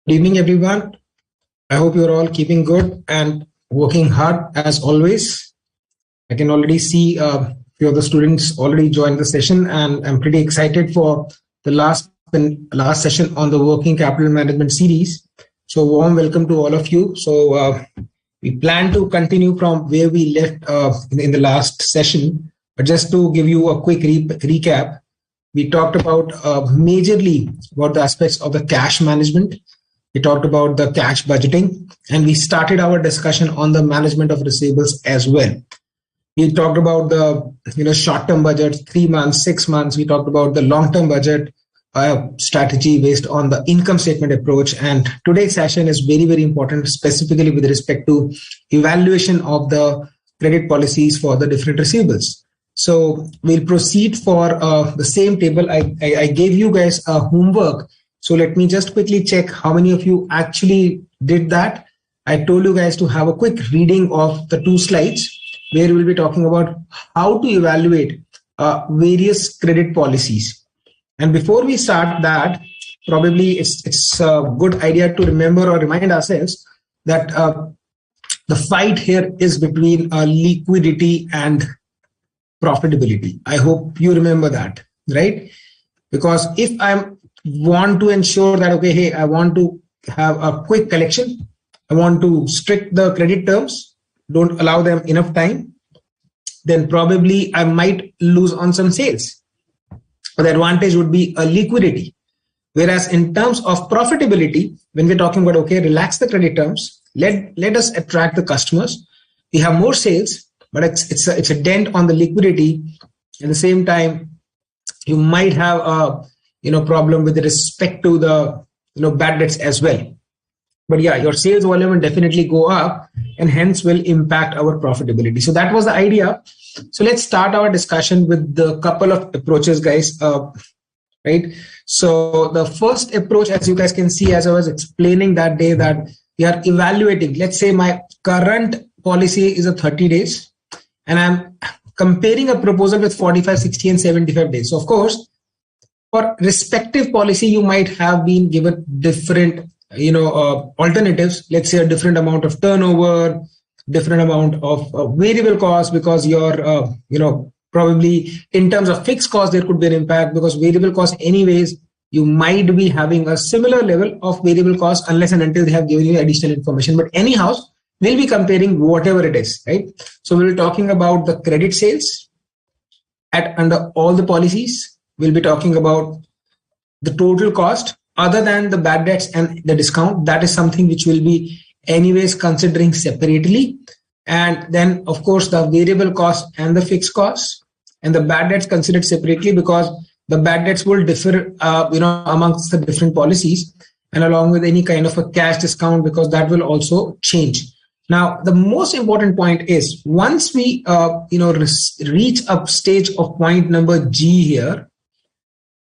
Good evening, everyone. I hope you're all keeping good and working hard as always. I can already see a few of the students already joined the session, and I'm pretty excited for the last session on the working capital management series. So, warm welcome to all of you. So, we plan to continue from where we left in the last session, but just to give you a quick recap, we talked about majorly about the aspects of the cash management. We talked about the cash budgeting, and we started our discussion on the management of receivables as well. We talked about the short-term budget, 3 months, 6 months. We talked about the long-term budget strategy based on the income statement approach. And today's session is very, very important, specifically with respect to evaluation of the credit policies for the different receivables. So we'll proceed for the same table. I gave you guys a homework. So let me just quickly check how many of you actually did that. I told you guys to have a quick reading of the 2 slides where we'll be talking about how to evaluate various credit policies. And before we start that, probably it's a good idea to remember or remind ourselves that the fight here is between liquidity and profitability. I hope you remember that, right? Because if I want to ensure that, okay, hey, I want to have a quick collection, I want to strict the credit terms, don't allow them enough time, then probably I might lose on some sales. But the advantage would be a liquidity. Whereas in terms of profitability, when we're talking about, okay, relax the credit terms, let us attract the customers. We have more sales, but it's a dent on the liquidity. At the same time, you might have a problem with respect to the bad debts as well. But yeah, your sales volume will definitely go up and hence will impact our profitability. So that was the idea. So let's start our discussion with the couple of approaches, guys. Right. So the first approach, as you guys can see, as I was explaining that day, that we are evaluating. Let's say my current policy is a 30 days and I'm comparing a proposal with 45, 60 and 75 days. So of course, for respective policy, you might have been given different alternatives. Let's say a different amount of turnover, different amount of variable cost, because you're probably in terms of fixed cost there could be an impact, because variable cost anyways you might be having a similar level of variable cost unless and until they have given you additional information. But anyhow, we'll be comparing whatever it is, right? So we'll be talking about the credit sales under all the policies. We'll be talking about the total cost other than the bad debts and the discount. That is something which will be anyways considering separately. And then of course the variable cost and the fixed cost and the bad debts considered separately, because the bad debts will differ amongst the different policies, and along with any kind of a cash discount, because that will also change. Now the most important point is, once we reach a stage of point number G here,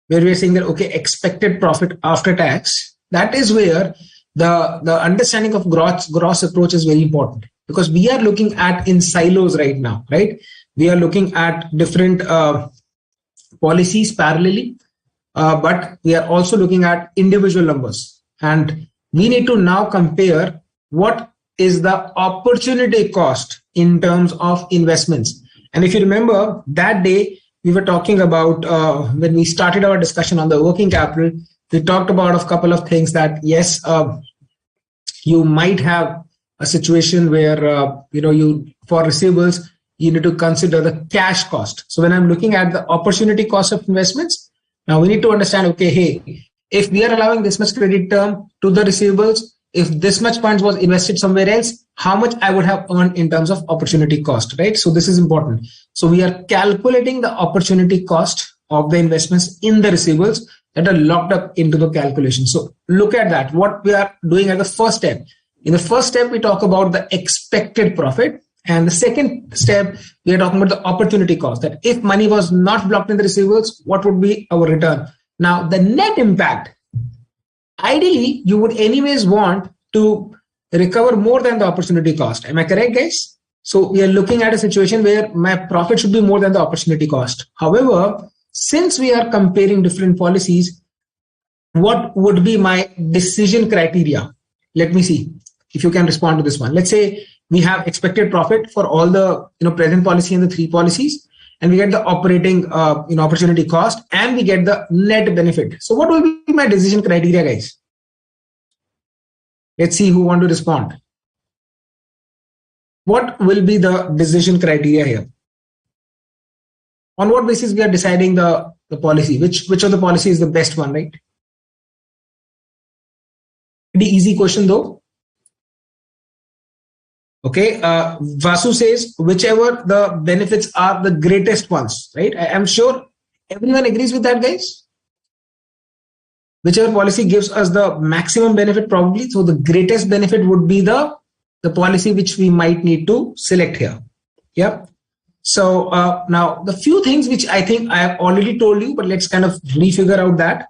where we're saying that, okay, expected profit after tax, that is where the understanding of gross approach is very important, because we are looking at in silos right now, right? We are looking at different policies parallelly, but we are also looking at individual numbers, and we need to now compare what is the opportunity cost in terms of investments. And if you remember that day, we were talking about when we started our discussion on the working capital, we talked about a couple of things that, yes, you might have a situation where, for receivables, you need to consider the cash cost. So when I'm looking at the opportunity cost of investments, now we need to understand, okay, hey, if we are allowing this much credit term to the receivables, if this much funds was invested somewhere else, how much I would have earned in terms of opportunity cost, right? So this is important. So we are calculating the opportunity cost of the investments in the receivables that are locked up into the calculation. So look at that, what we are doing at the first step. In the first step, we talk about the expected profit. And the second step, we are talking about the opportunity cost, that if money was not blocked in the receivables, what would be our return? Now, the net impact, ideally, you would anyways want to recover more than the opportunity cost. Am I correct, guys? So we are looking at a situation where my profit should be more than the opportunity cost. However, since we are comparing different policies, what would be my decision criteria? Let me see if you can respond to this one. Let's say we have expected profit for all the present policy and the three policies, and we get the operating opportunity cost, and we get the net benefit. So what will be my decision criteria, guys? Let's see who want to respond. What will be the decision criteria here? On what basis we are deciding the policy? Which of the policy is the best one, right? Pretty easy question though. Okay, Vasu says whichever the benefits are the greatest ones, right? I'm sure everyone agrees with that, guys. Whichever policy gives us the maximum benefit probably. So the greatest benefit would be the policy which we might need to select here. Yep. So now the few things which I think I have already told you, but let's kind of refigure out that.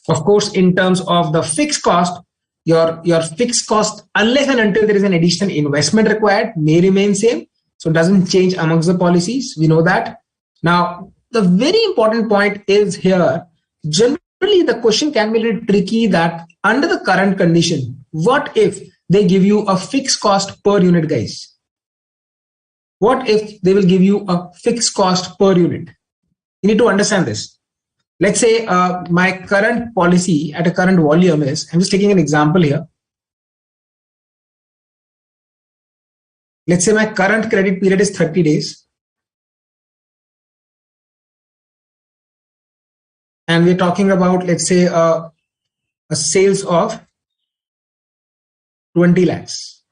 Of course, in terms of the fixed cost, your fixed cost, unless and until there is an additional investment required, may remain same. So it doesn't change amongst the policies. We know that. Now, the very important point is here, generally the question can be a little tricky that under the current condition, what if they give you a fixed cost per unit, guys? What if they will give you a fixed cost per unit? You need to understand this. Let's say my current policy at a current volume is, I'm just taking an example here. Let's say my current credit period is 30 days. And we're talking about, let's say, a sales of 20 lakhs.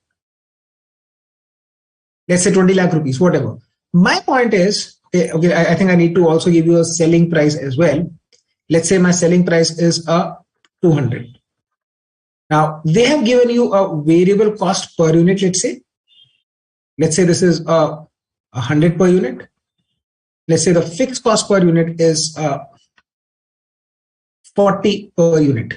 Let's say 20 lakh rupees, whatever. My point is, okay, I think I need to also give you a selling price as well. Let's say my selling price is 200. Now, they have given you a variable cost per unit, let's say. Let's say this is 100 per unit. Let's say the fixed cost per unit is 40 per unit.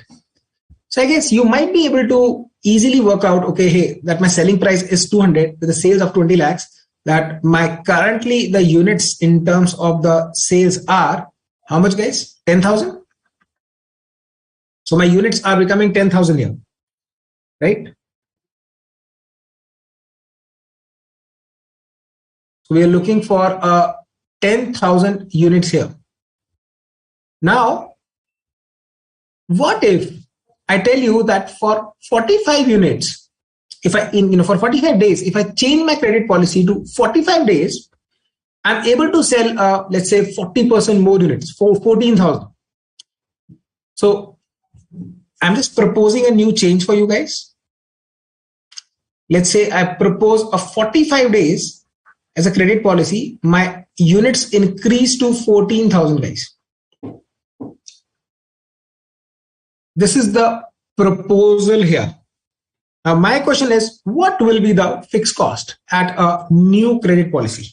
So I guess you might be able to easily work out, okay, hey, that my selling price is 200 with the sales of 20 lakhs, that my currently the units in terms of the sales are how much, guys? 10,000. So my units are becoming 10,000 here, right? So we are looking for 10,000 units here. Now, what if I tell you that for 45 units, if I, for 45 days, if I change my credit policy to 45 days, I'm able to sell, let's say 40% more units for 14,000. So I'm just proposing a new change for you guys. Let's say I propose a 45 days as a credit policy, my units increase to 14,000 guys. This is the proposal here. Now my question is, what will be the fixed cost at a new credit policy?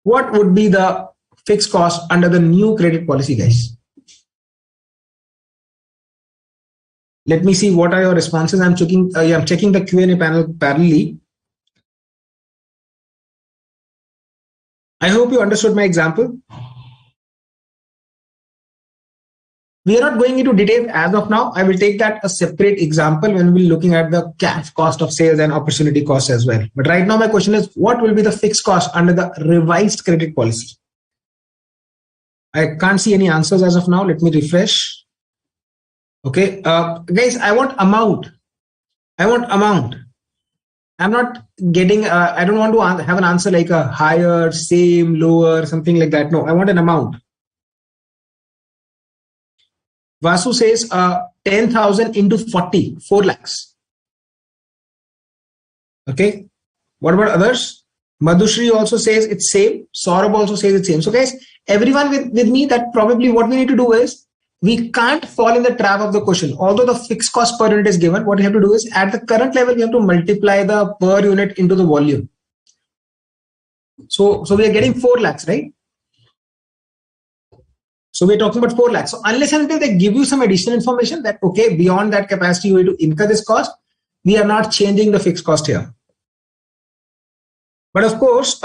What would be the fixed cost under the new credit policy, guys? Let me see what are your responses. I'm checking the Q&A panel parallelly. I hope you understood my example. We are not going into details as of now. I will take that a separate example when we're looking at the cash cost of sales and opportunity cost as well. But right now my question is, what will be the fixed cost under the revised credit policy? I can't see any answers as of now. Let me refresh. Okay, guys, I want amount. I'm not getting, I don't want to have an answer like a higher, same, lower, something like that. No, I want an amount. Vasu says 10,000 into 40, 4 lakhs. Okay. What about others? Madhushri also says it's same. Saurabh also says it's same. So guys, everyone with me, that probably what we need to do is, we can't fall in the trap of the question. Although the fixed cost per unit is given, what we have to do is at the current level, we have to multiply the per unit into the volume. So we are getting 4 lakhs, right? So we're talking about 4 lakhs. So unless and until they give you some additional information that, okay, beyond that capacity, you have to incur this cost, we are not changing the fixed cost here. But of course,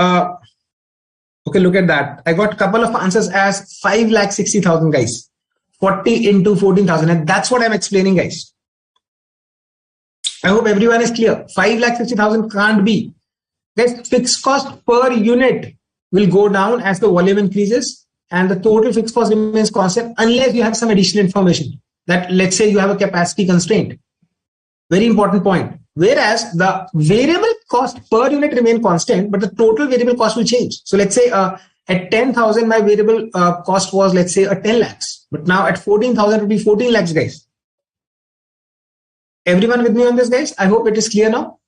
Okay, look at that. I got a couple of answers as 5,60,000 guys. 40 into 14,000. And that's what I'm explaining, guys. I hope everyone is clear. 5,60,000 can't be. Guys, fixed cost per unit will go down as the volume increases and the total fixed cost remains constant unless you have some additional information that, let's say, you have a capacity constraint. Very important point. Whereas the variable cost per unit remain constant, but the total variable cost will change. So let's say at 10,000, my variable cost was, let's say, 10 lakhs. But now at 14,000, it will be 14 lakhs, guys. Everyone with me on this, guys? I hope it is clear now.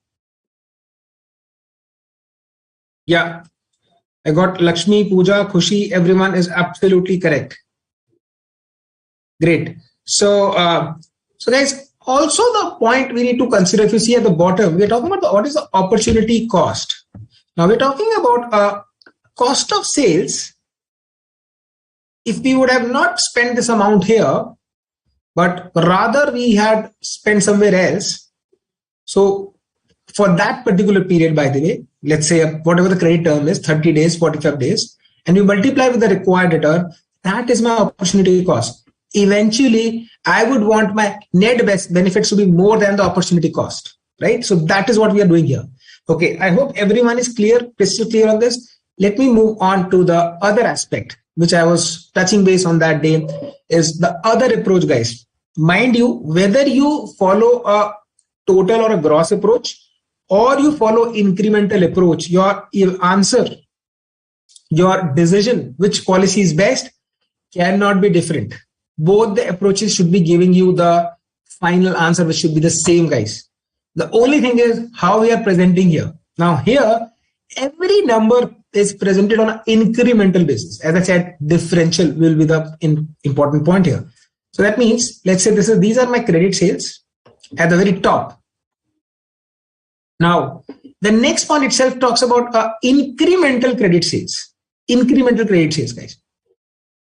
Yeah. I got Lakshmi, Pooja, Khushi. Everyone is absolutely correct. Great. So guys, also the point we need to consider, if you see at the bottom, we're talking about what is the opportunity cost. Now we're talking about cost of sales. If we would have not spent this amount here, but rather we had spent somewhere else. So for that particular period, by the way, let's say whatever the credit term is, 30 days, 45 days, and you multiply with the required return, that is my opportunity cost. Eventually, I would want my net best benefits to be more than the opportunity cost, right? So that is what we are doing here. Okay, I hope everyone is clear, crystal clear on this. Let me move on to the other aspect, which I was touching base on that day, is the other approach, guys. Mind you, whether you follow a total or a gross approach, or you follow incremental approach, your answer, your decision, which policy is best, cannot be different. Both the approaches should be giving you the final answer, which should be the same, guys. The only thing is how we are presenting here. Now here, every number is presented on an incremental basis. As I said, differential will be the important point here. So that means, let's say these are my credit sales at the very top. Now, the next one itself talks about incremental credit sales. Incremental credit sales, guys.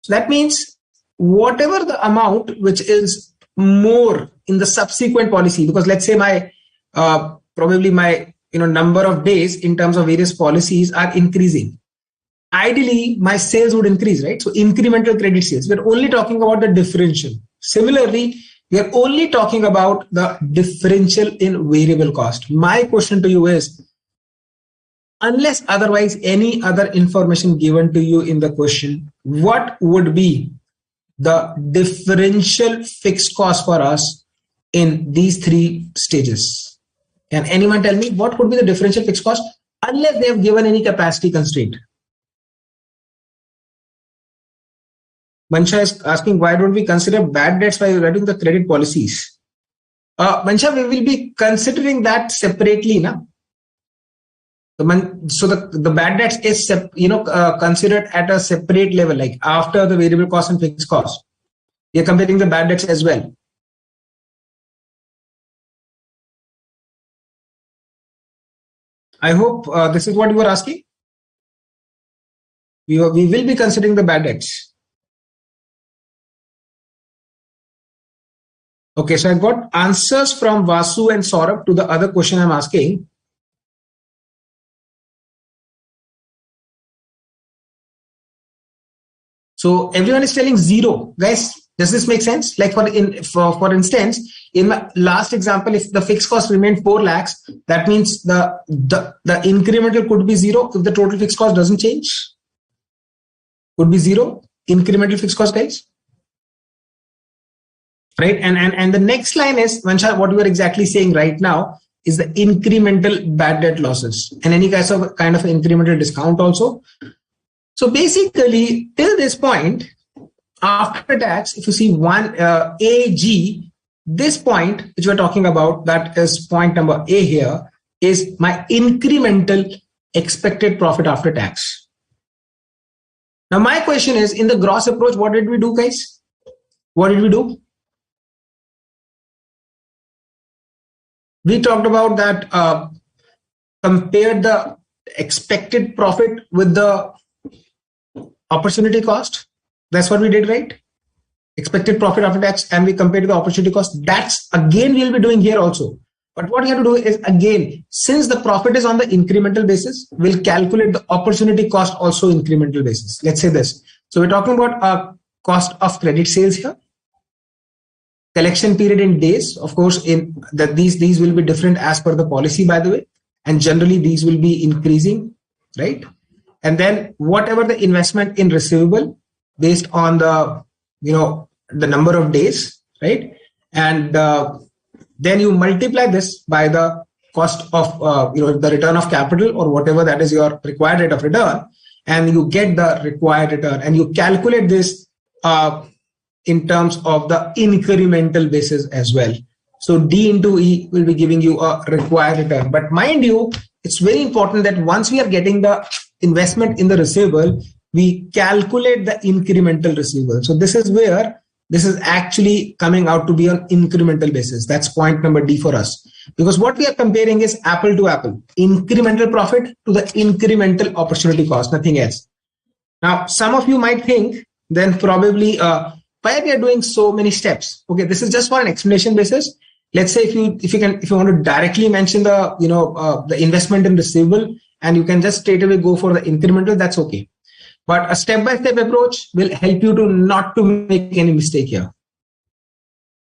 So that means whatever the amount which is more in the subsequent policy, because let's say my probably my number of days in terms of various policies are increasing. Ideally, my sales would increase, right? So incremental credit sales. We're only talking about the differential. Similarly, we are only talking about the differential in variable cost. My question to you is, unless otherwise any other information given to you in the question, what would be the differential fixed cost for us in these three stages? Can anyone tell me what would be the differential fixed cost unless they have given any capacity constraint? Mansha is asking, why don't we consider bad debts while writing the credit policies? Mansha, we will be considering that separately, na? So the bad debts is considered at a separate level, like after the variable cost and fixed cost. We are comparing the bad debts as well. I hope this is what you were asking. We will be considering the bad debts. Okay, so I got answers from Vasu and Saurabh to the other question I'm asking. So everyone is telling zero. Guys, does this make sense? Like for instance, in my last example, if the fixed cost remained 4 lakhs, that means the incremental could be zero if the total fixed cost doesn't change. Could be zero incremental fixed cost, guys. Right, and the next line is, Vansha, what you are exactly saying right now is the incremental bad debt losses and any kind of incremental discount also. So basically, till this point, after tax, if you see one AG, this point which we're talking about, that is point number A here, is my incremental expected profit after tax. Now my question is, in the gross approach, what did we do, guys? What did we do? We talked about that, compared the expected profit with the opportunity cost. That's what we did, right? Expected profit after tax, and we compared the opportunity cost. That's again we'll be doing here also. But what you have to do is, again, since the profit is on the incremental basis, we'll calculate the opportunity cost also incremental basis. Let's say this. So we're talking about a cost of credit sales here. Collection period in days, of course, in that these will be different as per the policy, by the way, and generally these will be increasing, right? And then whatever the investment in receivable based on the the number of days, right? And then you multiply this by the cost of the return of capital or whatever that is your required rate of return, and you get the required return, and you calculate this in terms of the incremental basis as well. So D into E will be giving you a required return. But mind you, it's very important that once we are getting the investment in the receivable, we calculate the incremental receivable. So this is where this is actually coming out to be on incremental basis. That's point number D for us. Because what we are comparing is apple to apple, incremental profit to the incremental opportunity cost, nothing else. Now, some of you might think then probably why we are doing so many steps. Okay, this is just for an explanation basis. Let's say if you want to directly mention the the investment in receivable, and you can just straight away go for the incremental, that's okay. But a step-by-step approach will help you to not to make any mistake here,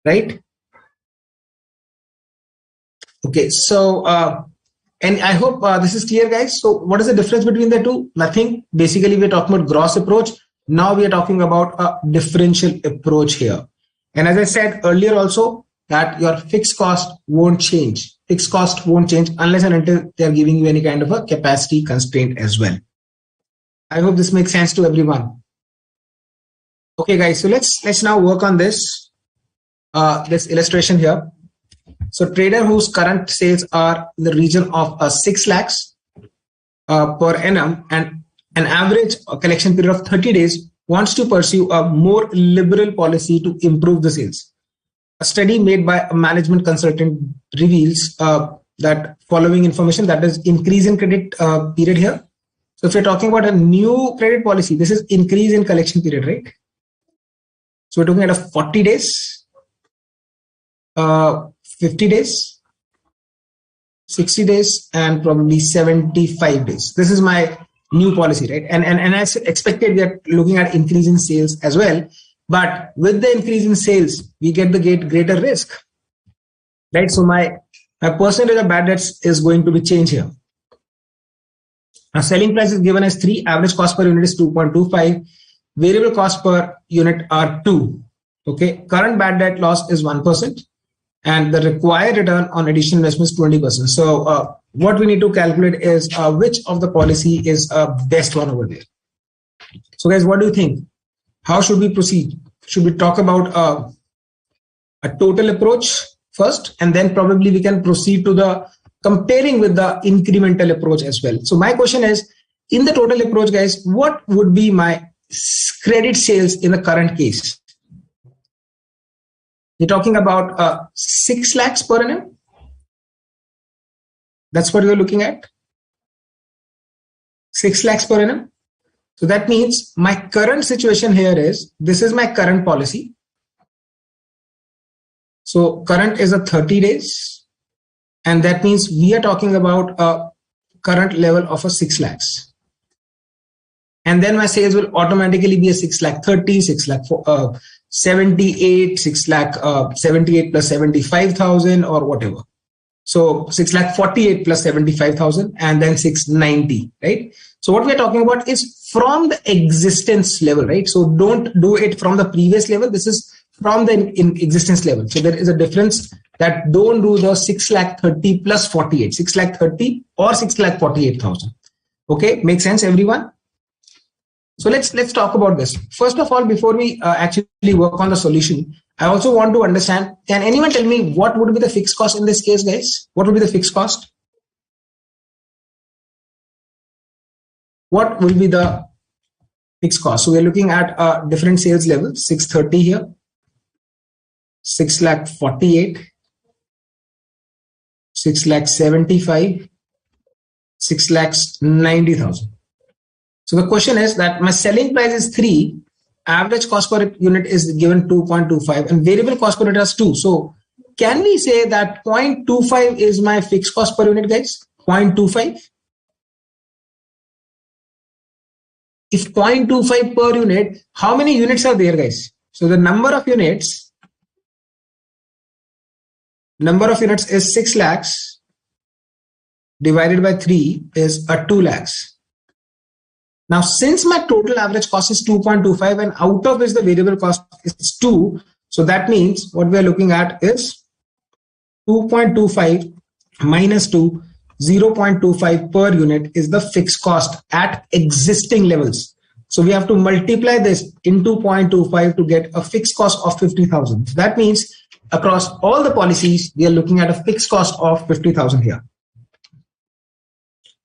right? Okay, so and I hope this is clear, guys. So what is the difference between the two? Nothing. Basically, we're talking about gross approach. Now we are talking about a differential approach here. And as I said earlier also, that your fixed cost won't change. Fixed cost won't change unless and until they are giving you any kind of a capacity constraint as well. I hope this makes sense to everyone. Okay, guys, so let's now work on this illustration here. So trader whose current sales are in the region of 6 lakhs per annum and an average collection period of 30 days wants to pursue a more liberal policy to improve the sales. A study made by a management consultant reveals that following information, that is increase in credit period here. So if you're talking about a new credit policy, this is increase in collection period, right? So we're talking at a 40 days, 50 days, 60 days, and probably 75 days. This is my new policy, right? And as expected, we are looking at increase in sales as well. But with the increase in sales, we get the greater risk, right? So my percentage of bad debts is going to be changed here. Now, selling price is given as 3, average cost per unit is 2.25, variable cost per unit are 2. Okay, current bad debt loss is 1%, and the required return on additional investment is 20%. So what we need to calculate is which of the policy is best one over there. So guys, what do you think? How should we proceed? Should we talk about a total approach first, and then probably we can proceed to the comparing with the incremental approach as well? So my question is, in the total approach, guys, what would be my credit sales in the current case? We're talking about 6 lakhs per annum. That's what you're looking at. 6 lakhs per annum. So that means my current situation here is, this is my current policy. So current is a 30 days. And that means we are talking about a current level of a 6 lakhs. And then my sales will automatically be a 6 lakh 30, 6 lakh 78, 6 lakh 78 plus 75,000 or whatever. So 6 lakh 48 plus 75,000 and then 690, right? So what we're talking about is from the existence level, right? So don't do it from the previous level. This is from the existence level. So there is a difference, that don't do the 6 lakh 30 plus 48, 6 lakh 30 or 6 lakh 48,000. Okay, makes sense, everyone? So let's talk about this. First of all, before we actually work on the solution, I also want to understand, can anyone tell me what would be the fixed cost in this case, guys? What would be the fixed cost? What will be the fixed cost? So we're looking at different sales levels, 630 here, 6 lakh 48, 6 lakh 75, 6 lakhs 90,000. So the question is that my selling price is 3, average cost per unit is given 2.25, and variable cost per unit is 2. So can we say that 0.25 is my fixed cost per unit, guys? 0.25. If 0.25 per unit, how many units are there, guys? So the number of units is 6 lakhs divided by 3 is 2 lakhs. Now, since my total average cost is 2.25 and out of which the variable cost is 2, so that means what we are looking at is 2.25 minus 2, 0.25 per unit is the fixed cost at existing levels. So we have to multiply this into 0.25 to get a fixed cost of 50,000. That means across all the policies, we are looking at a fixed cost of 50,000 here.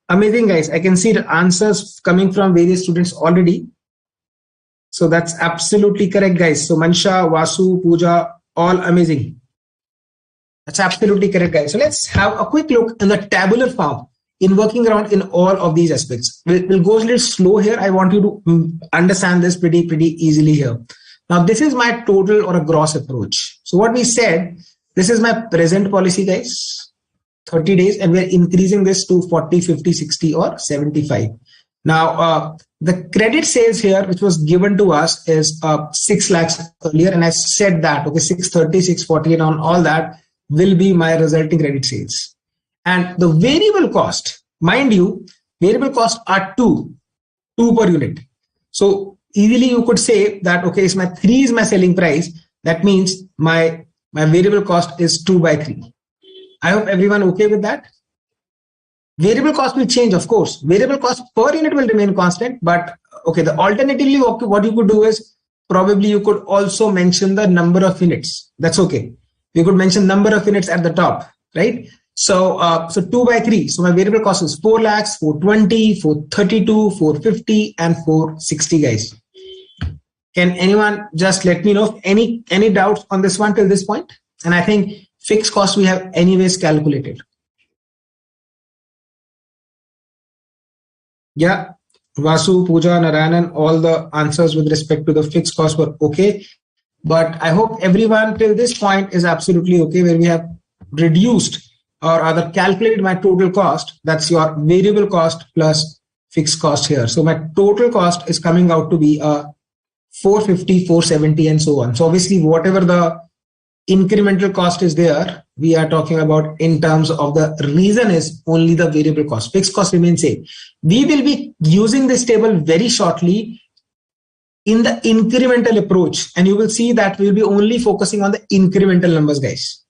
Amazing, guys. I can see the answers coming from various students already. So that's absolutely correct, guys. So Mansha, Vasu, Pooja, all amazing. That's absolutely correct, guys. So let's have a quick look in the tabular form in working around in all of these aspects. We'll go a little slow here. I want you to understand this pretty easily here. Now, this is my total or a gross approach. So what we said, this is my present policy, guys, 30 days, and we're increasing this to 40, 50, 60, or 75. Now, the credit sales here, which was given to us, is 6 lakhs earlier. And I said that, okay, 630, 640, and on all that will be my resulting credit sales. And the variable cost, mind you, variable costs are 2 per unit. So easily you could say that, okay, so my 3 is my selling price. That means my variable cost is 2 by 3. I hope everyone okay with that. Variable cost will change, of course. Variable cost per unit will remain constant, but okay, the alternatively, what you could do is probably you could also mention the number of units. That's okay. You could mention number of units at the top, right? So, 2 by 3. So my variable cost is 4 lakhs, 420, 432, 450, and 460, guys. Can anyone just let me know if any doubts on this one till this point? And I think fixed cost we have anyways calculated. Yeah, Vasu, Pooja, Narayanan, all the answers with respect to the fixed cost were okay. But I hope everyone till this point is absolutely okay, where we have reduced or rather calculated my total cost. That's your variable cost plus fixed cost here. So my total cost is coming out to be 450, 470, and so on. So obviously, whatever the incremental cost is there, we are talking about in terms of the reason is only the variable cost. Fixed cost remains same. We will be using this table very shortly in the incremental approach, and you will see that we'll be only focusing on the incremental numbers, guys.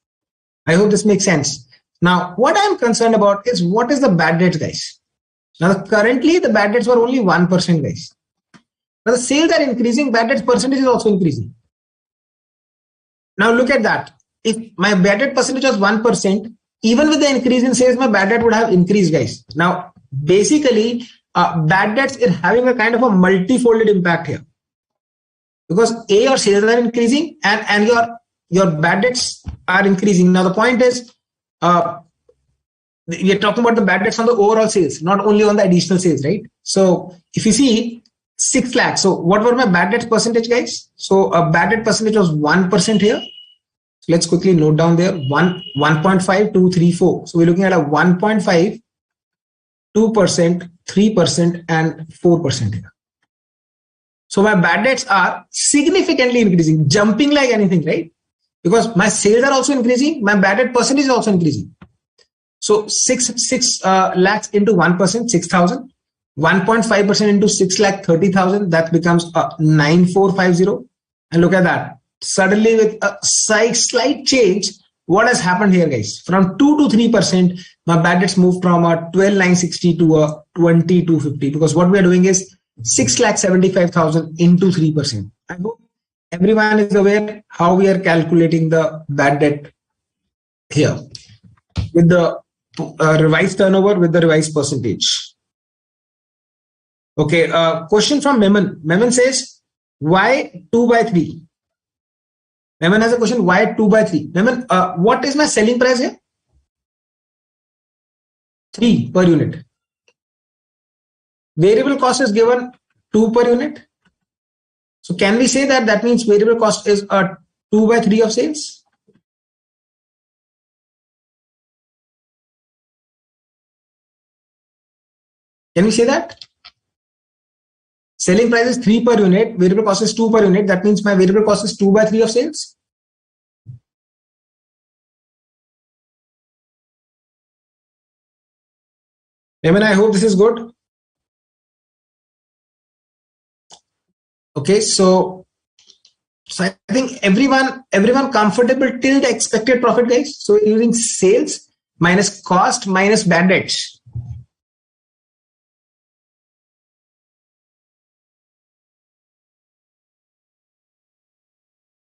I hope this makes sense. Now, what I'm concerned about is what is the bad debts, guys. Now, currently the bad debts were only 1%, guys. Now the sales are increasing, bad debts percentage is also increasing. Now look at that. If my bad debt percentage was 1%, even with the increase in sales, my bad debt would have increased, guys. Now, basically, bad debts is having a kind of a multifolded impact here. Because A, your sales are increasing and your bad debts are increasing. Now the point is, we are talking about the bad debts on the overall sales, not only on the additional sales, right? So if you see 6 lakhs, so what were my bad debt percentage, guys? So a bad debt percentage was 1% here. So let's quickly note down there 1.5, 2, 3, 4. So we're looking at a 1.5, 2%, 3%, and 4% here. So my bad debts are significantly increasing, jumping like anything, right? Because my sales are also increasing, my bad debt percentage is also increasing. So 6 lakhs into 1%, 6,000. 1.5% into 6 lakh 30,000, that becomes 9450. And look at that. Suddenly, with a slight change, what has happened here, guys? From 2 to 3%, my bad debts moved from a 12,960 to a 20,250, because what we are doing is 6,75,000 into 3%. I hope everyone is aware how we are calculating the bad debt here with the revised turnover with the revised percentage. Okay, question from Meman. Meman says, why 2 by 3? Meman has a question, why 2 by 3? Meman, what is my selling price here? 3 per unit. Variable cost is given 2 per unit. So can we say that means variable cost is 2 by 3 of sales? Can we say that? Selling price is 3 per unit, variable cost is 2 per unit. That means my variable cost is 2 by 3 of sales. I hope this is good. Okay, so I think everyone comfortable till the expected profit, guys. So using sales minus cost minus bad debts.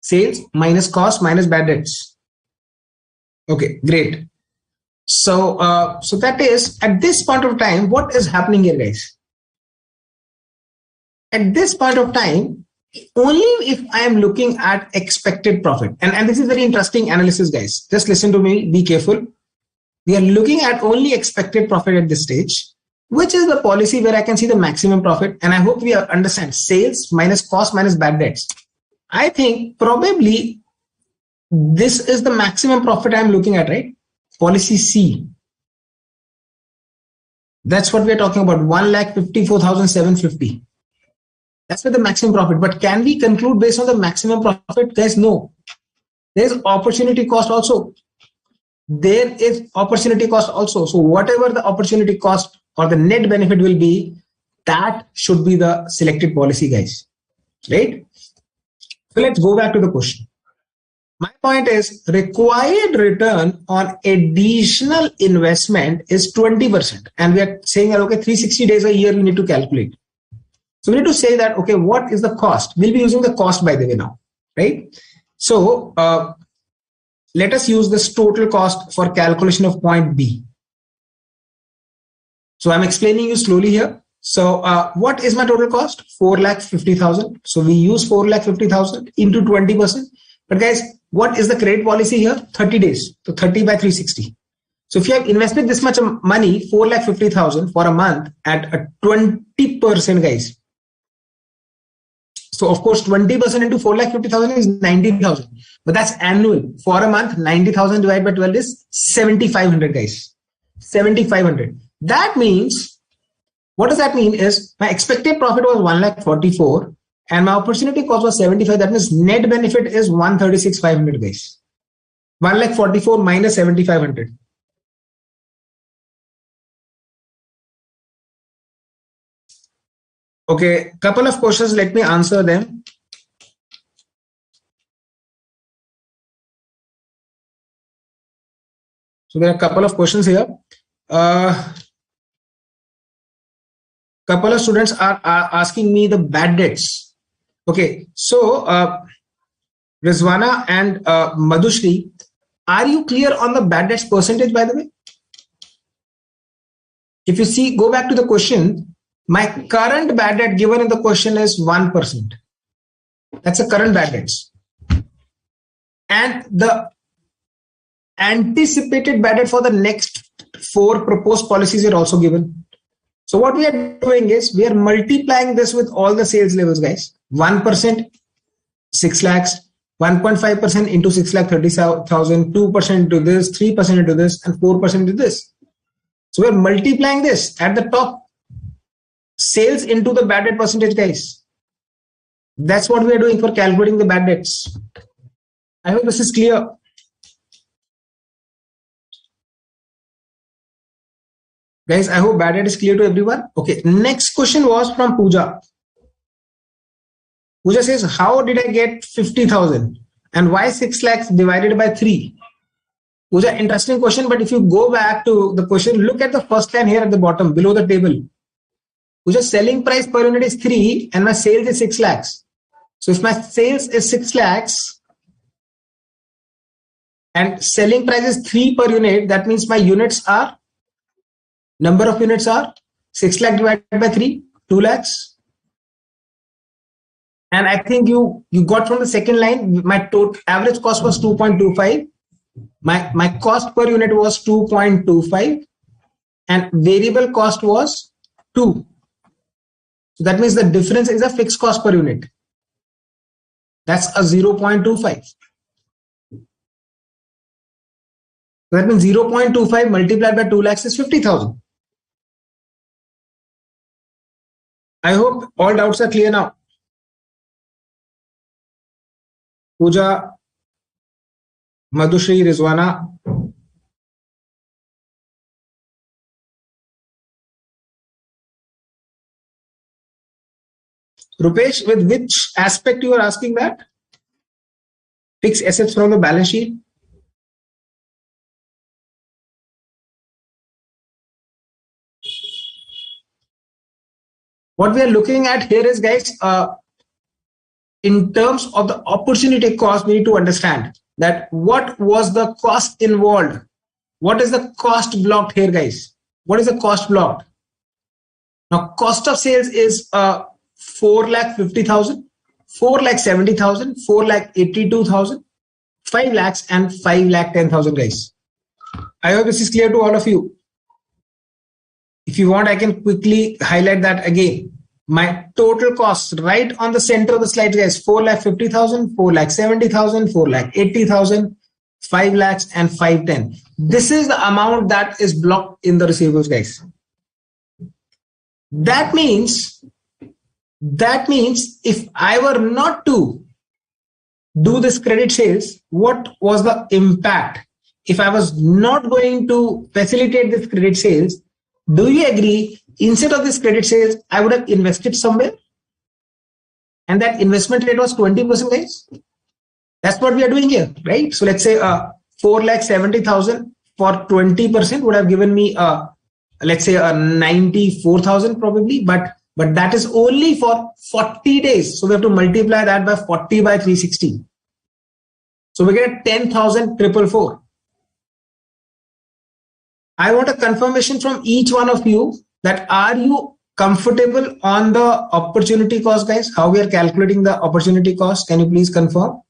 Sales minus cost minus bad debts. Okay, great. So so that is at this point of time, what is happening here, guys? At this point of time, only if I am looking at expected profit, and this is very interesting analysis, guys. Just listen to me, be careful. We are looking at only expected profit at this stage, which is the policy where I can see the maximum profit. And I hope we understand sales minus cost minus bad debts. I think probably this is the maximum profit I'm looking at, right? Policy C. That's what we're talking about, 1,54,750. That's where the maximum profit. But can we conclude based on the maximum profit? Guys, no. There's opportunity cost also. There is opportunity cost also. So whatever the opportunity cost or the net benefit will be, that should be the selected policy, guys. Right? So let's go back to the question. My point is required return on additional investment is 20%. And we are saying that, okay, 360 days a year we need to calculate. So we need to say that, okay, what is the cost? We'll be using the cost, by the way, now, right? So let us use this total cost for calculation of point B. So I'm explaining you slowly here. So what is my total cost? 4,50,000. So we use 4,50,000 into 20%. But guys, what is the credit policy here? 30 days. So 30 by 360. So if you have invested this much money, 4,50,000 for a month at a 20%, guys. So of course, 20% into 4,50,000 is 90,000. But that's annual. For a month, 90,000 divided by 12 is 7,500, guys. 7,500. That means, what does that mean is my expected profit was 1,44,000 and my opportunity cost was 75. That means net benefit is 136,500, guys. 1,44,000 minus 7,500. Okay, couple of questions. Let me answer them. So there are a couple of questions here. Couple of students are asking me the bad debts. Okay, so Rizwana and Madhushri, are you clear on the bad debts percentage, by the way? If you see, go back to the question, my current bad debt given in the question is 1%. That's a current bad debts. And the anticipated bad debt for the next 4 proposed policies are also given. So what we are doing is we are multiplying this with all the sales levels, guys. 1%, 6 lakhs, 1.5% into 6,30,000, 2% into this, 3% into this, and 4% into this. So we are multiplying this at the top, sales into the bad debt percentage, guys. That's what we are doing for calculating the bad debts. I hope this is clear. Guys, I hope bad debt is clear to everyone. Okay, next question was from Pooja. Pooja says, how did I get 50,000 and why 6 lakhs divided by 3? Pooja, interesting question, but if you go back to the question, look at the first line here at the bottom below the table. Pooja, selling price per unit is 3 and my sales is 6 lakhs. So if my sales is 6 lakhs and selling price is 3 per unit, that means my units are, number of units are 6 lakh divided by 3, 2 lakhs. And I think you got from the second line, my total average cost was 2.25. My cost per unit was 2.25 and variable cost was 2. So that means the difference is a fixed cost per unit. That's a 0.25. So that means 0.25 multiplied by 2 lakhs is 50,000. I hope all doubts are clear now. Pooja, Madhushri, Rizwana. Rupesh, with which aspect you are asking that? Fixed assets from the balance sheet? What we are looking at here is, guys, in terms of the opportunity cost, we need to understand that what was the cost involved. What is the cost blocked here, guys? What is the cost blocked? Now, cost of sales is 4,50,000, 4,70,000, 4,82,000, 5 lakhs, and 5,10,000, guys. I hope this is clear to all of you. If you want, I can quickly highlight that again. My total cost right on the center of the slide, guys, 4,50,000, 4,70,000, 4,80,000, 5 lakhs, and 510. This is the amount that is blocked in the receivables, guys. That means if I were not to do this credit sales, what was the impact? If I was not going to facilitate this credit sales, do you agree? Instead of this credit sales, I would have invested somewhere. And that investment rate was 20%, guys. That's what we are doing here, right? So let's say 4,70,000 for 20% would have given me, let's say 94,000 probably, but that is only for 40 days. So we have to multiply that by 40 by 360. So we get 10,444. I want a confirmation from each one of you that are you comfortable on the opportunity cost, guys? How we are calculating the opportunity cost? Can you please confirm?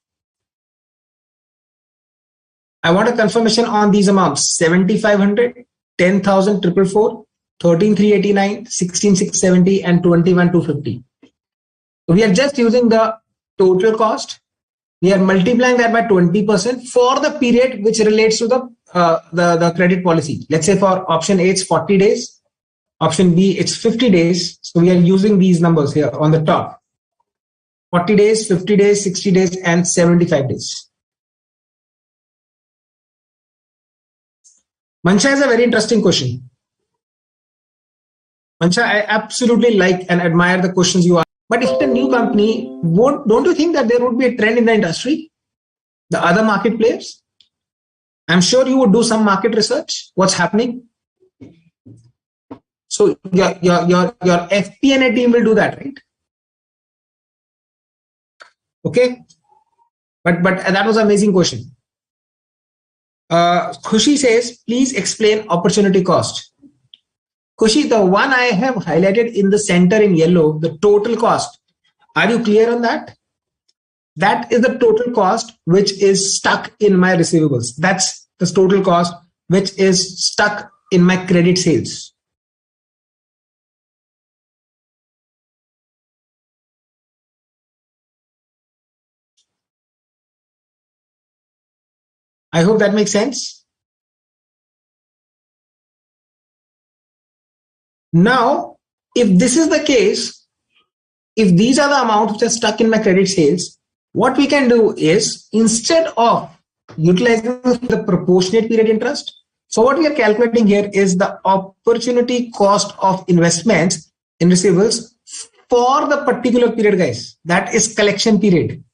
I want a confirmation on these amounts: 7,500, 10,444, 13,389, 16,670, and 21,250. We are just using the total cost. We are multiplying that by 20% for the period which relates to the credit policy. Let's say for option A, it's 40 days. Option B, it's 50 days. So we are using these numbers here on the top: 40 days, 50 days, 60 days, and 75 days. Mansha has a very interesting question. Mansha, I absolutely like and admire the questions you ask. But if it's a new company, don't you think that there would be a trend in the industry? The other market players? I'm sure you would do some market research. What's happening? So your FP&A team will do that, right? Okay. But that was an amazing question. Khushi says, please explain opportunity cost. Khushi, the one I have highlighted in the center in yellow, the total cost. Are you clear on that? That is the total cost which is stuck in my receivables. That's the total cost which is stuck in my credit sales. I hope that makes sense. Now, if this is the case, if these are the amounts which are stuck in my credit sales, what we can do is, instead of utilizing the proportionate period interest, so what we are calculating here is the opportunity cost of investments in receivables for the particular period, guys. That is collection period.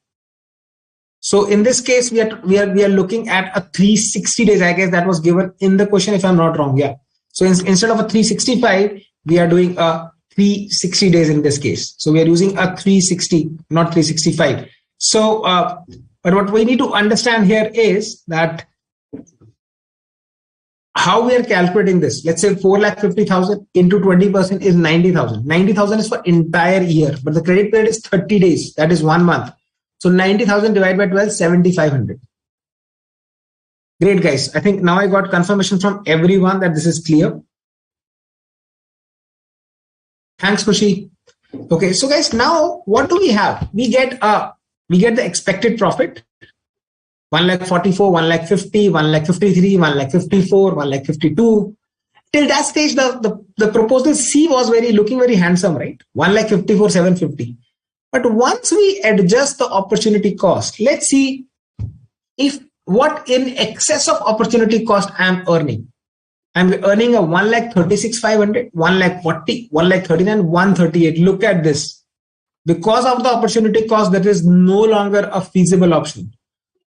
So in this case, we are looking at a 360 days. I guess that was given in the question, if I'm not wrong. Yeah. So instead of a 365, we are doing a 360 days in this case. So we are using a 360, not 365. So, but what we need to understand here is that how we are calculating this. Let's say 4,50,000 into 20% is 90,000. 90,000 is for entire year, but the credit period is 30 days. That is 1 month. So 90,000 divided by 12, 7,500. Great, guys. I think now I got confirmation from everyone that this is clear. Thanks, Khushi. Okay, so guys, now what do we have? We get the expected profit. 1,44,000, 1,50,000, 1,53,000, 1,54,000, 1,52,000. till that stage, the proposal C was looking very handsome, right? 1,54,750. But once we adjust the opportunity cost, let's see if what in excess of opportunity cost I'm earning. I'm earning a 1,36,500, 1,40,000, 1,39,000, 138. Look at this. Because of the opportunity cost, that is no longer a feasible option.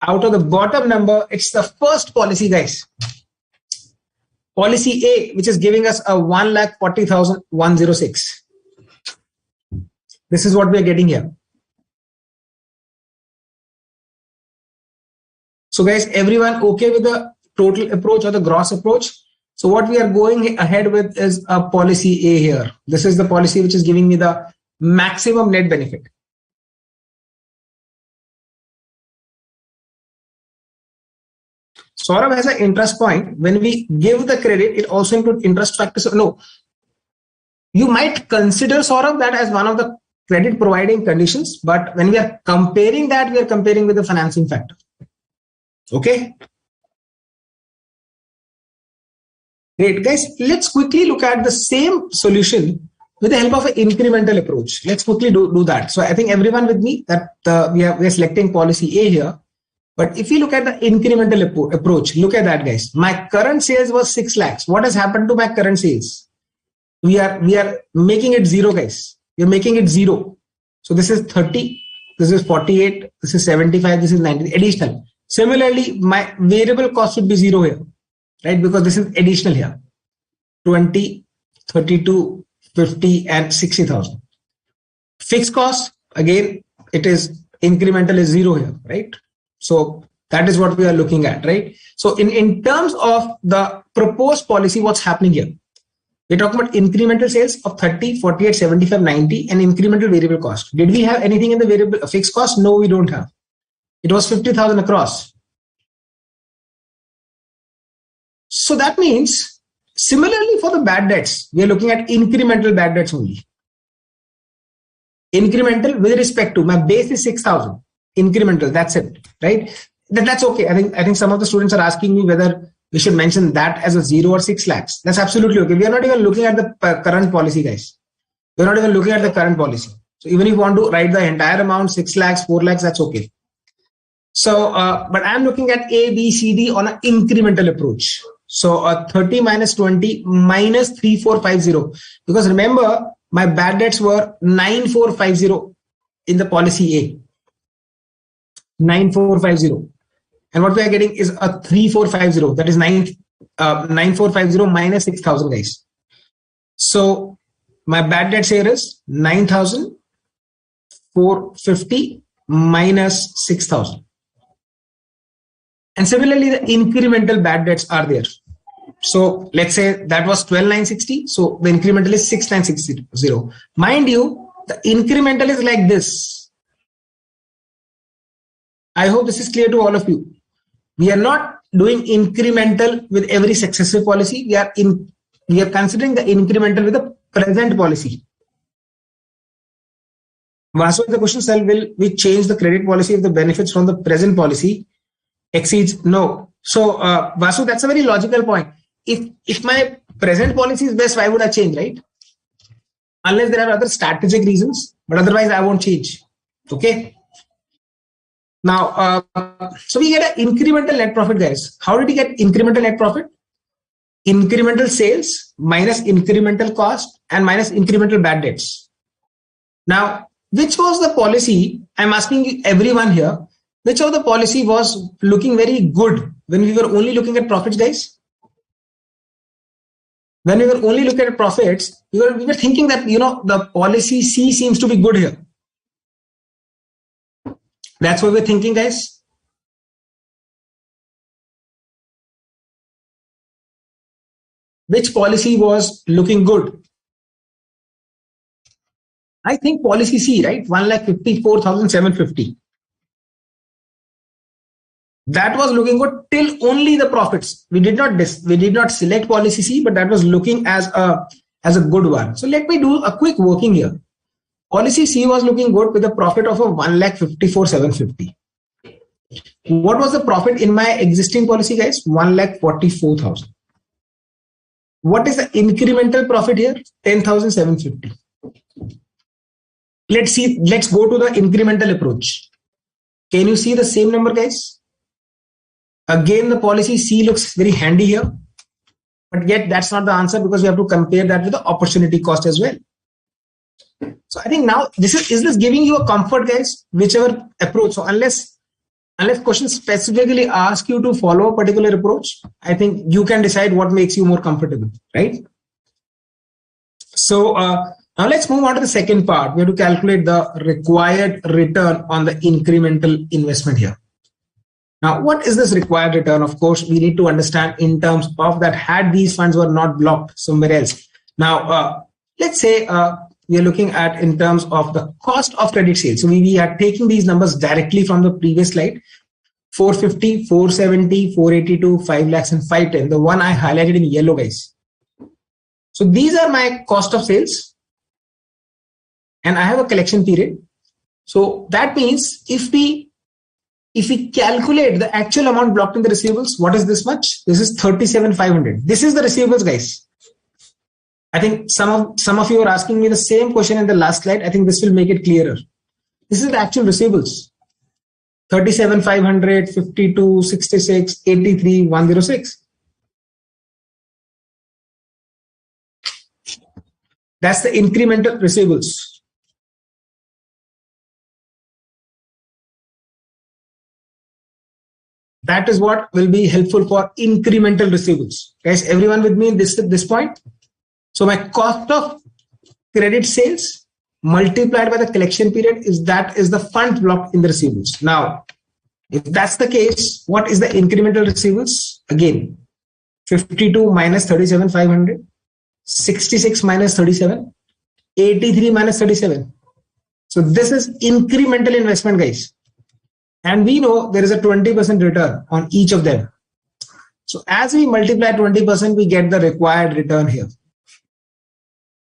Out of the bottom number, it's the first policy, guys. Policy A, which is giving us a 1,40,106. This is what we are getting here. So guys, everyone okay with the total approach or the gross approach? So what we are going ahead with is a policy A here. This is the policy which is giving me the maximum net benefit. Saurabh has an interest point. When we give the credit, it also includes interest factors. So no, you might consider Saurabh that as one of the credit providing conditions, but when we are comparing that, we are comparing with the financing factor. Okay. Great, guys. Let's quickly look at the same solution with the help of an incremental approach. Let's quickly do that. So I think everyone with me that we are selecting policy A here. But if you look at the incremental approach, look at that, guys. My current sales was 6 lakhs. What has happened to my current sales? We are making it zero, guys. We are making it zero. So this is 30. This is 48. This is 75. This is 90. Additional. Similarly, my variable cost should be zero here, right? Because this is additional here. 20, 32, 50, and 60,000. Fixed cost, again, it is incremental is zero here, right? So that is what we are looking at, right? So in terms of the proposed policy, what's happening here? We're talking about incremental sales of 30, 48, 75, 90, and incremental variable cost. Did we have anything in the variable fixed cost? No, we don't have. It was 50,000 across. So that means, similarly for the bad debts, we are looking at incremental bad debts only. Incremental with respect to my base is 6,000. Incremental, that's it, right? That's okay. I think some of the students are asking me whether we should mention that as a 0 or 6 lakhs. That's absolutely okay. We are not even looking at the current policy, guys. We're not even looking at the current policy. So even if you want to write the entire amount, 6 lakhs, 4 lakhs, that's okay. So, but I'm looking at A, B, C, D on an incremental approach. So 30 minus 20 minus 3450. Because remember, my bad debts were 9450 in the policy A. 9450. And what we are getting is a 3450. That is 9450 minus 6,000, guys. So my bad debts here is 9,450 minus 6,000. And similarly, the incremental bad debts are there. So let's say that was 12,960. So the incremental is 6,960. Mind you, the incremental is like this. I hope this is clear to all of you. We are not doing incremental with every successive policy. We are considering the incremental with the present policy. Vasu, the question cell, will we change the credit policy if the benefits from the present policy exceeds? No. So Vasu, that's a very logical point. If my present policy is best, why would I change, right? Unless there are other strategic reasons, but otherwise I won't change. Okay. Now, so we get an incremental net profit, guys. How did we get incremental net profit? Incremental sales minus incremental cost and minus incremental bad debts. Now, which was the policy? I'm asking everyone here, which of the policy was looking very good when we were only looking at profits, guys? When we were only looking at profits, we were thinking that, the policy C seems to be good here. That's what we're thinking, guys. Which policy was looking good? I think policy C, right? 1,54,750. That was looking good till only the profits. We did not select policy C, but that was looking as a good one. So let me do a quick working here. Policy C was looking good with a profit of a 1,54,750. What was the profit in my existing policy, guys? 1,44,000. What is the incremental profit here? 10,750. Let's go to the incremental approach. Can you see the same number, guys? Again, the policy C looks very handy here, but yet that's not the answer because we have to compare that with the opportunity cost as well. So I think now is this giving you a comfort, guys? Whichever approach. So unless questions specifically ask you to follow a particular approach, I think you can decide what makes you more comfortable, right? So now let's move on to the second part. We have to calculate the required return on the incremental investment here. Now, what is this required return? Of course, we need to understand in terms of that had these funds were not blocked somewhere else. Now, let's say we are looking at in terms of the cost of credit sales. So we are taking these numbers directly from the previous slide. 450, 470, 482, 5 lakhs and 510. The one I highlighted in yellow, guys. So these are my cost of sales. And I have a collection period. So that means if we calculate the actual amount blocked in the receivables, what is this much? This is 37,500. This is the receivables, guys. I think some of you are asking me the same question in the last slide. I think this will make it clearer. This is the actual receivables. 37,500, 52, 66, 83, 106. That's the incremental receivables. That is what will be helpful for incremental receivables. Guys, everyone with me at this point? So my cost of credit sales multiplied by the collection period is the fund blocked in the receivables. Now, if that's the case, what is the incremental receivables? Again, 52 minus 37,500, 66 minus 37, 83 minus 37. So this is incremental investment, guys. And we know there is a 20% return on each of them. So as we multiply 20%, we get the required return here.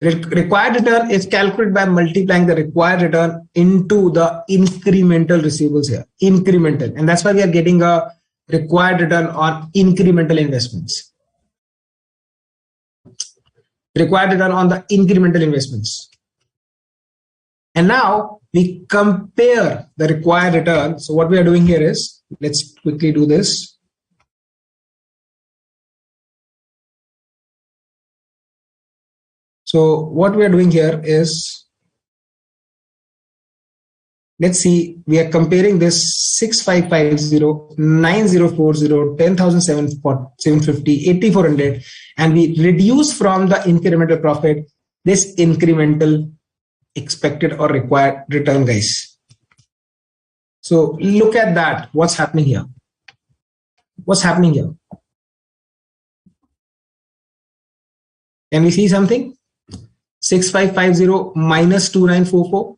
Required return is calculated by multiplying the required return into the incremental receivables here. Incremental. And that's why we are getting a required return on incremental investments. Required return on the incremental investments. And now we compare the required return. So what we are doing here is, let's quickly do this. So what we are doing here is, let's see, we are comparing this 6550, 9040, 10,750, 8400, and we reduce from the incremental profit this incremental expected or required return, guys. So look at that. What's happening here? What's happening here? Can we see something? 6550 minus 2944,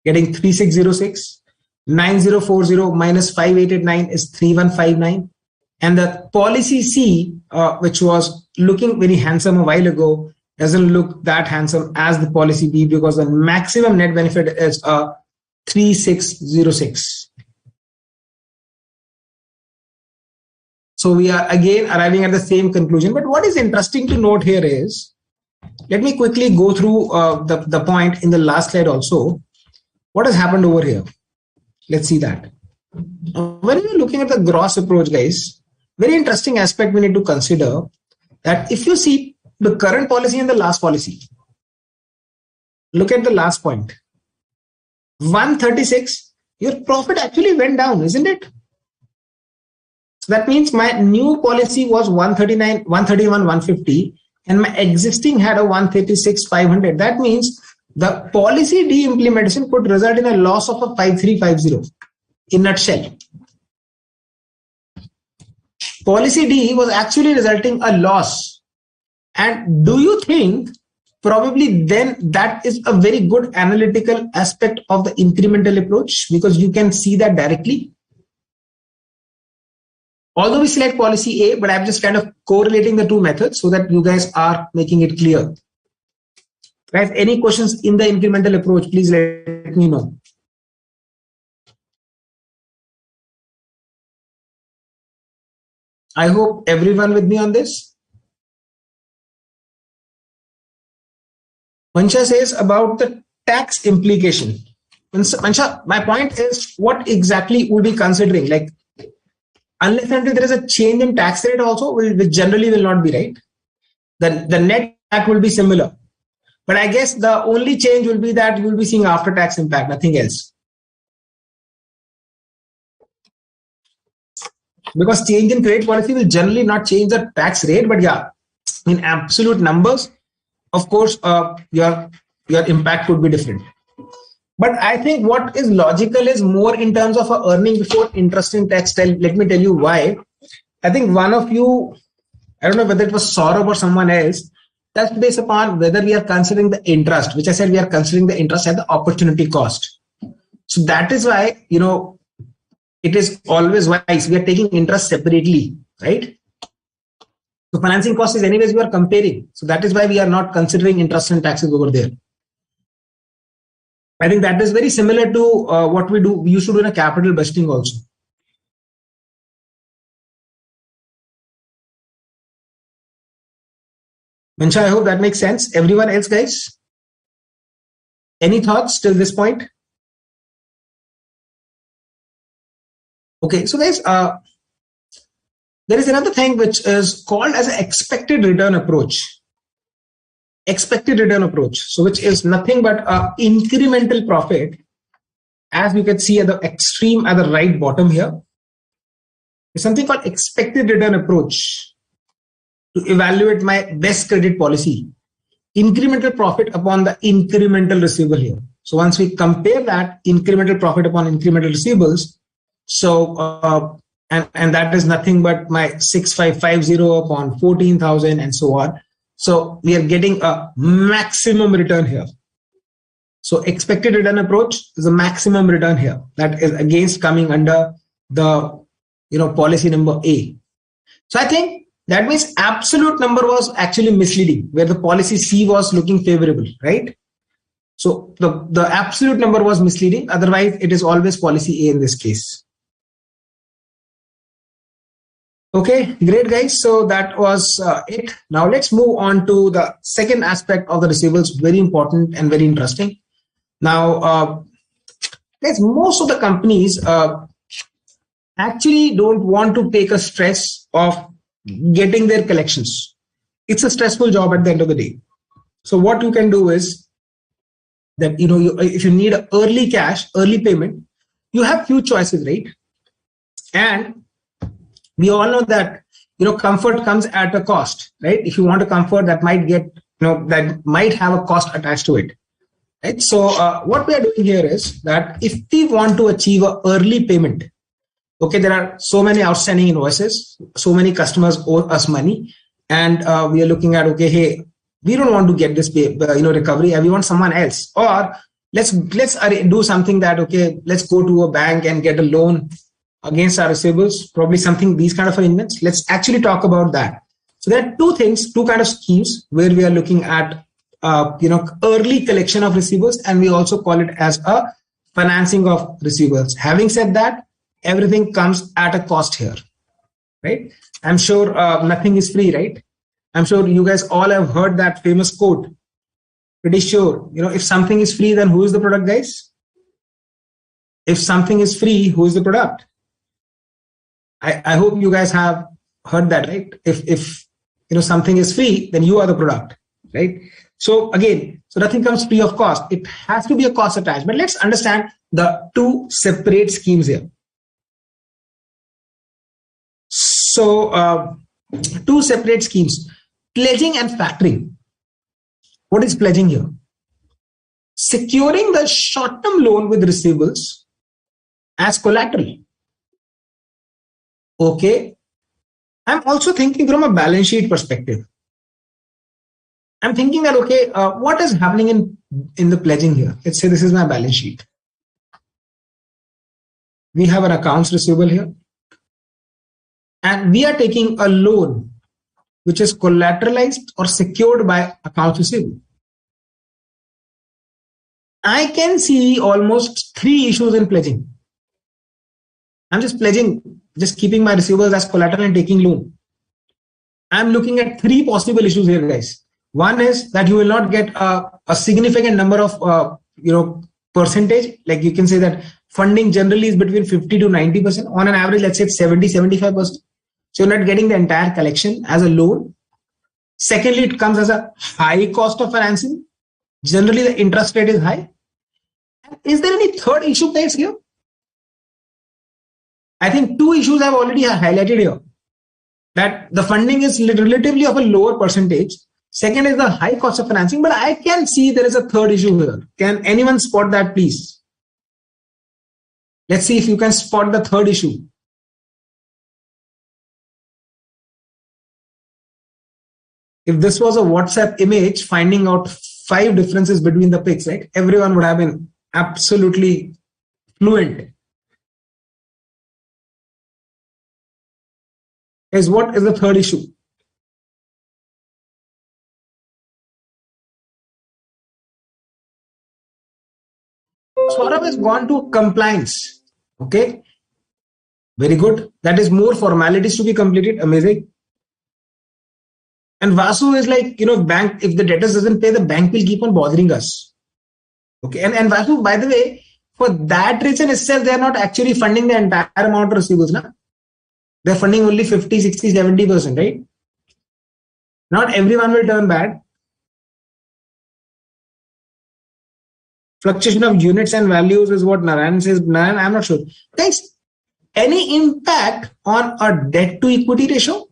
getting 3606. 9040 minus 5889 is 3159. And the policy C, which was looking very handsome a while ago, doesn't look that handsome as the policy B because the maximum net benefit is 3606. So we are again arriving at the same conclusion. But what is interesting to note here is, let me quickly go through the point in the last slide also. What has happened over here? Let's see that. When we're looking at the gross approach, guys, very interesting aspect we need to consider that if you see the current policy and the last policy, look at the last point. 136, your profit actually went down, isn't it? So that means my new policy was 139, 131, 150, and my existing had a 136, 500. That means the policy de-implementation could result in a loss of a 5350 in nutshell. Policy D was actually resulting a loss. And do you think probably then that is a very good analytical aspect of the incremental approach because you can see that directly? Although we select policy A, but I'm just kind of correlating the two methods so that you guys are making it clear. Guys, any questions in the incremental approach, please let me know. I hope everyone with me on this. Mansha says about the tax implication. Mansha, my point is, what exactly would be considering? Like, unless until there is a change in tax rate also, which generally will not be, right? The net impact will be similar. But I guess the only change will be that you will be seeing after tax impact, nothing else. Because change in credit policy will generally not change the tax rate, but yeah, in absolute numbers, of course, your impact could be different. But I think what is logical is more in terms of earning before interest in tax. Let me tell you why. I think one of you, I don't know whether it was Saurabh or someone else, that's based upon whether we are considering the interest, which I said we are considering the interest at the opportunity cost. So that is why, it is always wise. We are taking interest separately, right? So financing cost is anyways we are comparing. So that is why we are not considering interest and taxes over there. I think that is very similar to what we used to do in a capital budgeting also. Mansha, I hope that makes sense. Everyone else, guys? Any thoughts till this point? Okay, so guys, there is another thing which is called as an expected return approach. Expected return approach. So which is nothing but incremental profit. As you can see at the extreme at the right bottom here, is something called expected return approach to evaluate my best credit policy. Incremental profit upon the incremental receivable here. So once we compare that incremental profit upon incremental receivables, so and that is nothing but my 6550 upon 14,000 and so on. So we are getting a maximum return here. So expected return approach is a maximum return here. That is against coming under the policy number A. So I think that means absolute number was actually misleading, where the policy C was looking favorable, right? So the absolute number was misleading. Otherwise, it is always policy A in this case. Okay, great guys. So that was it. Now let's move on to the second aspect of the receivables. Very important and very interesting. Now, guys, most of the companies actually don't want to take a stress of getting their collections. It's a stressful job at the end of the day. So what you can do is that, if you need early cash, early payment, you have few choices, right? And we all know that, comfort comes at a cost, right? If you want a comfort, that might get, that might have a cost attached to it, right? So what we are doing here is that if we want to achieve an early payment, okay, there are so many outstanding invoices, so many customers owe us money, and we are looking at, okay, hey, we don't want to get this recovery, and we want someone else, or let's do something that, okay, let's go to a bank and get a loan against our receivables, probably something, these kind of arrangements. Let's actually talk about that. So there are two kind of schemes where we are looking at, early collection of receivables, and we also call it as a financing of receivables. Having said that, everything comes at a cost here, right? I'm sure nothing is free, right? I'm sure you guys all have heard that famous quote. Pretty sure, if something is free, then who is the product, guys? If something is free, who is the product? I hope you guys have heard that, right? If something is free, then you are the product, right? So again, so nothing comes free of cost. It has to be a cost attached. But let's understand the two separate schemes here. So two separate schemes, pledging and factoring. What is pledging here? Securing the short-term loan with receivables as collateral. Okay. I'm also thinking from a balance sheet perspective. I'm thinking that, okay, what is happening in the pledging here? Let's say this is my balance sheet. We have an accounts receivable here. And we are taking a loan which is collateralized or secured by accounts receivable. I can see almost three issues in pledging. I'm just pledging, just keeping my receivables as collateral and taking loan. I'm looking at three possible issues here, guys. One is that you will not get a a significant number of percentage, like you can say that funding generally is between 50 to 90%. On an average, let's say it's 70-75%. So you're not getting the entire collection as a loan. Secondly, it comes as a high cost of financing. Generally, the interest rate is high. Is there any third issue, guys, here? I think two issues I've already highlighted here. That the funding is relatively of a lower percentage. Second is the high cost of financing. But I can see there is a third issue here. Can anyone spot that, please? Let's see if you can spot the third issue. If this was a WhatsApp image, finding out 5 differences between the pics, right? Everyone would have been absolutely fluent. What is the third issue? Saurabh has gone to compliance. Okay. Very good. That is more formalities to be completed. Amazing. And Vasu is like, bank, if the debtors doesn't pay, the bank will keep on bothering us. Okay. And Vasu, by the way, for that reason itself, they are not actually funding the entire amount of receivables. Na? They're funding only 50, 60, 70%, right? Not everyone will turn bad. Fluctuation of units and values is what Narayan says. Narayan, I'm not sure. Guys, any impact on our debt to equity ratio?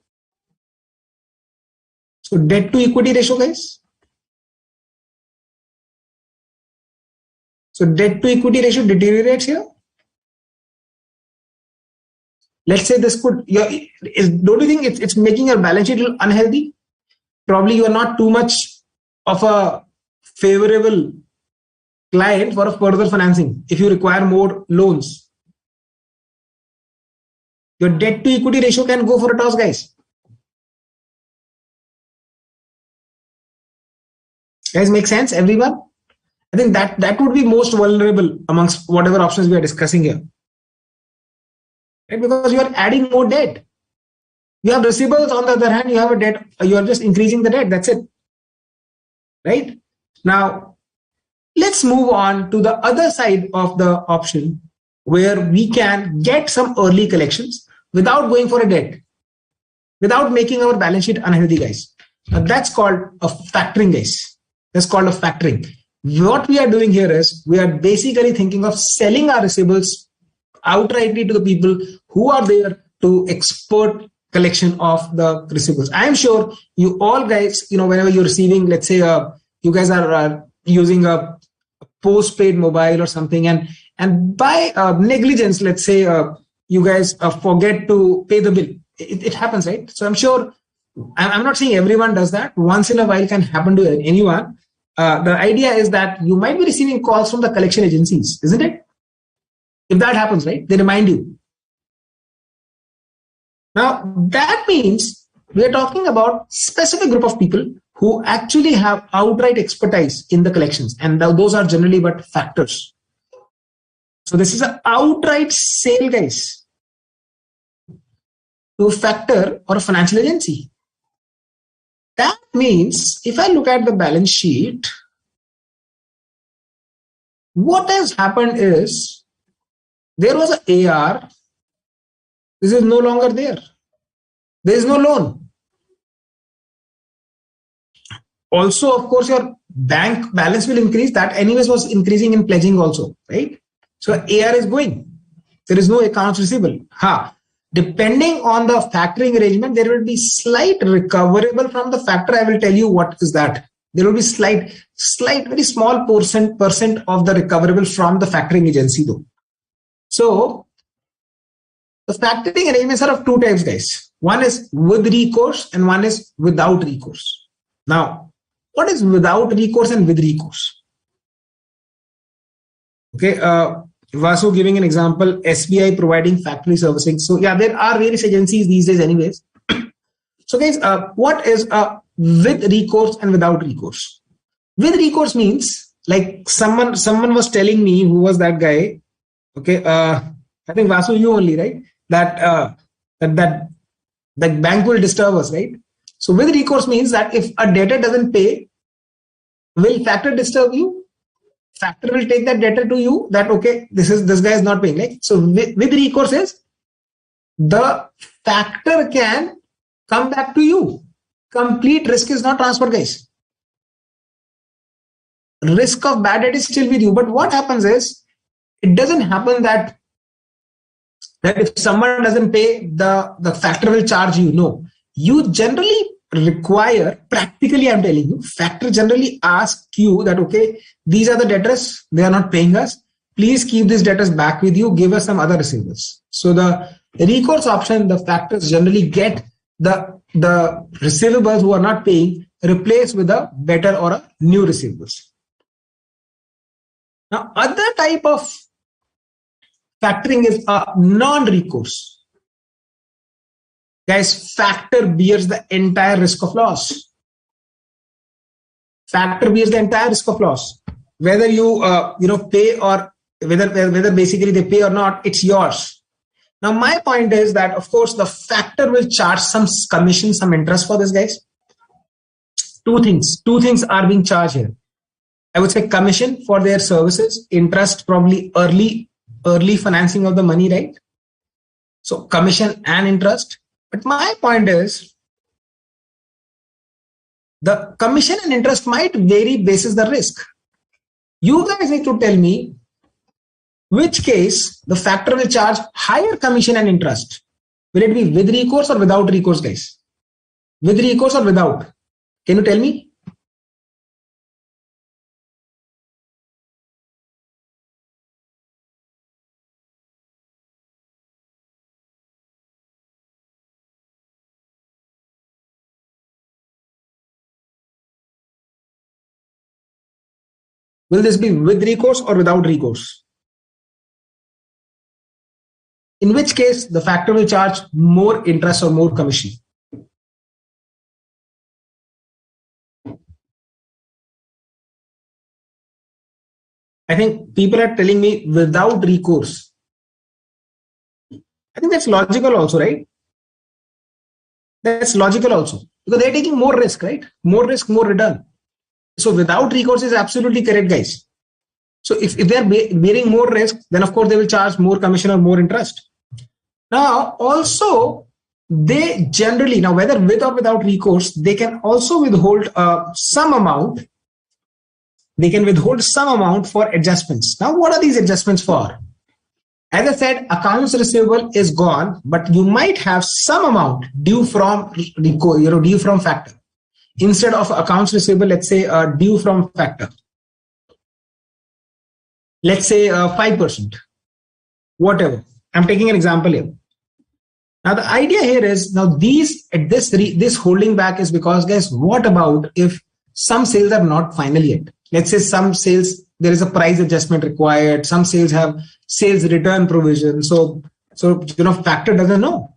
So debt to equity ratio, guys. So debt to equity ratio deteriorates here. Let's say this could, don't you think it's making your balance sheet a little unhealthy? Probably you are not too much of a favorable client for a further financing if you require more loans. Your debt to equity ratio can go for a toss, guys. Guys, make sense, everyone? I think that would be most vulnerable amongst whatever options we are discussing here. Right? Because you are adding more debt. You have receivables, on the other hand, you have a debt, you are just increasing the debt, that's it. Right? Now, let's move on to the other side of the option where we can get some early collections without going for a debt, without making our balance sheet unhealthy, guys. Now, that's called a factoring, guys. That's called a factoring. What we are doing here is we are basically thinking of selling our receivables outrightly to the people who are there to expert collection of the receivables. I am sure you all guys, whenever you're receiving, let's say you guys are using a postpaid mobile or something, and by negligence, let's say you guys forget to pay the bill. It happens, right? So I'm sure, I'm not saying everyone does that. Once in a while can happen to anyone. The idea is that you might be receiving calls from the collection agencies, isn't it? If that happens, right, they remind you. Now, that means we are talking about specific group of people who actually have outright expertise in the collections. And those are generally but factors. So this is an outright sale, guys, to a factor or a financial agency. That means if I look at the balance sheet, what has happened is there was an AR. This is no longer there. There is no loan. Also, of course, your bank balance will increase. That anyways was increasing in pledging also, right? So AR is going. There is no accounts receivable. Depending on the factoring arrangement, there will be slight recoverable from the factor. I will tell you what is that. There will be slight, very small percent of the recoverable from the factoring agency though. So the factoring arrangements are of two types, guys. One is with recourse and one is without recourse. Now, what is without recourse and with recourse? Okay, Vasu giving an example, SBI providing factory servicing. So yeah, there are various agencies these days anyways. So guys, what is with recourse and without recourse? With recourse means like someone was telling me, who was that guy? Okay, I think Vasu, you only, right? That bank will disturb us, right? So with recourse means that if a debtor doesn't pay, Will factor disturb you? Factor will take that data to you that, okay, this guy is not paying. Like, so with recourse is the factor can come back to you. Complete risk is not transferred, guys. Risk of bad debt is still with you. But what happens is, it doesn't happen that if someone doesn't pay, the factor will charge you. No, you generally require, practically I'm telling you, factor generally ask you that, okay, these are the debtors, they are not paying us, please keep these debtors back with you, give us some other receivables. So the recourse option, the factors generally get the receivables who are not paying replaced with a better or a new receivables. Now, other type of factoring is a non-recourse. Guys, factor bears the entire risk of loss. Factor bears the entire risk of loss. Whether you pay or whether basically they pay or not, it's yours. Now, my point is that, of course, the factor will charge some commission, some interest for this, guys. Two things are being charged here. I would say commission for their services, interest, probably early financing of the money, right? So commission and interest. But my point is, the commission and interest might vary basis the risk. You guys need to tell me which case the factor will charge higher commission and interest. Will it be with recourse or without recourse, guys? With recourse or without? Can you tell me? Will this be with recourse or without recourse? In which case, the factor will charge more interest or more commission. I think people are telling me without recourse. I think that's logical also, right? That's logical also. Because they're taking more risk, right? More risk, more return. So without recourse is absolutely correct, guys. So if they're bearing more risk, then of course they will charge more commission or more interest. Now, also, they generally, now whether with or without recourse, they can also withhold some amount. They can withhold some amount for adjustments. Now, what are these adjustments for? As I said, accounts receivable is gone, but you might have some amount due from factor. Instead of accounts receivable, let's say due from factor. Let's say 5%, whatever. I'm taking an example here. Now the idea here is, now this holding back is because, guys, what about if some sales are not final yet? Let's say some sales, there is a price adjustment required. Some sales have sales return provision. So factor doesn't know.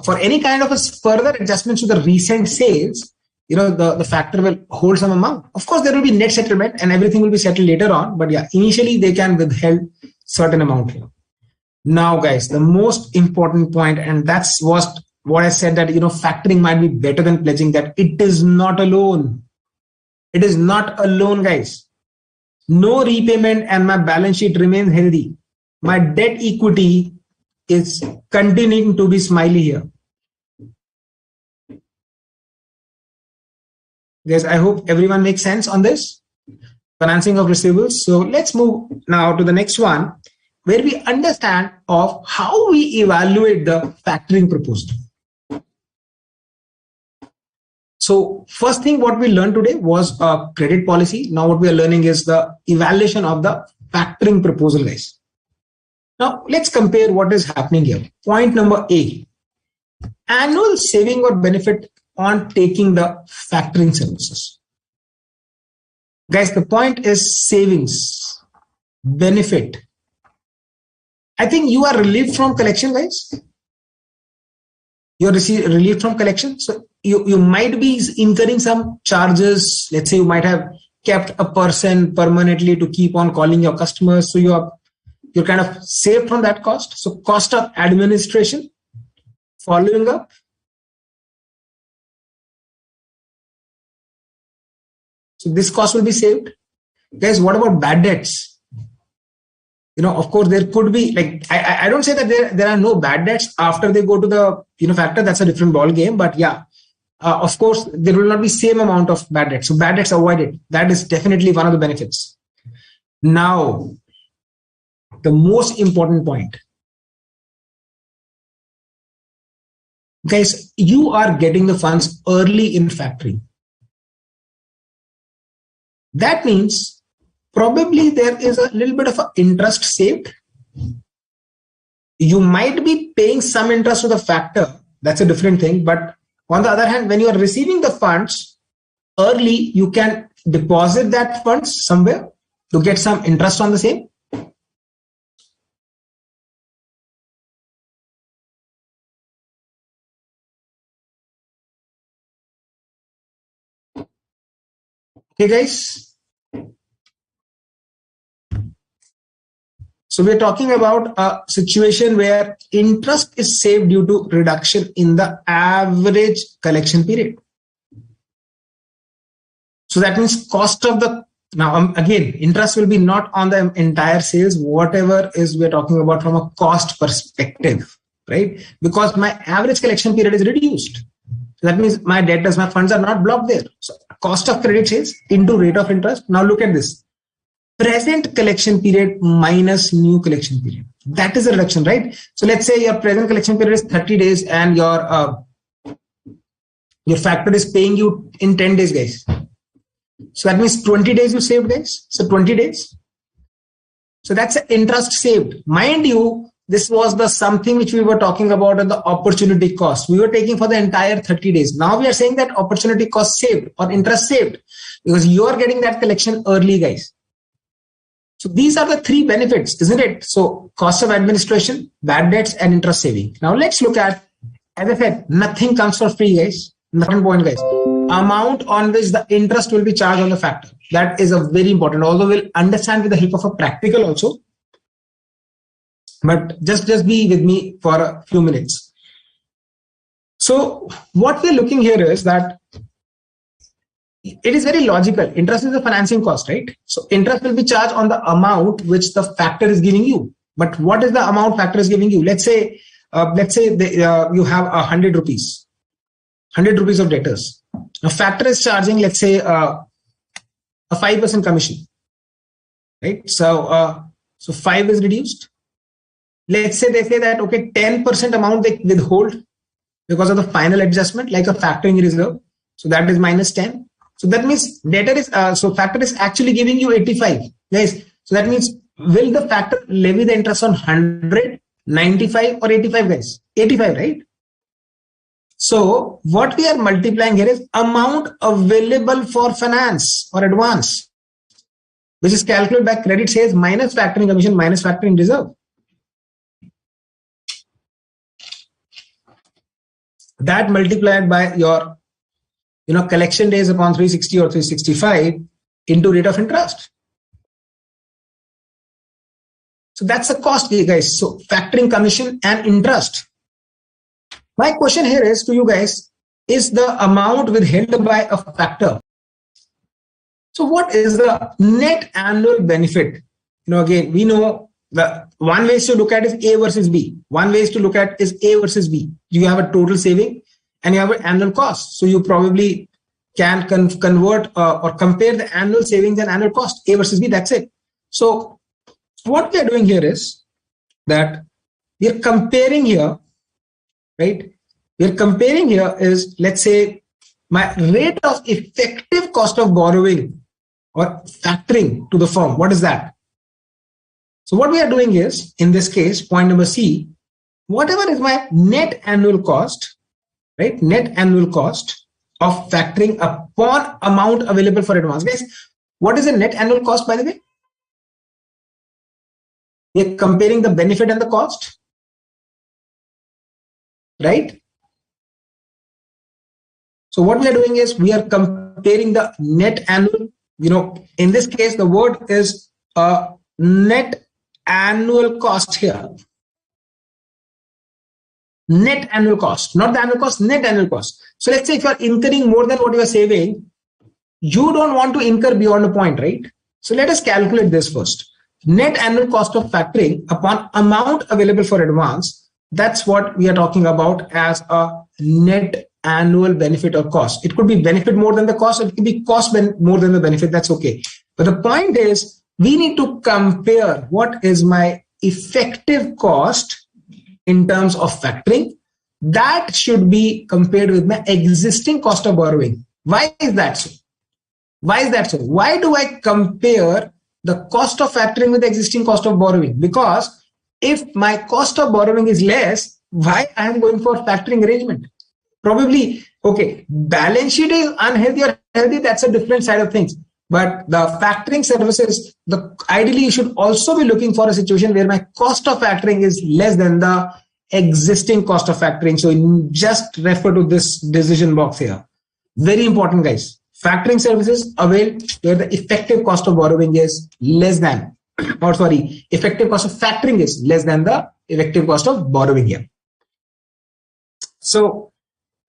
For any kind of a further adjustments to the recent sales, the factor will hold some amount. Of course, there will be net settlement and everything will be settled later on. But yeah, initially they can withhold certain amount here. Now, guys, the most important point, and that's what I said, that factoring might be better than pledging, that it is not a loan. It is not a loan, guys. No repayment and my balance sheet remains healthy. My debt equity is continuing to be smiley here. Guys, I hope everyone makes sense on this financing of receivables. So let's move now to the next one, where we understand of how we evaluate the factoring proposal. So first thing what we learned today was a credit policy. Now what we are learning is the evaluation of the factoring proposal, guys. Now let's compare what is happening here. Point number A, annual saving or benefit on taking the factoring services. Guys, the point is savings, benefit. I think you are relieved from collection, guys. You're relieved from collection. So you might be incurring some charges. Let's say you might have kept a person permanently to keep on calling your customers. So you're kind of saved from that cost. So cost of administration, following up. So this cost will be saved. Guys, what about bad debts? Of course, there could be, like, I don't say that there are no bad debts after they go to the factor. That's a different ball game. But yeah, of course, there will not be same amount of bad debts. So bad debts avoided. That is definitely one of the benefits. Now, the most important point. Guys, you are getting the funds early in factoring. That means probably there is a little bit of an interest saved. You might be paying some interest to the factor. That's a different thing. But on the other hand, when you are receiving the funds early, you can deposit that funds somewhere to get some interest on the same. Okay, guys. So we're talking about a situation where interest is saved due to reduction in the average collection period. So that means cost of the, now again, interest will be not on the entire sales, whatever is we're talking about from a cost perspective, right? Because my average collection period is reduced. So that means my debtors, my funds are not blocked there. So cost of credit sales into rate of interest. Now look at this. Present collection period minus new collection period. That is a reduction, right? So let's say your present collection period is 30 days and your factor is paying you in 10 days, guys. So that means 20 days you saved, guys. So 20 days. So that's the interest saved. Mind you, this was the something which we were talking about at the opportunity cost. We were taking for the entire 30 days. Now we are saying that opportunity cost saved or interest saved because you are getting that collection early, guys. So these are the three benefits, isn't it? So cost of administration, bad debts, and interest saving. Now let's look at, as I said, nothing comes for free, guys. Nothing point, guys. Amount on which the interest will be charged on the factor. That is a very important. Although we'll understand with the help of a practical also. But just be with me for a few minutes. So what we're looking here is that it is very logical. Interest is a financing cost, right? So interest will be charged on the amount which the factor is giving you. But what is the amount factor is giving you? Let's say you have 100 rupees. 100 rupees of debtors. Now factor is charging, let's say, a 5% commission, right? So 5 is reduced. Let's say they say that, okay, 10% amount they withhold because of the final adjustment, like a factoring reserve. So that is minus 10. So that means debtor is, so factor is actually giving you 85, guys. So that means will the factor levy the interest on 100, 95 or 85, guys? 85, right? So what we are multiplying here is amount available for finance or advance, which is calculated by credit sales minus factoring commission minus factoring reserve. That multiplied by your collection days upon 360 or 365 into rate of interest. So that's the cost, guys. So factoring commission and interest. My question here is to you guys, is the amount withheld by a factor? So what is the net annual benefit? Again, we know the one way to look at is A versus B. One way to look at is A versus B. You have a total saving and you have an annual cost. So you probably can convert or compare the annual savings and annual cost, A versus B. That's it. So what we are doing here is that we are comparing here, right? We are comparing here is, let's say, my rate of effective cost of borrowing or factoring to the firm. What is that? So what we are doing is, in this case, point number C, whatever is my net annual cost, right? Net annual cost of factoring upon amount available for advance. Guys, what is the net annual cost, by the way? We are comparing the benefit and the cost, right? So what we are doing is we are comparing the net annual, in this case, the word is net annual cost here. Net annual cost, not the annual cost, net annual cost. So let's say if you are incurring more than what you are saving, you don't want to incur beyond a point, right? So let us calculate this first. Net annual cost of factoring upon amount available for advance. That's what we are talking about as a net annual benefit or cost. It could be benefit more than the cost. It could be cost more than the benefit. That's okay. But the point is, we need to compare what is my effective cost in terms of factoring. That should be compared with my existing cost of borrowing. Why is that so? Why do I compare the cost of factoring with the existing cost of borrowing? Because if my cost of borrowing is less, why I am going for factoring arrangement? Probably, okay, balance sheet is unhealthy or healthy, that's a different side of things. But the factoring services, ideally you should also be looking for a situation where my cost of factoring is less than the existing cost of factoring. So just refer to this decision box here. Very important, guys. Factoring services avail where the effective cost of borrowing is less than, effective cost of factoring is less than the effective cost of borrowing here. So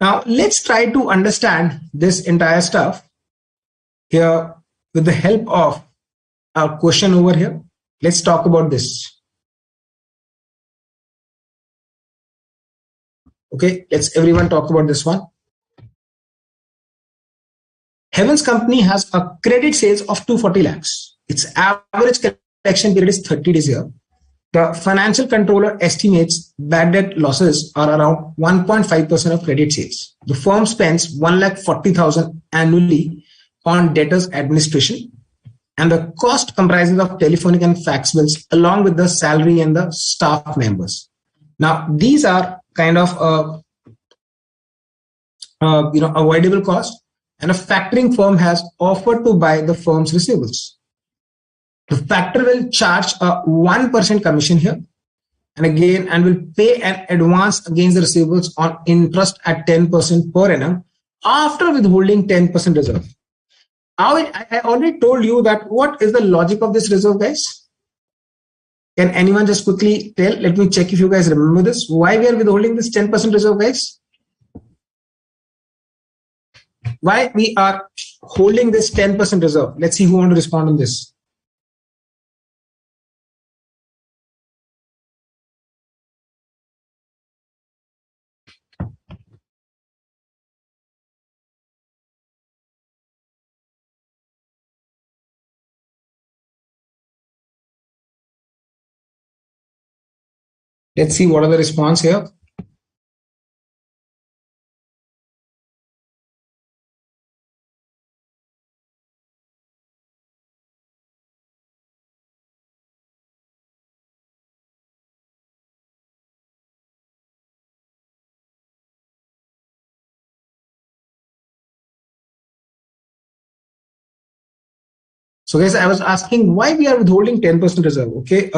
now let's try to understand this entire stuff here with the help of a question over here. Let's talk about this. Okay, let's everyone talk about this one. Heaven's company has a credit sales of 240 lakhs. Its average collection period is 30 days here. The financial controller estimates bad debt losses are around 1.5% of credit sales. The firm spends 1,40,000 annually on debtors administration, and the cost comprises of telephonic and fax bills along with the salary and the staff members. Now, these are kind of avoidable costs, and a factoring firm has offered to buy the firm's receivables. The factor will charge a 1% commission here, and will pay an advance against the receivables on interest at 10% per annum after withholding 10% reserve. I already told you that what is the logic of this reserve, guys? Can anyone just quickly tell? Let me check if you guys remember this. Why we are withholding this 10% reserve, guys? Why we are holding this 10% reserve? Let's see who wants to respond on this. Let's see what are the response here. So guys, I was asking why we are withholding 10% reserve. Okay.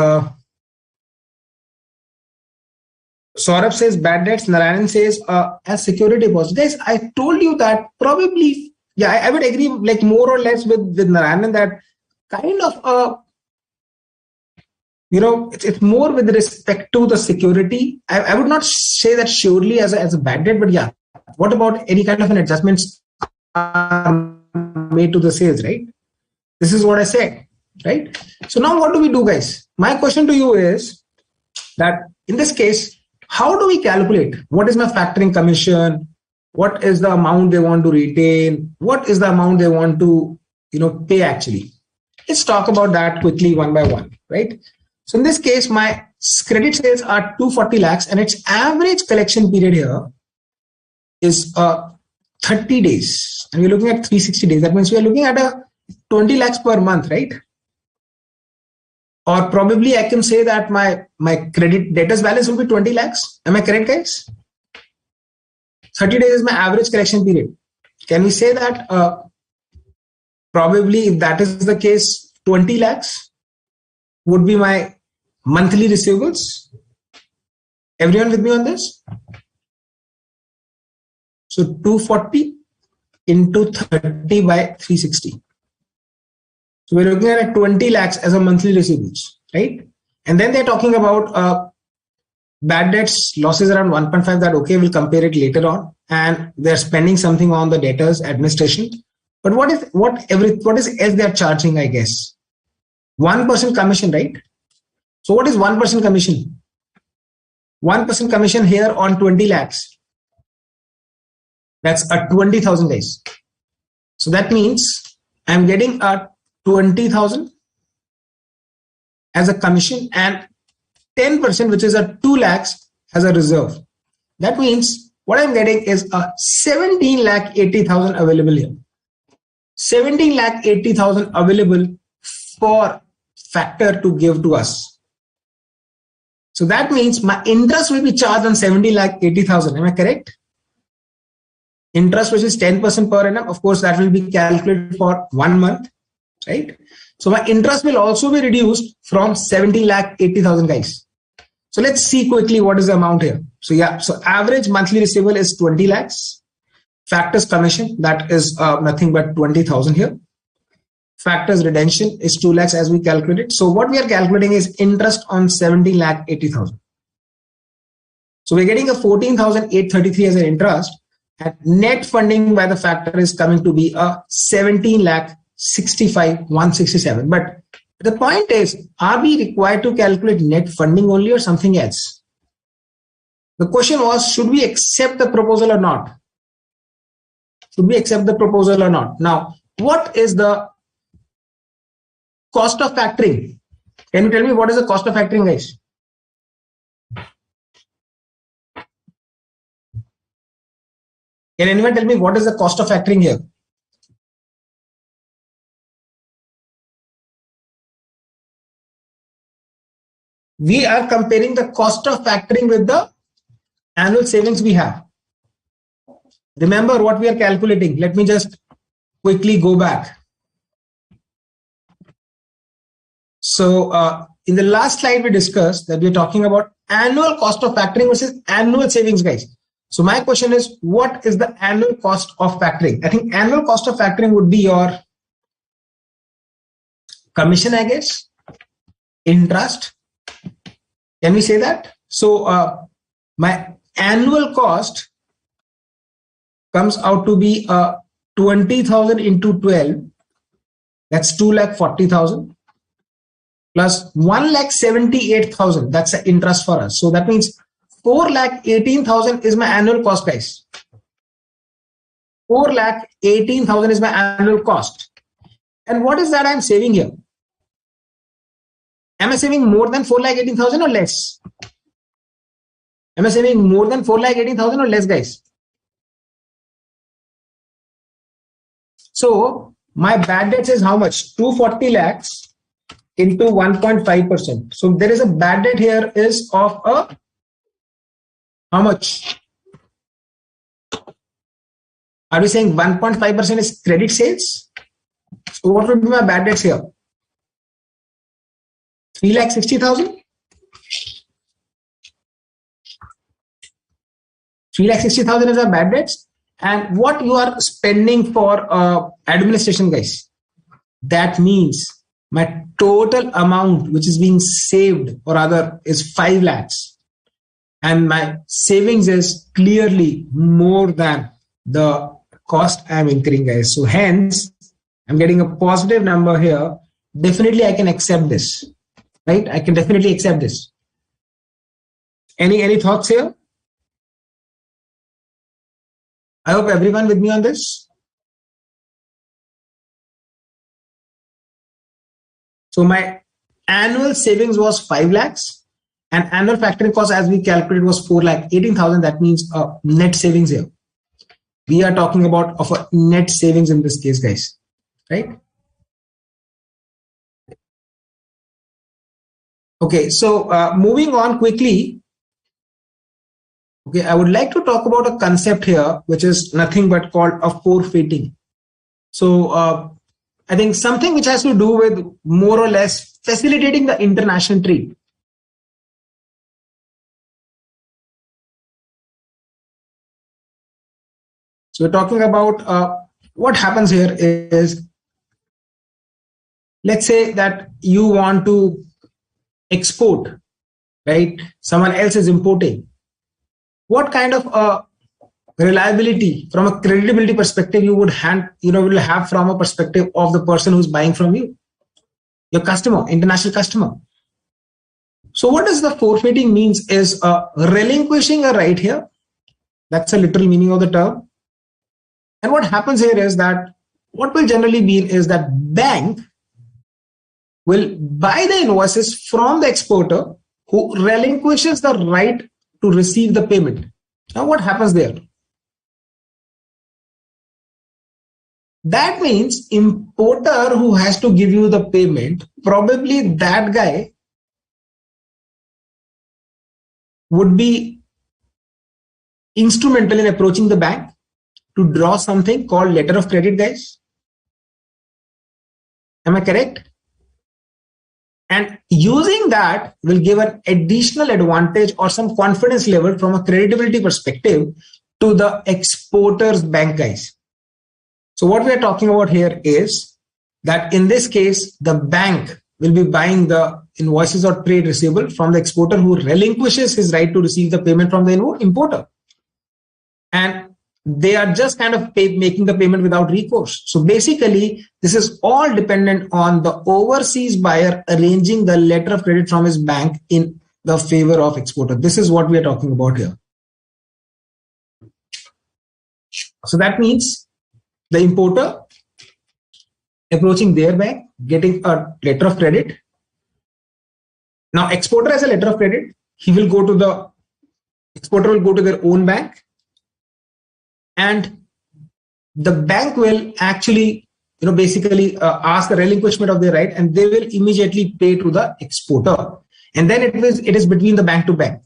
Saurabh says bad debts. Narayan says as security deposit. Guys, I told you that probably, yeah, I would agree like more or less with Narayan that kind of it's more with respect to the security. I would not say that surely as a bad debt, but yeah, what about any kind of an adjustments made to the sales, right? This is what I said, right? So now what do we do, guys? My question to you is that in this case, how do we calculate what is my factoring commission? What is the amount they want to retain? What is the amount they want to, pay actually? Let's talk about that quickly one by one, right? So in this case, my credit sales are 240 lakhs and its average collection period here is 30 days. And we're looking at 360 days. That means we are looking at a 20 lakhs per month, right? Or probably I can say that my credit debtors balance will be 20 lakhs. Am I correct, guys? 30 days is my average collection period. Can we say that probably if that is the case, 20 lakhs would be my monthly receivables? Everyone with me on this? So 240 into 30 by 360. So we're looking at 20 lakhs as a monthly receivables, right? And then they're talking about bad debts, losses around 1.5. That okay, we'll compare it later on. And they're spending something on the debtors administration. But what is else they are charging, I guess? 1% commission, right? So what is 1% commission? 1% commission here on 20 lakhs. That's a 20,000 guys. So that means I'm getting a 20,000 as a commission and 10%, which is a 2 lakhs as a reserve. That means what I'm getting is a 17 lakh 80,000 available here. 17 lakh 80,000 available for factor to give to us. So that means my interest will be charged on 17 lakh 80,000. Am I correct? Interest, which is 10% per annum. Of course, that will be calculated for 1 month, right? So my interest will also be reduced from 17 lakh 80,000 guys. So let's see quickly what is the amount here. So yeah, so average monthly receivable is 20 lakhs. Factors commission, that is nothing but 20,000 here. Factors redemption is 2 lakhs as we calculated. So what we are calculating is interest on 17 lakh 80,000. So we're getting a 14,833 as an interest, and net funding by the factor is coming to be a 17 lakh 65,167. But the point is, are we required to calculate net funding only or something else? The question was, should we accept the proposal or not? Should we accept the proposal or not? Now, what is the cost of factoring? Can you tell me what is the cost of factoring, guys? Can anyone tell me what is the cost of factoring here? We are comparing the cost of factoring with the annual savings we have. Remember what we are calculating. Let me just quickly go back. So in the last slide, we discussed that we're talking about annual cost of factoring versus annual savings, guys. So my question is, what is the annual cost of factoring? I think annual cost of factoring would be your commission, I guess, interest. Can we say that? So my annual cost comes out to be 20,000 into 12. That's 2,40,000 plus 1,78,000. That's the interest for us. So that means 4,18,000 is my annual cost, guys. 4,18,000 is my annual cost. And what is that I'm saving here? Am I saving more than 4,18,000 or less? Am I saving more than 4,18,000 or less, guys? So my bad debt is how much? 240 lakhs into 1.5%. So there is a bad debt here is of a how much? Are we saying 1.5% is credit sales? So what would be my bad debts here? 3,60,000? 3,60,000 is our bad debts. And what you are spending for administration, guys, that means my total amount which is being saved or rather is 5 lakhs. And my savings is clearly more than the cost I'm incurring, guys. So hence, I'm getting a positive number here. Definitely, I can accept this, right? I can definitely accept this. Any thoughts here? I hope everyone with me on this. So my annual savings was 5 lakhs and annual factoring cost as we calculated was 4,18,000. That means net savings here. We are talking about of a net savings in this case, guys, right? Okay, so moving on quickly. Okay, I would like to talk about a concept here, which is nothing but called a forfeiting. So I think something which has to do with more or less facilitating the international trade. So we're talking about what happens here is, let's say that you want to export, right? Someone else is importing. What kind of reliability, from a credibility perspective, you would will have from a perspective of the person who's buying from you, your customer, international customer. So what does the forfeiting means is relinquishing a right here. That's a literal meaning of the term. And what happens here is that what will generally mean is that bank will buy the invoices from the exporter who relinquishes the right to receive the payment. Now what happens there? That means importer who has to give you the payment, probably that guy would be instrumental in approaching the bank to draw something called letter of credit, guys. Am I correct? And using that will give an additional advantage or some confidence level from a credibility perspective to the exporter's bank, guys. So what we are talking about here is that in this case, the bank will be buying the invoices or trade receivable from the exporter who relinquishes his right to receive the payment from the importer. And they are just kind of making the payment without recourse. So basically, this is all dependent on the overseas buyer arranging the letter of credit from his bank in the favor of exporter. This is what we are talking about here. So that means the importer approaching their bank, getting a letter of credit. Now, exporter has a letter of credit. Exporter will go to their own bank, and the bank will actually, basically ask the relinquishment of their right, and they will immediately pay to the exporter. And then it is between the bank to bank.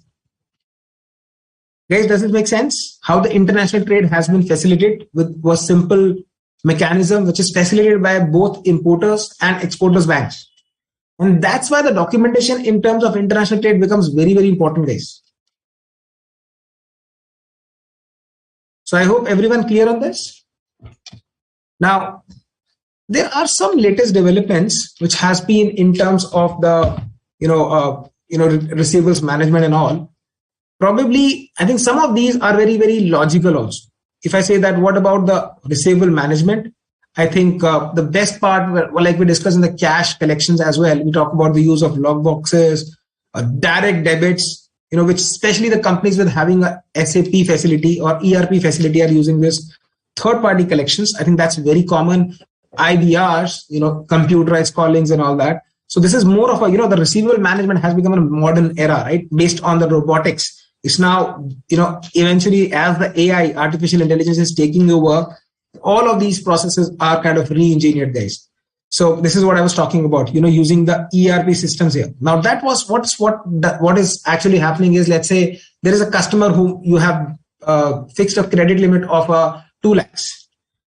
Guys, does it make sense? How the international trade has been facilitated with a simple mechanism which is facilitated by both importers and exporters banks. And that's why the documentation in terms of international trade becomes very, very important, guys. So I hope everyone clear on this. Now, there are some latest developments which has been in terms of the receivables management and all. Probably, I think some of these are very, very logical also. If I say that, what about the receivable management? I think the best part, like we discussed in the cash collections as well, we talk about the use of log boxes, direct debits, which especially the companies with having a SAP facility or ERP facility are using this. Third-party collections, I think that's very common. IVRs, computerized callings and all that. So this is more of a, the receivable management has become a modern era, right? Based on the robotics. It's now, eventually as the AI, artificial intelligence is taking over, all of these processes are kind of re-engineered, guys. So this is what I was talking about, using the ERP systems here. Now that was what is actually happening is, let's say there is a customer who you have fixed a credit limit of 2 lakhs.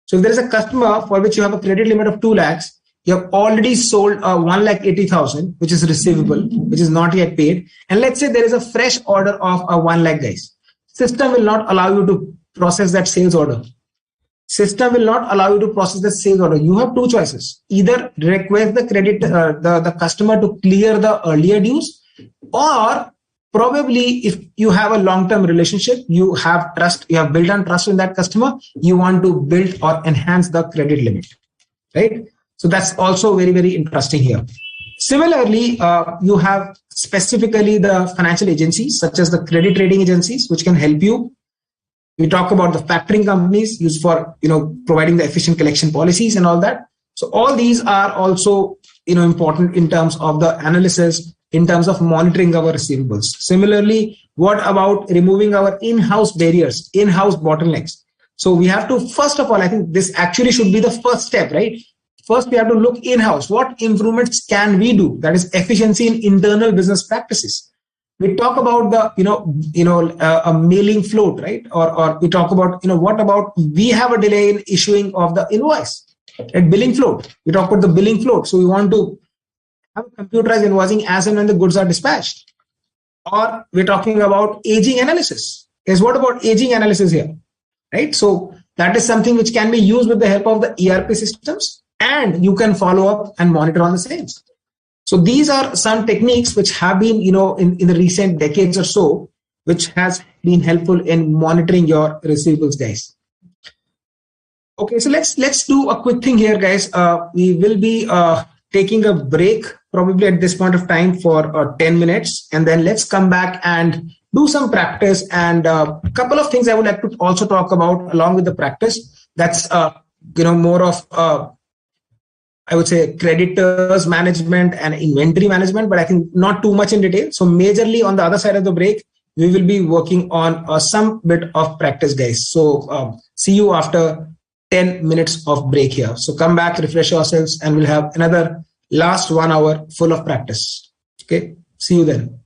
So if there is a customer for which you have a credit limit of 2 lakhs, you have already sold 1,80,000, which is receivable, which is not yet paid. And let's say there is a fresh order of 1 lakh, guys. System will not allow you to process that sales order. System will not allow you to process the sales order. You have two choices. Either request the the customer to clear the earlier dues, or probably if you have a long-term relationship, you have trust, you have built on trust in that customer, you want to build or enhance the credit limit, right? So that's also very, very interesting here. Similarly, you have specifically the financial agencies, such as the credit rating agencies, which can help you. We talk about the factoring companies used for, providing the efficient collection policies and all that. So all these are also, important in terms of the analysis, in terms of monitoring our receivables. Similarly, what about removing our in-house barriers, in-house bottlenecks? So we have to, first of all, I think this actually should be the first step, right? First, we have to look in-house. What improvements can we do? That is efficiency in internal business practices. We talk about the, a mailing float, right? Or we talk about, what about we have a delay in issuing of the invoice, right? Billing float. We talk about the billing float. So we want to have computerized invoicing as and when the goods are dispatched. Or we're talking about aging analysis. Is what about aging analysis here, right? So that is something which can be used with the help of the ERP systems, and you can follow up and monitor on the same. So these are some techniques which have been, in the recent decades or so, which has been helpful in monitoring your receivables, guys. Okay, so let's do a quick thing here, guys. We will be taking a break probably at this point of time for 10 minutes, and then let's come back and do some practice. And a couple of things I would like to also talk about along with the practice. That's more of I would say creditors management and inventory management, but I think not too much in detail. So majorly on the other side of the break, we will be working on some bit of practice, guys. So see you after 10 minutes of break here. So come back, refresh yourselves, and we'll have another last 1 hour full of practice. Okay, see you then.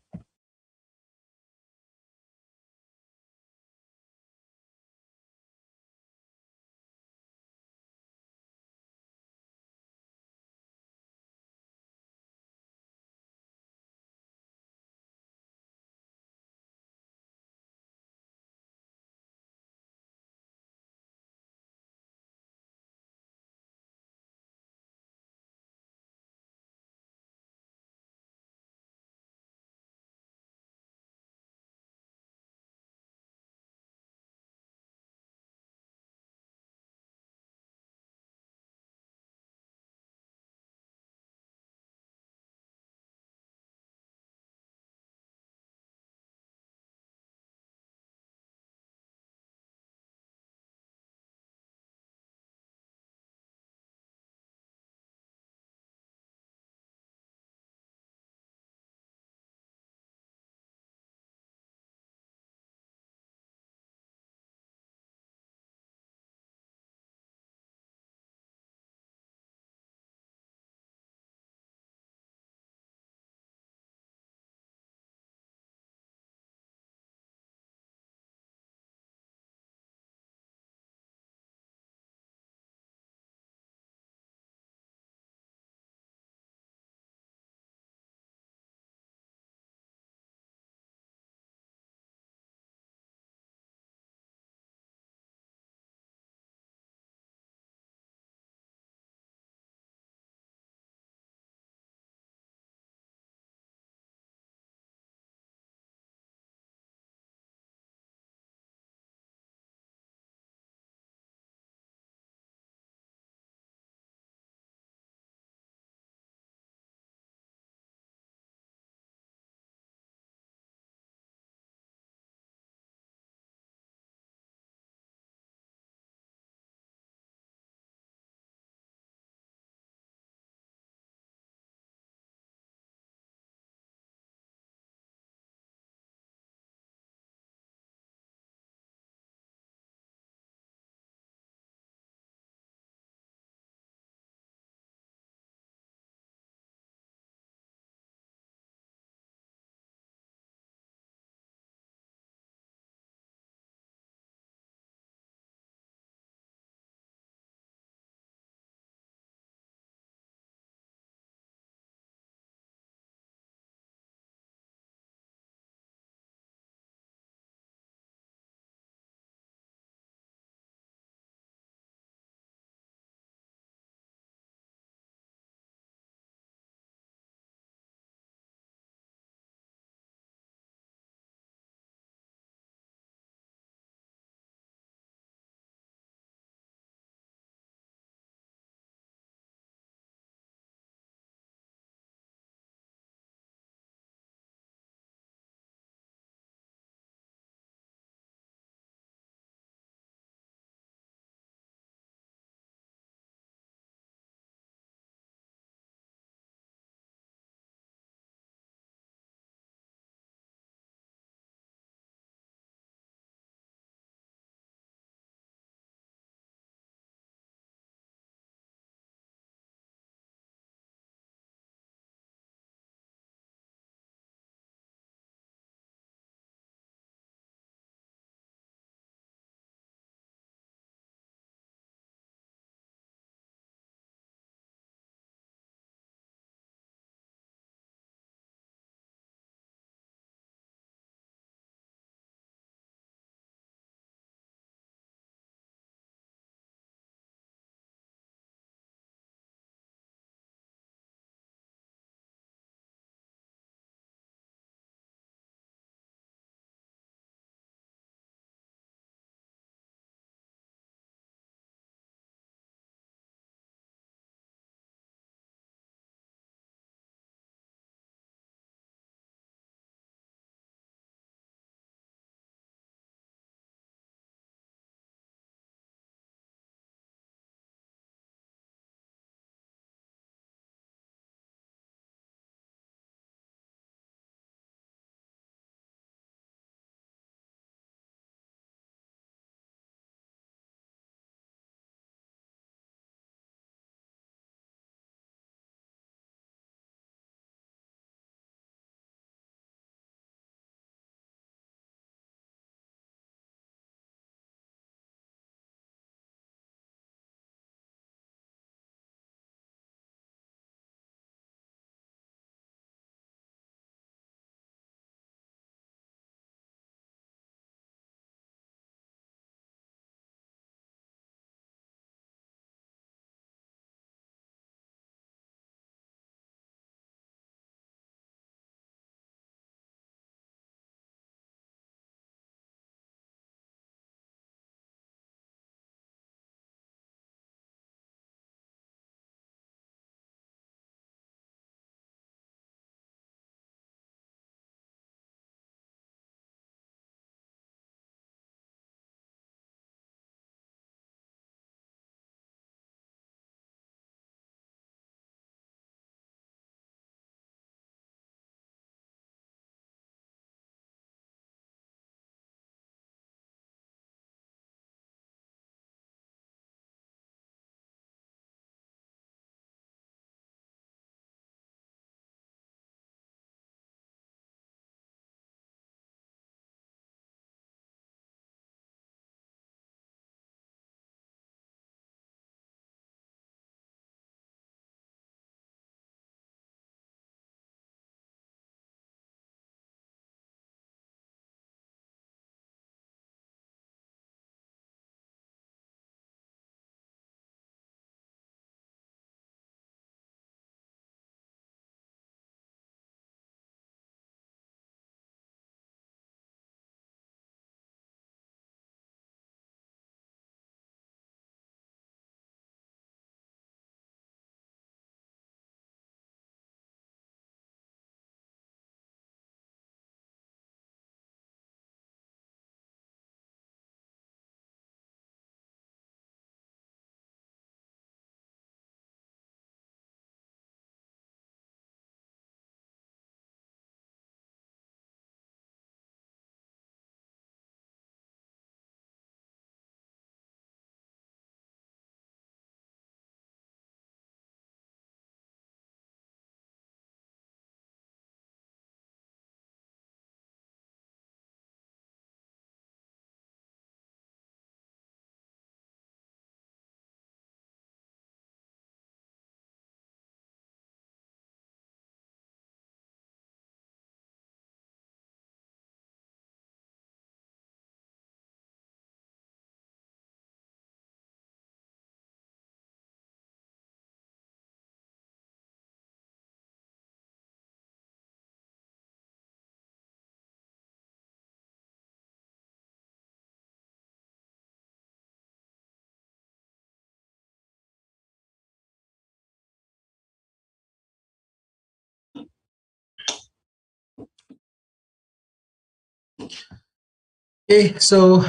Okay, so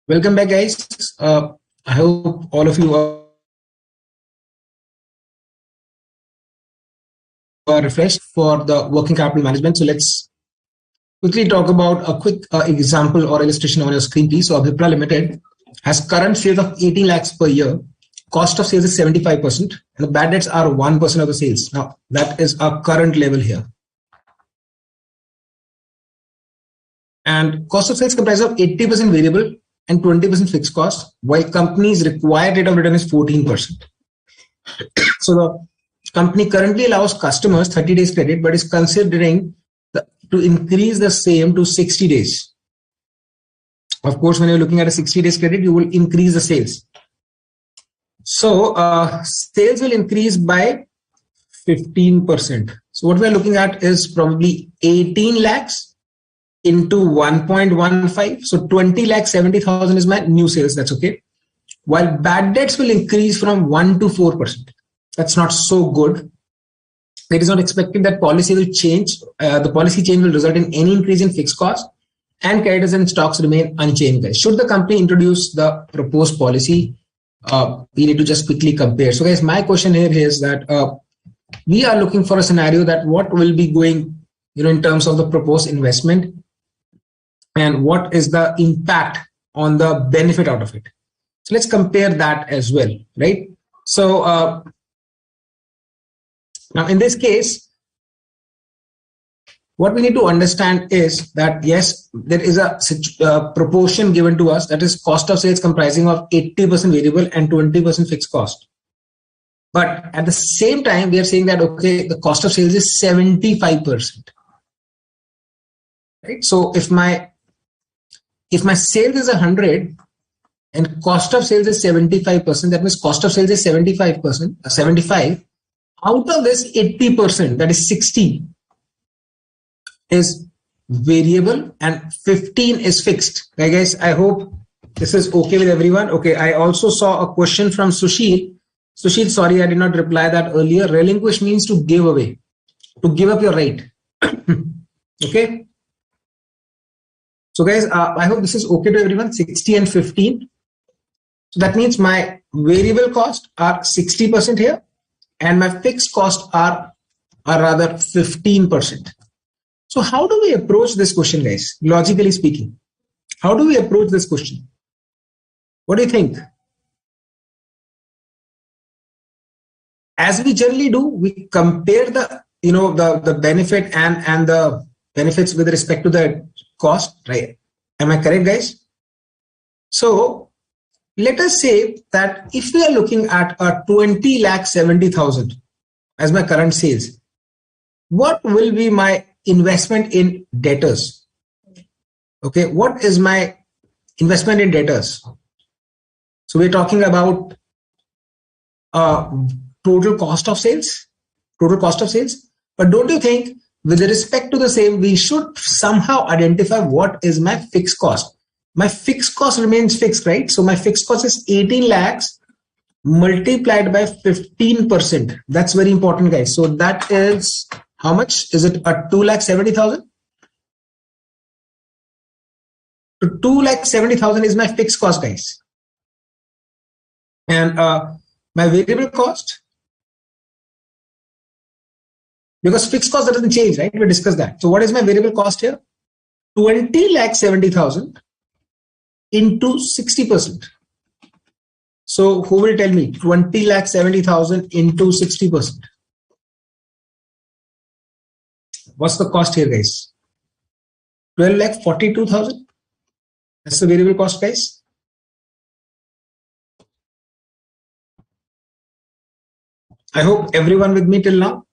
welcome back, guys. I hope all of you are refreshed for the working capital management. So let's quickly talk about a quick example or illustration on your screen, please. So Abhipra Limited has current sales of 18 lakhs per year. Cost of sales is 75%, and the bad debts are 1% of the sales. Now, that is our current level here. And cost of sales comprises of 80% variable and 20% fixed cost, while company's required rate of return is 14%. So the company currently allows customers 30 days credit, but is considering to increase the same to 60 days. Of course, when you're looking at a 60 days credit, you will increase the sales. So sales will increase by 15%. So what we're looking at is probably 18 lakhs into 1.15. So 20 lakh 70,000 is my new sales. That's okay. While bad debts will increase from 1 to 4%. That's not so good. It is not expected that policy will change. The policy change will result in any increase in fixed cost, and creditors and stocks remain unchanged, guys. Should the company introduce the proposed policy, we need to just quickly compare. So guys, my question here is that we are looking for a scenario that what will be going, in terms of the proposed investment, and what is the impact on the benefit out of it. So let's compare that as well, right? So now in this case, what we need to understand is that yes, there is a proportion given to us, that is cost of sales comprising of 80% variable and 20% fixed cost. But at the same time, we are saying that, okay, the cost of sales is 75%. Right? So if my sales is 100 and cost of sales is 75%, that means cost of sales is 75%, out of this 80%, that is 60, is variable and 15 is fixed. Right, guys, I hope this is okay with everyone. Okay, I also saw a question from Sushil. Sushil, sorry, I did not reply that earlier. Relinquish means to give away, to give up your right. Okay. So guys, I hope this is okay to everyone, 60 and 15. So that means my variable cost are 60% here, and my fixed costs are rather 15%. So how do we approach this question, guys? Logically speaking, how do we approach this question? What do you think? As we generally do, we compare the the benefit and the benefits with respect to the cost, right? Am I correct, guys? So let us say that if we are looking at a 20 lakh 70,000 as my current sales, what will be my investment in debtors? Okay, what is my investment in debtors? So we're talking about total cost of sales. But don't you think, with respect to the same, we should somehow identify what is my fixed cost? My fixed cost remains fixed, right? So my fixed cost is 18 lakhs multiplied by 15%. That's very important, guys. So that is, how much is it? 2,70,000. 2,70,000 is my fixed cost, guys. And my variable cost, because fixed cost doesn't change, right? We discussed that. So what is my variable cost here? 20,70,000 into 60%. So who will tell me 20,70,000 into 60%? What's the cost here, guys? 12,42,000. That's the variable cost, guys. I hope everyone with me till now.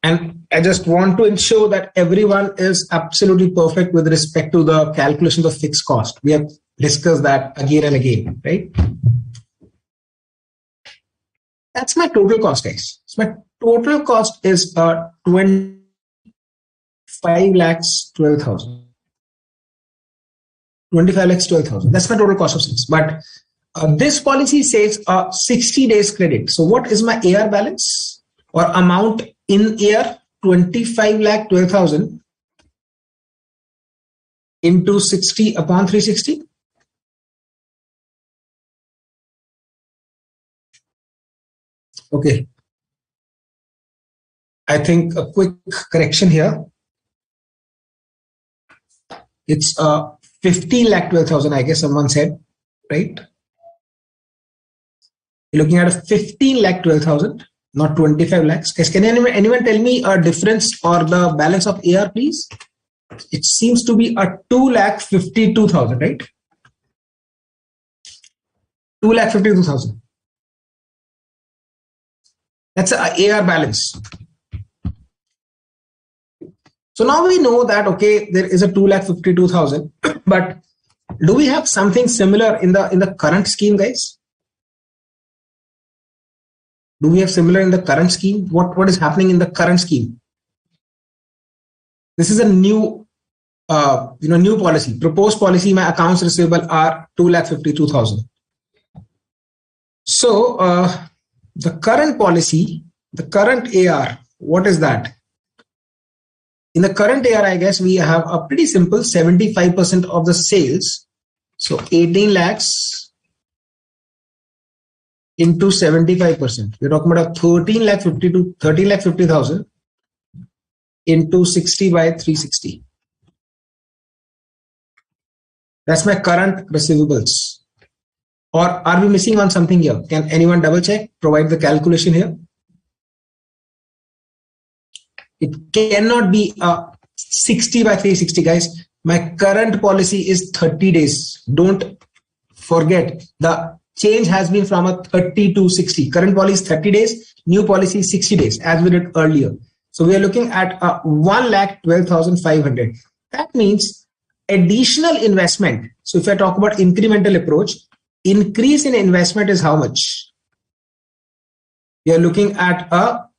And I just want to ensure that everyone is absolutely perfect with respect to the calculation of fixed cost. We have discussed that again and again, right? That's my total cost, guys. So my total cost is 25 lakhs 12,000. 25 lakhs 12,000. That's my total cost of sales. But this policy says 60 days credit. So what is my AR balance or amount in AR? 25 lakh 12,000 into 60 upon 360. Okay. I think a quick correction here. It's 15 lakh 12,000, I guess someone said, right? You're looking at a 15 lakh 12,000, not 25 lakhs. Guys, can anyone tell me a difference or the balance of AR, please? It seems to be a 2 lakh 52,000, right? 2 lakh 52,000. That's a AR balance. So now we know that, okay, there is a 2 lakh 52,000, but do we have something similar in the current scheme, guys? Do we have similar in the current scheme? What is happening in the current scheme? This is a new, new policy, proposed policy. My accounts receivable are 2 lakh 52,000. So the current policy, the current AR, what is that? In the current AR, I guess we have a pretty simple 75% of the sales. So 18 lakhs into 75%. We're talking about a 13 lakh 50,000 into 60 by 360. That's my current receivables. Or are we missing on something here? Can anyone double check? Provide the calculation here. It cannot be 60 by 360, guys. My current policy is 30 days. Don't forget, the change has been from a 30 to 60. Current policy is 30 days, new policy is 60 days, as we did earlier. So we are looking at 1,12,500. That means additional investment. So if I talk about incremental approach, increase in investment is how much? We are looking at a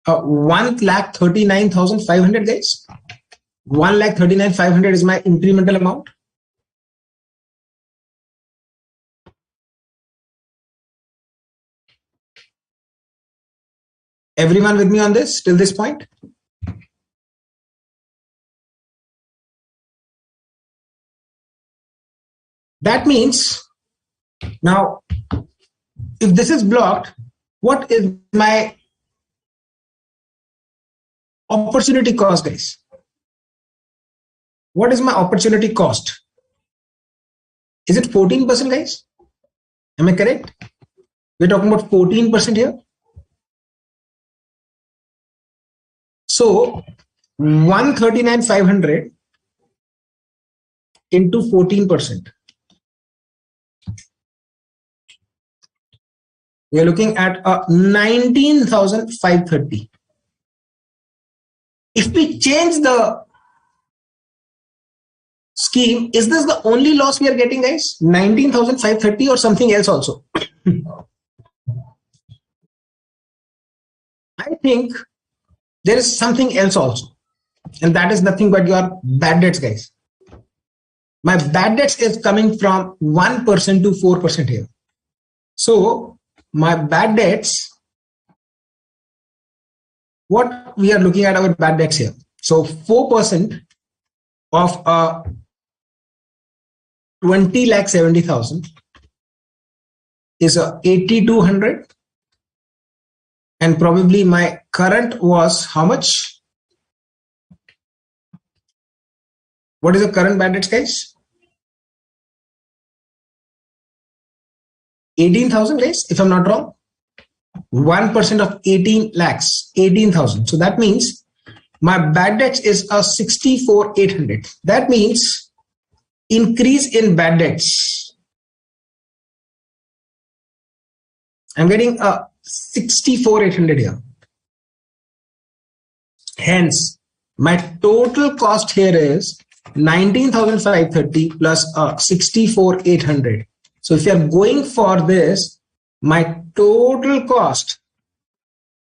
1,39,500, guys. 1,39,500 is my incremental amount. Everyone with me on this till this point? That means now, if this is blocked, what is my opportunity cost, guys? What is my opportunity cost? Is it 14%, guys? Am I correct? We're talking about 14% here. So 139,500 into 14%. We are looking at 19,530. If we change the scheme, is this the only loss we are getting, guys? 19,530 or something else also? I think there is something else also. And that is nothing but your bad debts, guys. My bad debts is coming from 1% to 4% here. So my bad debts, what we are looking at our bad debts here. So 4% of 20,70,000 is 8,200, and probably my current was how much? What is the current bad debts, guys? 18,000, guys, if I'm not wrong. 1% of 18 lakhs, 18,000. So that means my bad debts is 64,800. That means increase in bad debts. I'm getting 64,800 here. Hence, my total cost here is 19,530 plus 64,800. So if you are going for this, my total cost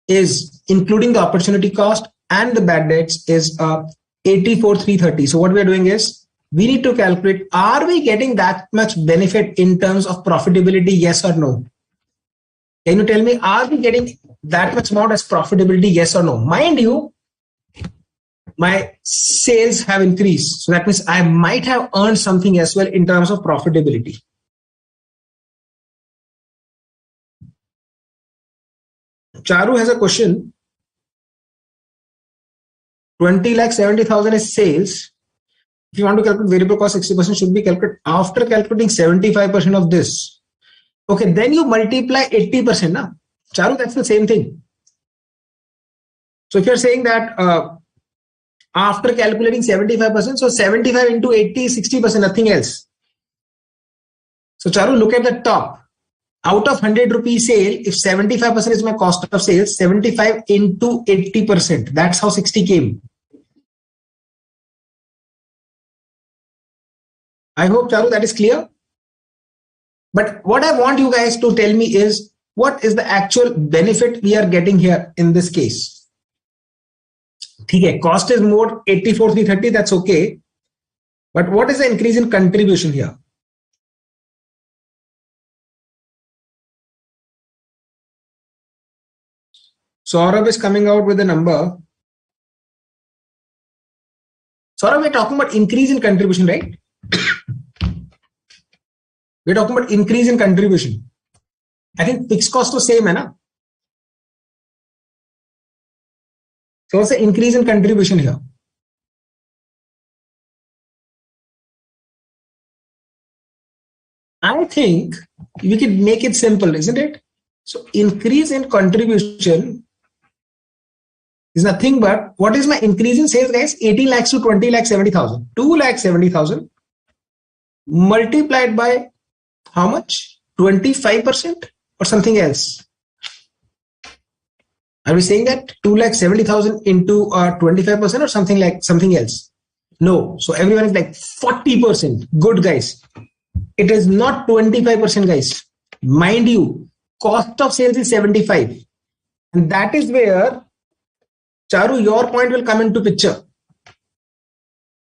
is, including the opportunity cost and the bad debts, is 84,330. So what we are doing is we need to calculate, are we getting that much benefit in terms of profitability? Yes or no? Can you tell me, are we getting that much amount as profitability? Yes or no? Mind you, my sales have increased. So that means I might have earned something as well in terms of profitability. Charu has a question. 20,70,000 is sales. If you want to calculate variable cost, 60% should be calculated after calculating 75% of this. Okay, then you multiply 80%. Now, Charu, that's the same thing. So if you're saying that after calculating 75%, so 75 into 80 is 60%, nothing else. So Charu, look at the top. Out of 100 rupee sale, if 75% is my cost of sales, 75 into 80%, that's how 60 came. I hope, Charu, that is clear. But what I want you guys to tell me is, what is the actual benefit we are getting here in this case? Okay, cost is more, 84,330, that's okay. But what is the increase in contribution here? Saurabh is coming out with a number. Saurabh, we're talking about increase in contribution, right? We're talking about increase in contribution. I think fixed cost was same, hai na? So what's the increase in contribution here? I think we could make it simple, isn't it? So increase in contribution is nothing but, what is my increase in sales, guys? 18 lakhs to 20 lakh 70,000. 2 lakh 70,000 multiplied by how much? 25% or something else? Are we saying that 2 lakh 70,000 into 25% or something else? No. So everyone is like 40%. Good, guys. It is not 25%, guys. Mind you, cost of sales is 75. And that is where, Charu, your point will come into picture.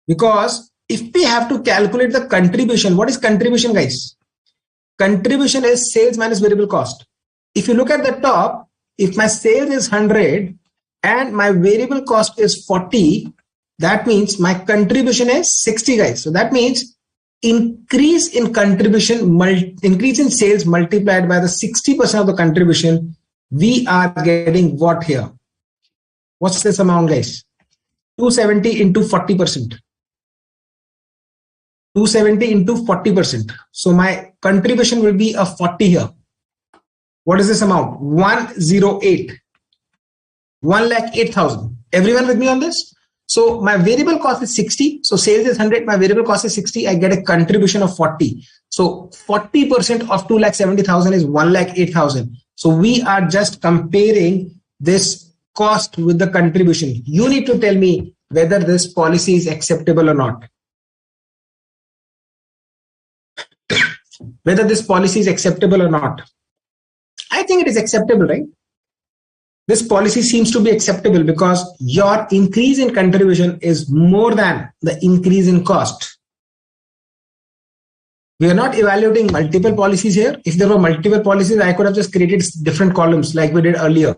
Because if we have to calculate the contribution, what is contribution, guys? Contribution is sales minus variable cost. If you look at the top, if my sales is 100 and my variable cost is 40, that means my contribution is 60, guys. So that means increase in contribution, increase in sales multiplied by the 60% of the contribution, we are getting what here? What's this amount, guys? 270 into 40%. 270 into 40%. So my contribution will be a 40 here. What is this amount? 108. 1,08,000. Everyone with me on this? So my variable cost is 60. So sales is 100. My variable cost is 60. I get a contribution of 40. So 40% of 2,70,000 is 1,08,000. So we are just comparing this cost with the contribution. You need to tell me whether this policy is acceptable or not. Whether this policy is acceptable or not. I think it is acceptable, right? This policy seems to be acceptable because your increase in contribution is more than the increase in cost. We are not evaluating multiple policies here. If there were multiple policies, I could have just created different columns like we did earlier.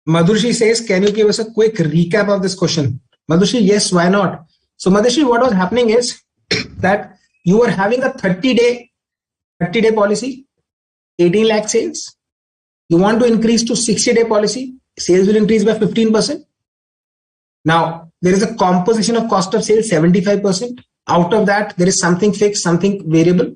Madhushi says, can you give us a quick recap of this question? Madhushi, yes, why not? So Madhushi, what was happening is that you were having a 30-day policy, 18 lakh sales. You want to increase to 60-day policy, sales will increase by 15%. Now, there is a composition of cost of sales, 75%. Out of that, there is something fixed, something variable.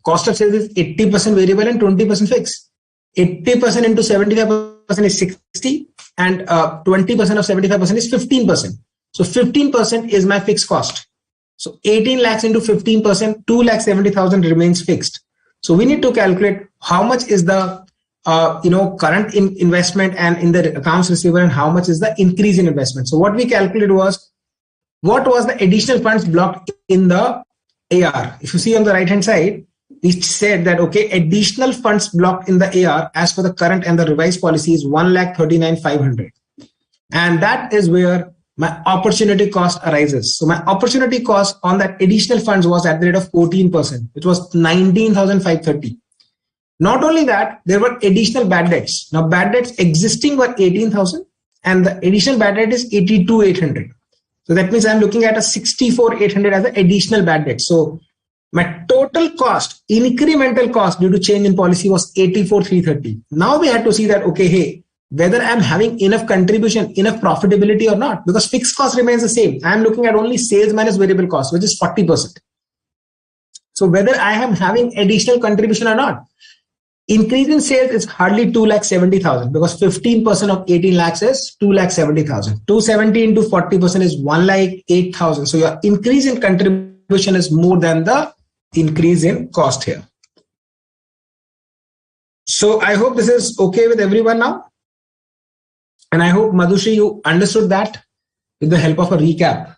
Cost of sales is 80% variable and 20% fixed. 80% into 75% is 60 and 20% of 75% is 15%. So 15% is my fixed cost. So 18 lakhs into 15%, 2,70,000 remains fixed. So we need to calculate how much is the current investment and in the accounts receivable and how much is the increase in investment. So what we calculated was, what was the additional funds blocked in the AR? If you see on the right hand side, we said that, okay, additional funds blocked in the AR as per the current and the revised policy is 1,39,500. And that is where my opportunity cost arises. So my opportunity cost on that additional funds was at the rate of 14%, which was 19,530. Not only that, there were additional bad debts. Now, bad debts existing were 18,000 and the additional bad debt is 82,800. So that means I'm looking at a 64,800 as an additional bad debt. So my total cost, incremental cost due to change in policy was 84,330. Now we had to see that, okay, hey, whether I'm having enough contribution, enough profitability or not, because fixed cost remains the same. I'm looking at only sales minus variable cost, which is 40%. So whether I am having additional contribution or not, increase in sales is hardly 2,70,000 because 15% of 18 lakhs is 2,70,000. 270 into 40% is 1,08,000. So your increase in contribution is more than the increase in cost here. So I hope this is okay with everyone now. And I hope, Madhushri, you understood that with the help of a recap.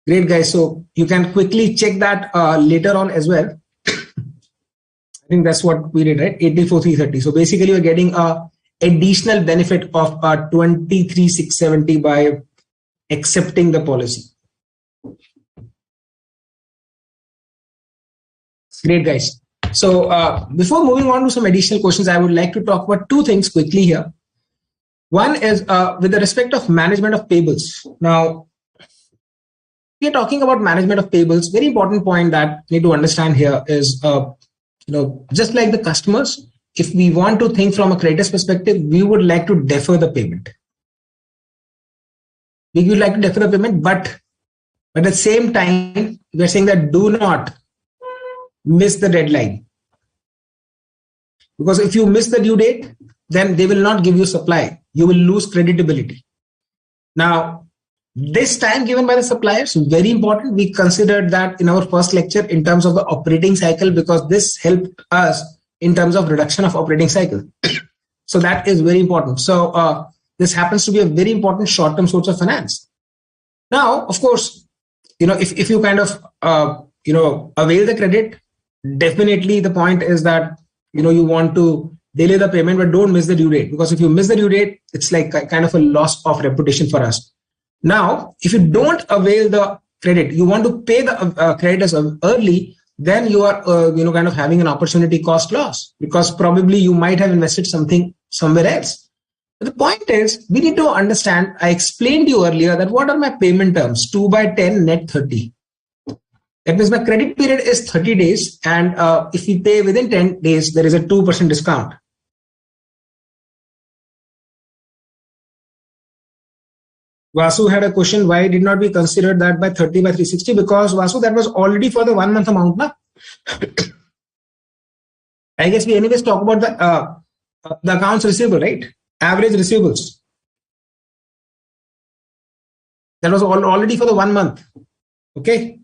Great, guys. So you can quickly check that later on as well. I think that's what we did, right? 84,330. So basically, you're getting a additional benefit of 23,670 by accepting the policy. Great, guys. So before moving on to some additional questions, I would like to talk about two things quickly here. One is with the respect of management of payables. Now, we are talking about management of payables. Very important point that you need to understand here is, just like the customers, if we want to think from a creditor's perspective, we would like to defer the payment. We would like to defer the payment, but at the same time, we are saying that do not miss the deadline. Because if you miss the due date, then they will not give you supply. You will lose creditability. Now, this time given by the suppliers, very important. We considered that in our first lecture in terms of the operating cycle, because this helped us in terms of reduction of operating cycle. So that is very important. So this happens to be a very important short-term source of finance. Now, of course, if you kind of, avail the credit, definitely the point is that, you want to delay the payment, but don't miss the due date. Because if you miss the due date, it's like kind of a loss of reputation for us. Now, if you don't avail the credit, you want to pay the creditors early, then you are, kind of having an opportunity cost loss because probably you might have invested something somewhere else. But the point is, we need to understand, I explained to you earlier that what are my payment terms? 2/10 net 30. That means my credit period is 30 days. And if we pay within 10 days, there is a 2% discount. Vasu had a question, why did not we consider that by 30/360? Because Vasu, that was already for the 1 month amount. Na? I guess we anyways talk about the accounts receivable, right? Average receivables. That was already for the 1 month. Okay.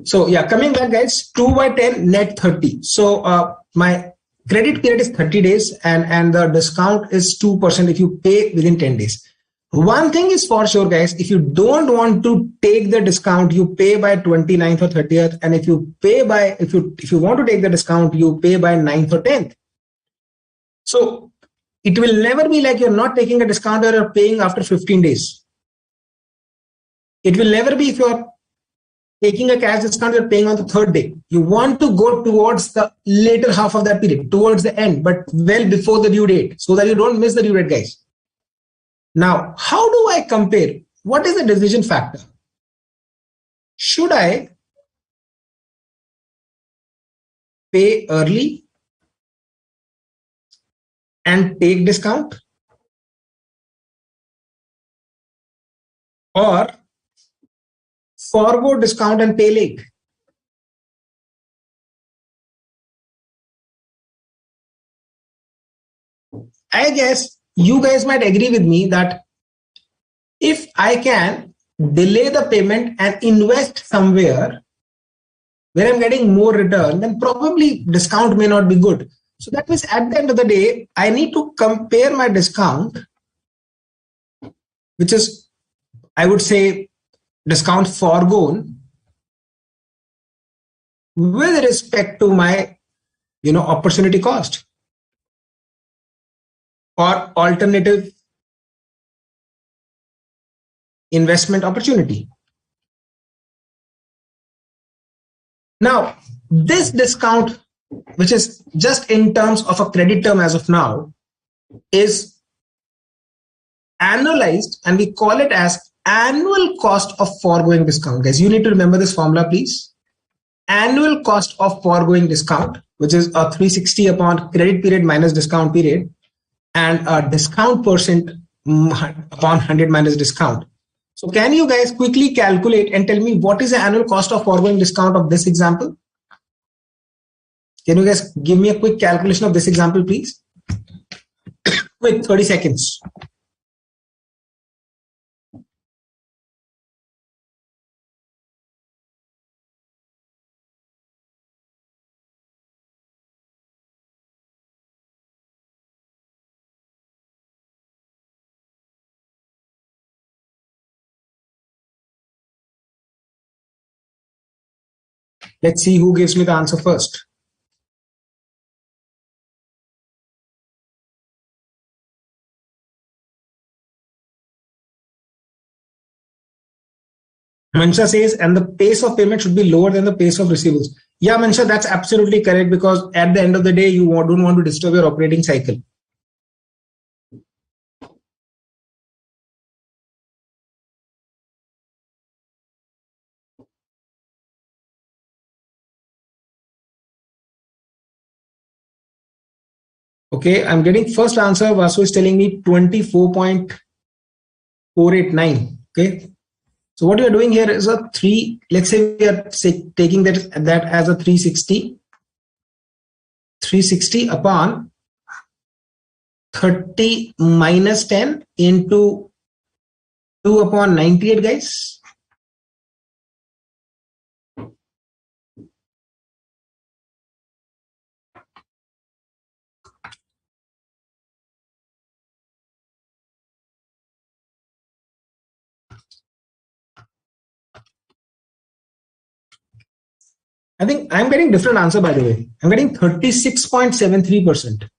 So yeah, coming back, guys, 2/10 net 30. So my credit period is 30 days and the discount is 2% if you pay within 10 days. One thing is for sure, guys, if you don't want to take the discount, you pay by 29th or 30th. And if you pay by, if you want to take the discount, you pay by 9th or 10th. So it will never be like you're not taking a discount or you're paying after 15 days. It will never be if you're taking a cash discount, you're paying on the 3rd day. You want to go towards the later half of that period, towards the end, but well before the due date, so that you don't miss the due date, guys. Now, how do I compare? What is the decision factor? Should I pay early and take discount? Or forgo discount and pay late? I guess you guys might agree with me that if I can delay the payment and invest somewhere where I'm getting more return, then probably discount may not be good. So that means at the end of the day, I need to compare my discount, which is, I would say, discount foregone with respect to my, opportunity cost or alternative investment opportunity. Now, this discount, which is just in terms of a credit term as of now, is annualized, and we call it as annual cost of foregoing discount. Guys, you need to remember this formula, please. Annual cost of foregoing discount, which is a 360 upon credit period minus discount period, and a discount percent upon 100 minus discount. So can you guys quickly calculate and tell me what is the annual cost of foregoing discount of this example? Can you guys give me a quick calculation of this example, please? Quick, 30 seconds. Let's see who gives me the answer first. Mansha says, and the pace of payment should be lower than the pace of receivables. Yeah, Mansha, that's absolutely correct, because at the end of the day, you don't want to disturb your operating cycle. Okay, I'm getting first answer. Vasu is telling me 24.489. Okay. So what we are doing here is a 3, let's say we are taking that as a 360 upon 30 minus 10 into 2 upon 98, guys. I think I'm getting different answer, by the way. I'm getting 36.73%.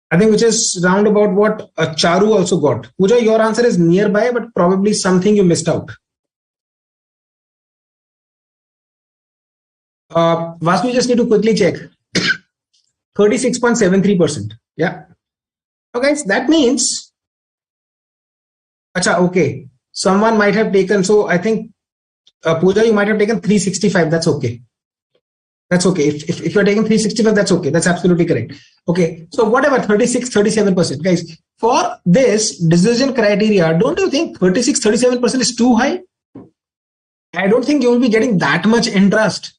I think, which is round about what Charu also got. Pooja, your answer is nearby, but probably something you missed out. Vasu, you just need to quickly check. 36.73%. Yeah. Okay, so that means, okay, someone might have taken, so I think Pooja, you might have taken 365. That's okay. That's okay. If you're taking 365, that's okay. That's absolutely correct. Okay. So whatever, 36-37%. Guys, for this decision criteria, don't you think 36-37% is too high? I don't think you will be getting that much interest.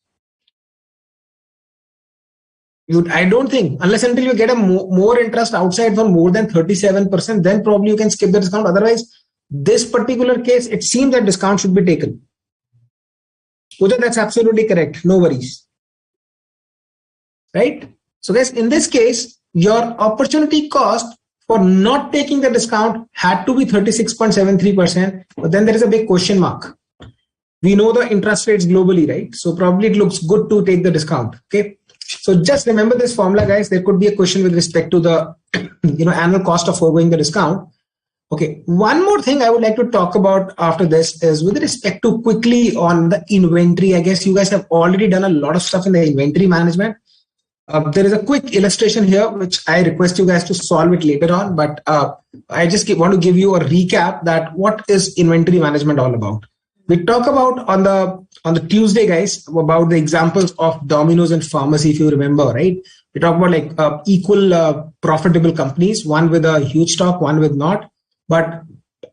I don't think, unless until you get a more interest outside for more than 37%, then probably you can skip the discount. Otherwise, this particular case, it seems that discount should be taken. Pooja, that's absolutely correct. No worries. Right? So guys, in this case, your opportunity cost for not taking the discount had to be 36.73%. But then there is a big question mark. We know the interest rates globally, right? So probably it looks good to take the discount. Okay. So just remember this formula, guys. There could be a question with respect to the annual cost of foregoing the discount. Okay, one more thing I would like to talk about after this is with respect to quickly on the inventory. I guess you guys have already done a lot of stuff in the inventory management. There is a quick illustration here, which I request you guys to solve it later on. But I just want to give you a recap that what is inventory management all about. We talk about on the Tuesday, guys, about the examples of Domino's and pharmacy, if you remember, right? We talk about like equal profitable companies, one with a huge stock, one with not. But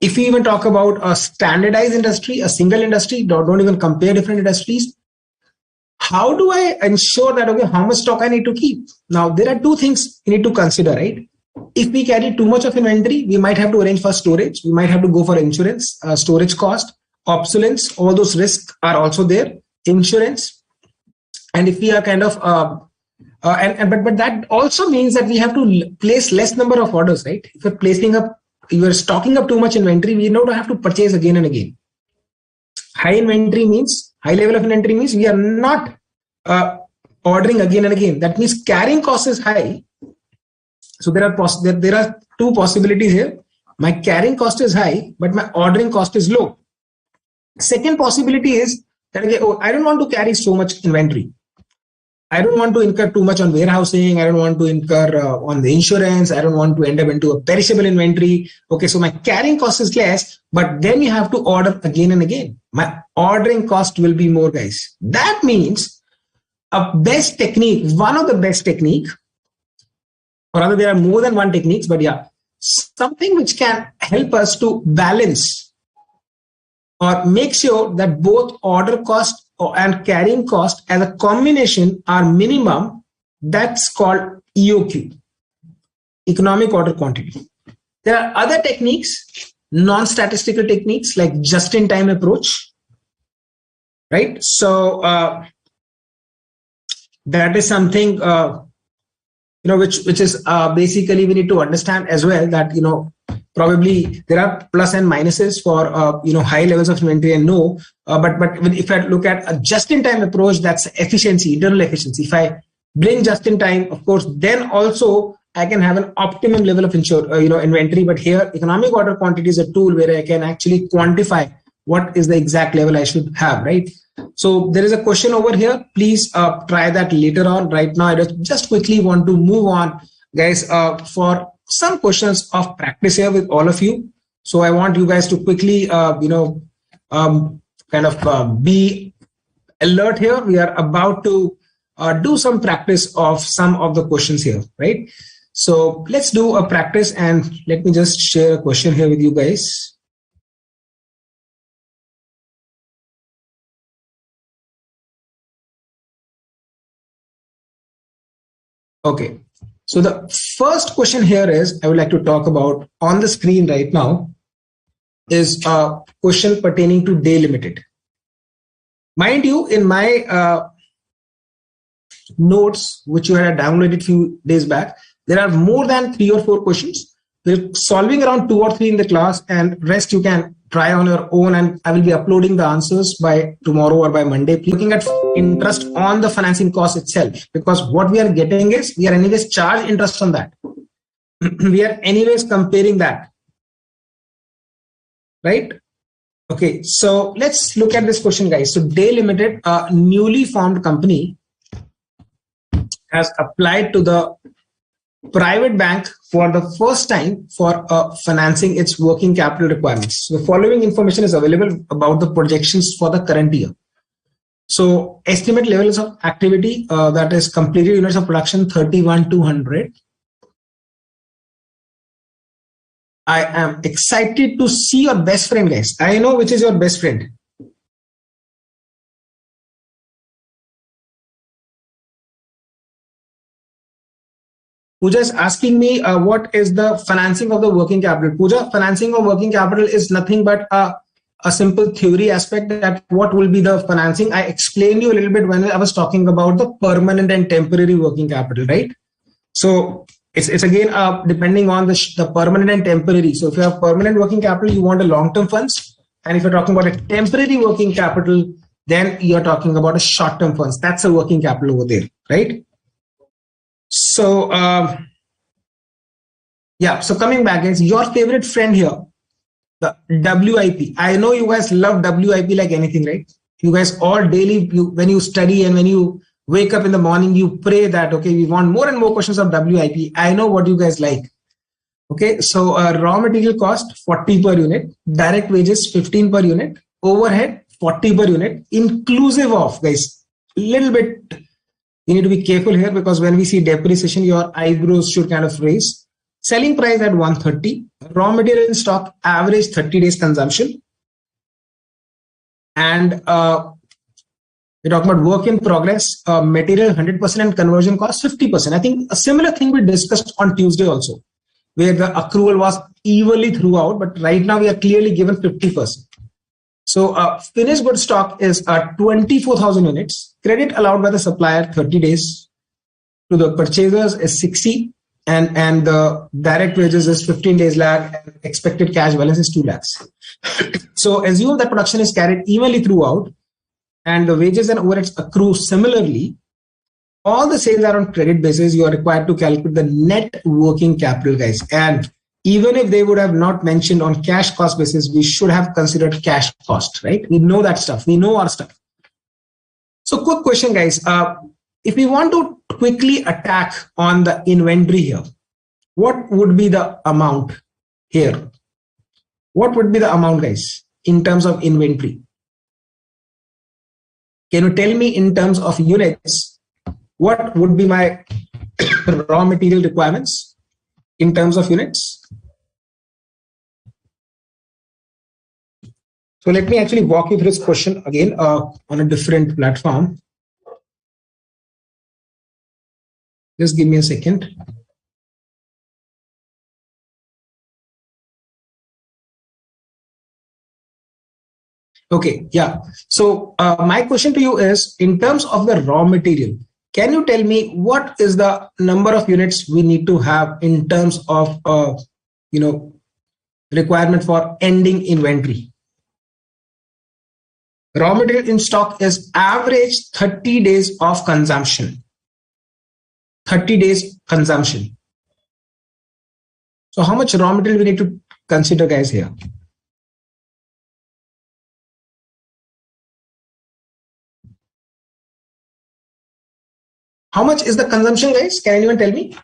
if we even talk about a standardized industry, a single industry, don't even compare different industries. How do I ensure that, okay, how much stock I need to keep? Now, there are two things you need to consider, right? If we carry too much of inventory, we might have to arrange for storage. We might have to go for insurance, storage cost, obsolescence, all those risks are also there, insurance. And if we are kind of, but that also means that we have to place less number of orders, right? If you're stocking up too much inventory, we don't have to purchase again and again. High inventory means High level of inventory means we are not ordering again and again. That means carrying cost is high. So there are two possibilities here. My carrying cost is high, but my ordering cost is low. Second possibility is that, okay, oh, I don't want to carry so much inventory. I don't want to incur too much on warehousing. I don't want to incur on the insurance. I don't want to end up into a perishable inventory. Okay, so my carrying cost is less, but then you have to order again and again. My ordering cost will be more, guys. That means a best technique, one of the best technique, or rather there are more than one techniques, but yeah, something which can help us to balance or make sure that both order cost and carrying cost as a combination are minimum. That's called EOQ, economic order quantity. There are other techniques, non-statistical techniques like just-in-time approach, right? So that is something which is basically we need to understand as well that probably there are plus and minuses for high levels of inventory and no, but if I look at a just-in-time approach, that's efficiency, internal efficiency. If I bring just-in-time, of course, then also I can have an optimum level of inventory. But here, economic order quantity is a tool where I can actually quantify what is the exact level I should have, right? So there is a question over here. Please try that later on. Right now, I just quickly want to move on, guys, for some questions of practice here with all of you. So I want you guys to quickly, be alert here. We are about to do some practice of some of the questions here, right? So let's do a practice and let me just share a question here with you guys. Okay. So the first question here is I would like to talk about on the screen right now is a question pertaining to day limited. Mind you, in my notes, which you had downloaded a few days back, there are more than 3 or 4 questions. We're solving around 2 or 3 in the class, and rest you can try on your own, and I will be uploading the answers by tomorrow or by Monday. Looking at interest on the financing cost itself, because what we are getting is we are anyways charge interest on that. We are anyways comparing that, right? Okay, so let's look at this question, guys. So Day Limited, a newly formed company, has applied to the private bank for the first time for financing its working capital requirements. So the following information is available about the projections for the current year. So estimate levels of activity, that is completed units of production 31,200. I am excited to see your best friend, guys. I know which is your best friend. Pooja is asking me what is the financing of the working capital. Pooja, financing of working capital is nothing but a simple theory aspect that what will be the financing. I explained you a little bit when I was talking about the permanent and temporary working capital, right? So it's again depending on the permanent and temporary. So if you have permanent working capital, you want a long-term funds. And if you're talking about a temporary working capital, then you're talking about a short-term funds. That's a working capital over there, right? So, so coming back, guys, your favorite friend here, the WIP. I know you guys love WIP like anything, right? You guys all daily, when you study and when you wake up in the morning, you pray that, okay, we want more and more questions of WIP. I know what you guys like. Okay, so raw material cost 40 per unit, direct wages 15 per unit, overhead 40 per unit, inclusive of, guys, little bit. You need to be careful here because when we see depreciation, your eyebrows should kind of raise. Selling price at 130, raw material in stock, average 30 days consumption. And we're talking about work in progress, material 100% and conversion cost 50%. I think a similar thing we discussed on Tuesday also, where the accrual was evenly throughout, but right now we are clearly given 50%. So finished good stock is 24,000 units. Credit allowed by the supplier 30 days. To the purchasers is 60, and the direct wages is 15 days lag, and expected cash balance is 2 lakhs. So assume that production is carried evenly throughout. and the wages and overheads accrue similarly, all the sales are on credit basis. You are required to calculate the net working capital, guys. And even if they would have not mentioned on cash cost basis, we should have considered cash cost, right? We know that stuff. We know our stuff. So quick question, guys. If we want to quickly attack on the inventory here, what would be the amount here? What would be the amount, guys, in terms of inventory? Can you tell me in terms of units, what would be my raw material requirements in terms of units? So let me actually walk you through this question again on a different platform. Just give me a second. Okay, yeah. So my question to you is, in terms of the raw material, can you tell me what is the number of units we need to have in terms of requirement for ending inventory? Raw material in stock is average 30 days of consumption. 30 days consumption. So how much raw material we need to consider, guys, here? How much is the consumption, guys? Can anyone tell me?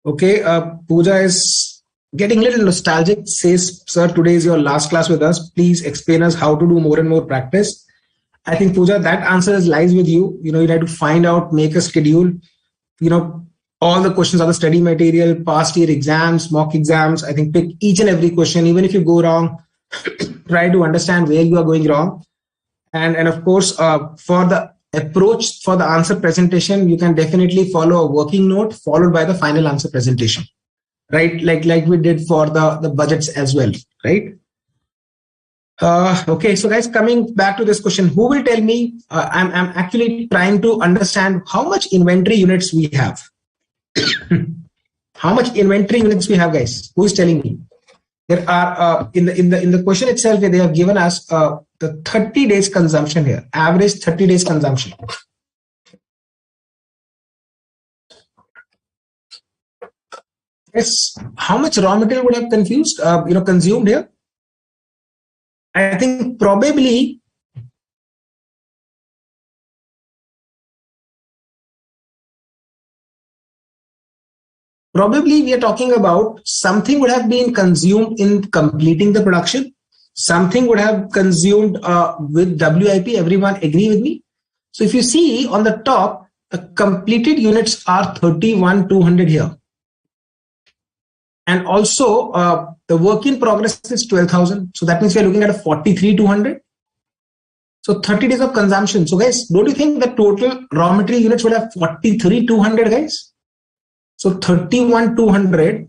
Okay, Pooja is getting a little nostalgic. Says, sir, today is your last class with us. Please explain us how to do more and more practice. I think, Pooja, that answer lies with you. You have to find out, make a schedule. All the questions are the study material, past year exams, mock exams. I think pick each and every question. Even if you go wrong, try to understand where you are going wrong. And of course, for the approach for the answer presentation, you can definitely follow a working note followed by the final answer presentation, right? Like we did for the budgets as well, right? Okay, so guys, coming back to this question, who will tell me? I'm actually trying to understand how much inventory units we have. How much inventory units we have, guys? Who is telling me? There are in the question itself, they have given us the 30 days consumption here, average 30 days consumption. Yes, how much raw material would have consumed here? I think probably we are talking about something would have been consumed in completing the production. Something would have consumed with WIP. Everyone agree with me? So if you see on the top, the completed units are 31,200 here. And also the work in progress is 12,000. So that means we are looking at a 43,200. So 30 days of consumption. So guys, don't you think the total raw material units would have 43,200, guys? So 31,200,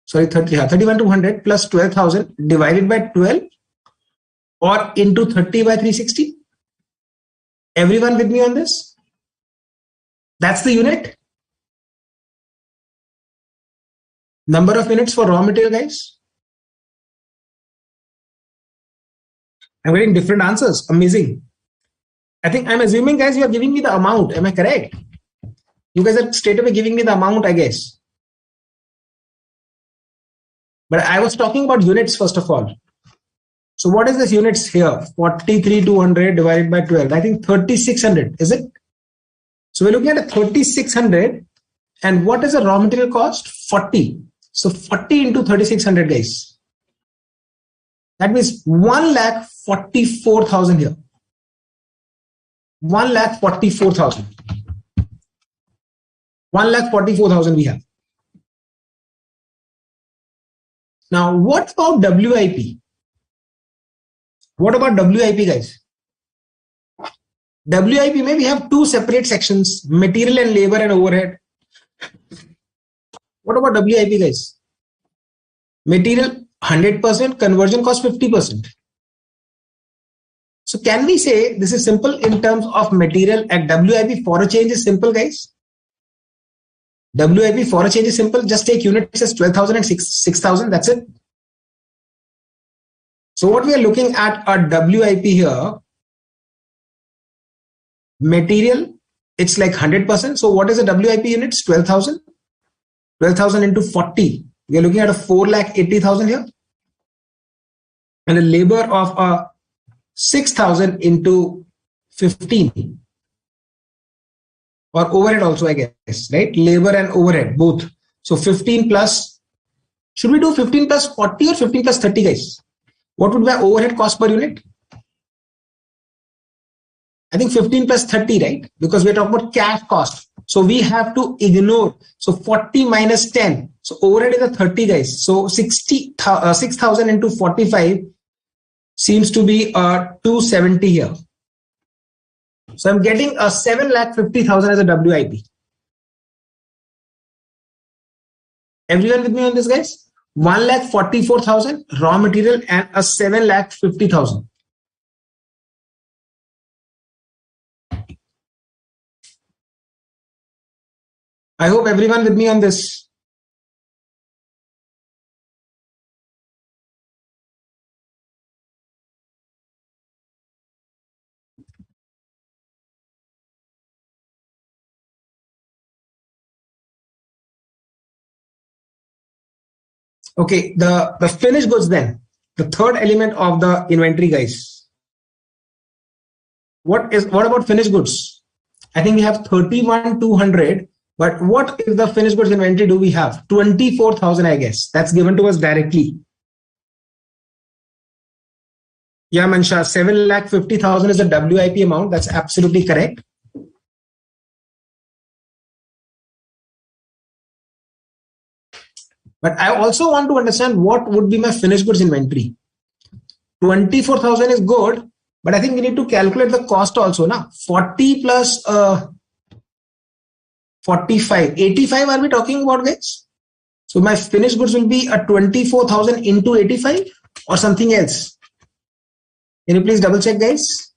sorry, 31,200 plus 12,000 divided by 12 or into 30 by 360. Everyone with me on this? That's the unit. Number of units for raw material, guys. I'm getting different answers. Amazing. I think I'm assuming, guys, you are giving me the amount. Am I correct? You guys are straight away giving me the amount, I guess. But I was talking about units first of all. So what is this units here? 43,200 divided by 12. I think 3,600, is it? So we're looking at a 3,600. And what is the raw material cost? 40. So 40 into 3,600, guys. That means 1,44,000 here. 1,44,000. 1,44,000 we have. Now, what about WIP? What about WIP, guys? WIP, we have two separate sections, material and labor and overhead. What about WIP, guys? Material 100%, conversion cost 50%. So can we say this is simple in terms of material at WIP for a change is simple, guys? WIP for a change is simple. Just take units as 12,000 and 6,000. That's it. So what we are looking at our WIP here, material, it's like 100%. So what is the WIP units? 12,000. 12,000 into 40. We are looking at a 4,80,000 here. And the labor of 6,000 into 15. Or overhead also, I guess, right? Labor and overhead, both. So 15 plus, should we do 15 plus 40 or 15 plus 30, guys? What would be our overhead cost per unit? I think 15 plus 30, right? Because we're talking about cash cost. So we have to ignore. So 40 minus 10. So overhead is a 30, guys. So 6,000 into 45 seems to be 270 here. So I'm getting a 7,50,000 as a WIP. Everyone with me on this, guys? 1,44,000 raw material and a 7,50,000. I hope everyone with me on this. Okay, the finished goods then, the third element of the inventory, guys. What about finished goods? I think we have 31,200, but what is the finished goods inventory do we have? 24,000, I guess. That's given to us directly. Yeah, Mansha, 7,50,000 is the WIP amount. That's absolutely correct. But I also want to understand what would be my finished goods inventory. 24,000 is good, but I think we need to calculate the cost also. Now, 40 plus 45, 85 are we talking about, guys? So my finished goods will be a 24,000 into 85 or something else. Can you please double check, guys?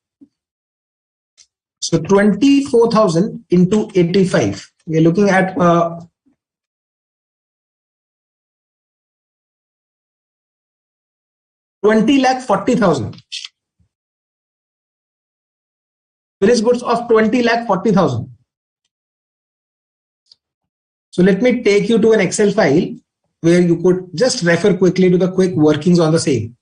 So 24,000 into 85. We are looking at 20,40,000. Finished goods of 20,40,000. So let me take you to an Excel file where you could just refer quickly to the quick workings on the same.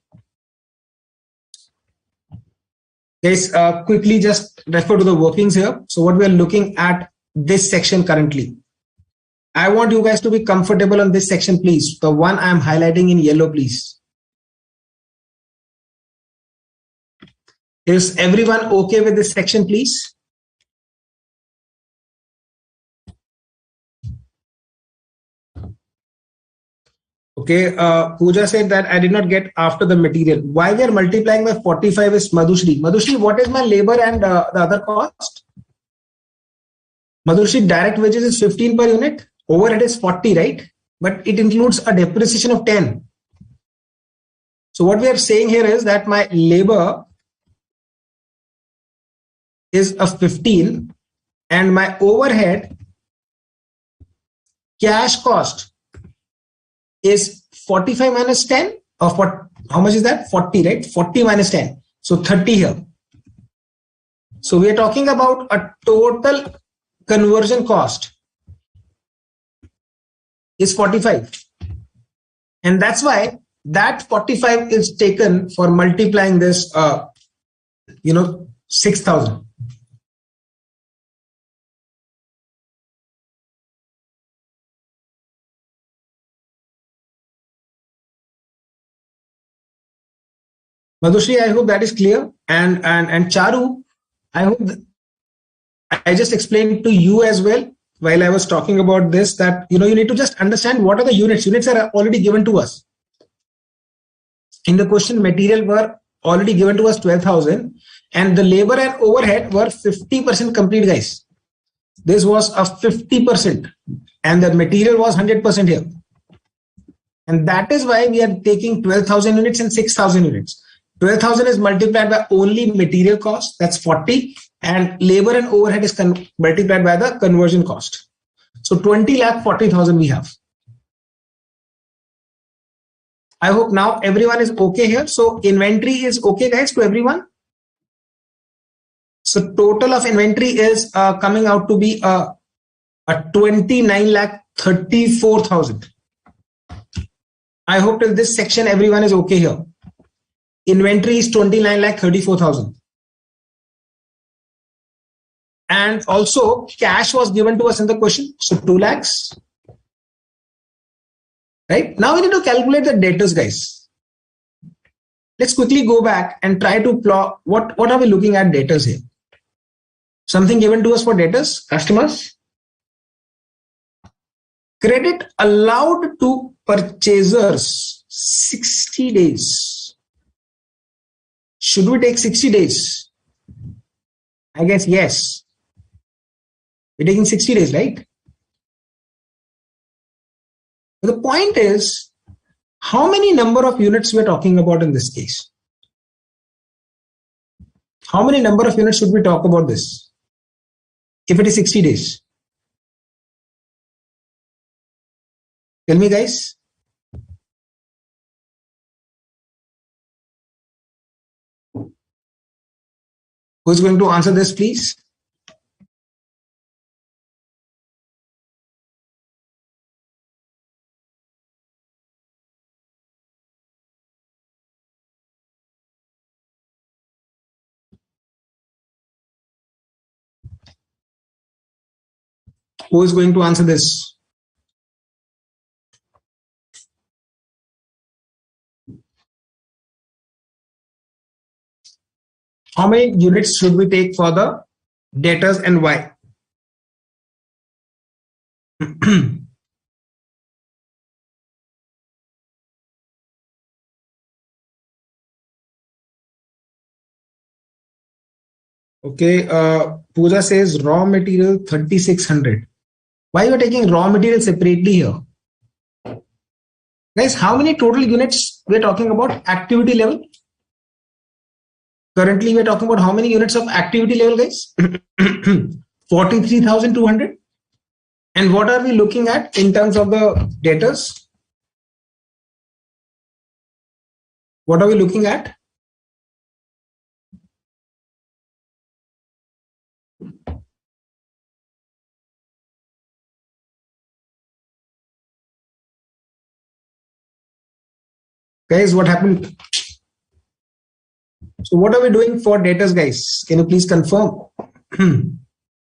Guys, quickly just refer to the workings here. So what we are looking at this section currently. I want you guys to be comfortable on this section, please. The one I am highlighting in yellow, please. Is everyone okay with this section, please? Okay, Pooja said that I did not get after the material. Why we are multiplying by 45 is Madhushri. Madhushri, what is my labor and the other cost? Madhushri, direct wages is 15 per unit. Overhead is 40, right? But it includes a depreciation of 10. So what we are saying here is that my labor is a 15 and my overhead cash cost is 45 minus 10 or for how much is that? 40, right? 40 minus 10. So 30 here. So we are talking about a total conversion cost is 45. And that's why that 45 is taken for multiplying this, 6,000. Madhushri, I hope that is clear. And Charu, I hope I just explained to you as well while I was talking about this that you need to just understand what are the units. Units are already given to us. In the question, material were already given to us 12,000 and the labor and overhead were 50% complete, guys. This was a 50% and the material was 100% here. And that is why we are taking 12,000 units and 6,000 units. 12,000 is multiplied by only material cost, that's 40, and labor and overhead is multiplied by the conversion cost. So 20,40,000 we have. I hope now everyone is okay here. So inventory is okay, guys, to everyone. So total of inventory is coming out to be a 29,34,000. I hope till this section everyone is okay here. Inventory is 29,34,000. And also cash was given to us in the question. So 2 lakhs. Right? Now we need to calculate the debtors, guys. Let's quickly go back and try to plot what are we looking at debtors here. Something given to us for debtors, customers. Credit allowed to purchasers 60 days. Should we take 60 days? I guess yes. We're taking 60 days, right? But the point is, how many number of units we're talking about in this case? How many number of units should we talk about this? If it is 60 days. Tell me, guys. Who's going to answer this, please? Who is going to answer this? How many units should we take for the debtors and why? Okay, Pooja says raw material 3,600. Why you are taking raw material separately here? Guys, how many total units we are talking about? Activity level. Currently, we are talking about how many units of activity level, guys? 43,200. And what are we looking at in terms of the debtors? What are we looking at? Guys, what happened? So what are we doing for debtors, guys? Can you please confirm?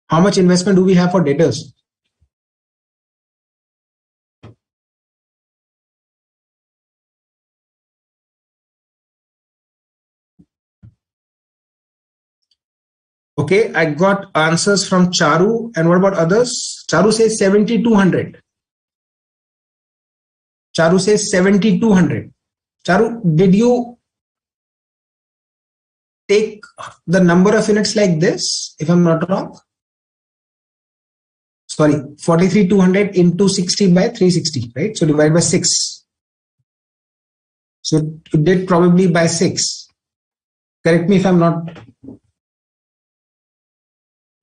How much investment do we have for debtors? Okay, I got answers from Charu. And what about others? Charu says 7,200. Charu says 7,200. Charu, did you take the number of units like this, if I'm not wrong? Sorry, 43,200 into 60 by 360, right? So divide by 6. So you did probably by 6. Correct me if I'm not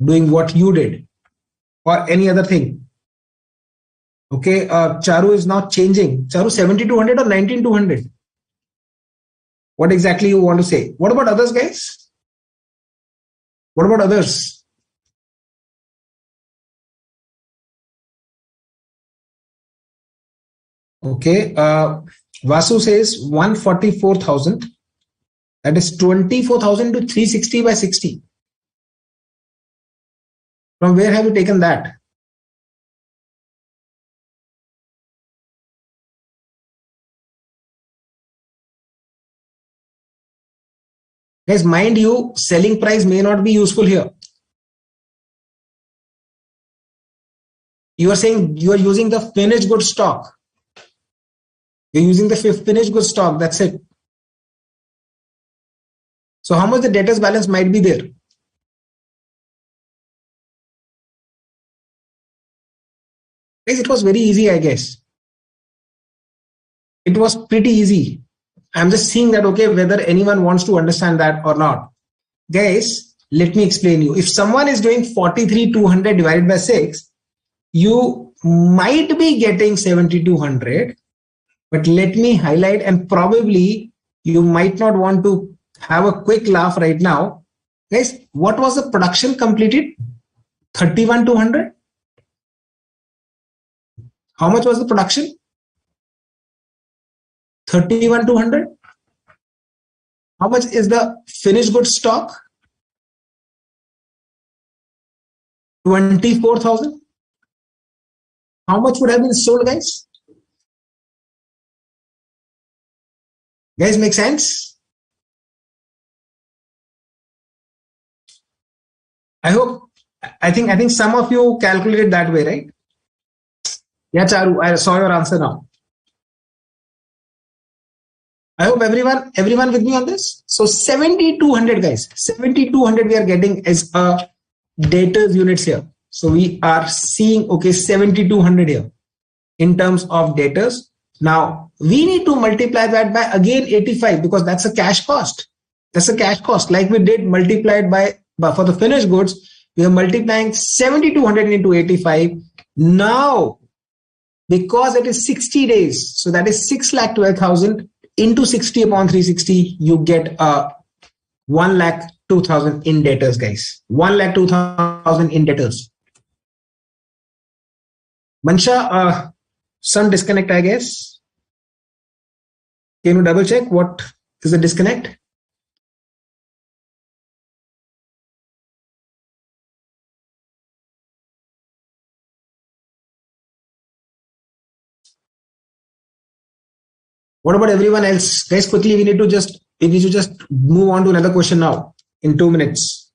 doing what you did or any other thing. Okay, Charu is now changing. Charu, 7,200 or 19,200? What exactly you want to say? What about others, guys? What about others? Okay, Vasu says 144,000. That is 24,000 to 360 by 60. From where have you taken that? Guys, mind you, selling price may not be useful here. You are saying you are using the finished good stock. You're using the finished good stock. That's it. So how much the debtors balance might be there? Guys, it was very easy, I guess. It was pretty easy. I'm just seeing that, okay, whether anyone wants to understand that or not. Guys, let me explain you. If someone is doing 43,200 divided by 6, you might be getting 7,200. But let me highlight, and probably you might not want to have a quick laugh right now. Guys, what was the production completed? 31,200. How much was the production? 31,200. How much is the finished goods stock? 24,000. How much would have been sold, guys? Guys, make sense? I think some of you calculated that way, right? Yeah, Charu, I saw your answer now. I hope everyone with me on this. So 7,200, guys, 7,200 we are getting as a debtors units here. So we are seeing, okay, 7,200 here in terms of debtors. Now we need to multiply that by again 85 because that's a cash cost. That's a cash cost. Like we did multiplied by for the finished goods, we are multiplying 7,200 into 85. Now, because it is 60 days, so that is 6,12,000 into 60 upon 360, you get 1,02,000 in debtors, guys. 1,02,000 in debtors. Mansha, some disconnect, I guess. Can you double check what is the disconnect? What about everyone else? Guys, quickly, we need to just move on to another question now in 2 minutes.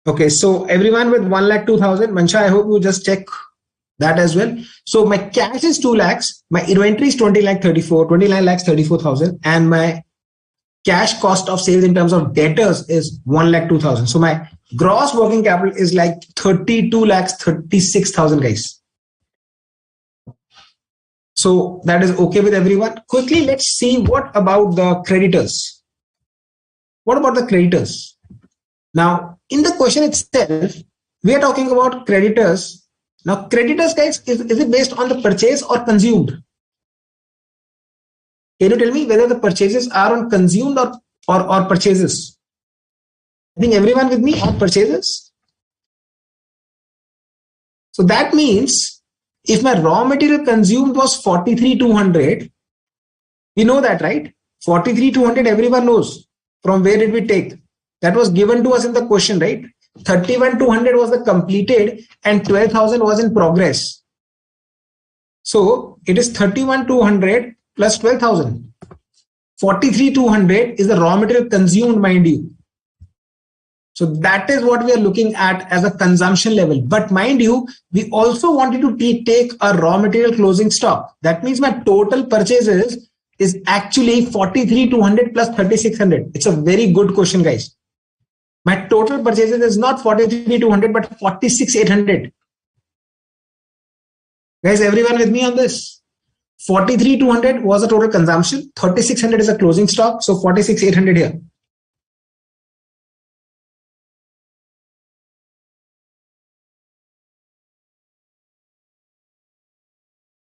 Okay, so everyone with 1,02,000, Mansha, I hope you just check that as well. So my cash is 2 lakhs, my inventory is 29,34,000, and my cash cost of sales in terms of debtors is 1,02,000. So my gross working capital is like 32,36,000, guys. So that is okay with everyone. Quickly, let's see what about the creditors. What about the creditors? Now, in the question itself, we are talking about creditors. Now, creditors, guys, is it based on the purchase or consumed? Can you tell me whether the purchases are on consumed or purchases? I think everyone with me on purchases. So that means if my raw material consumed was 43,200, we know that, right? 43,200, everyone knows. From where did we take? That was given to us in the question, right? 31,200 was the completed and 12,000 was in progress. So it is 31,200 plus 12,000. 43,200 is the raw material consumed, mind you. So that is what we are looking at as a consumption level. But mind you, we also wanted to take a raw material closing stock. That means my total purchases is actually 43,200 plus 3,600. It's a very good question, guys. My total purchases is not 43,200 but 46,800. Guys, everyone with me on this? 43,200 was the total consumption. 3,600 is a closing stock. So 46,800 here.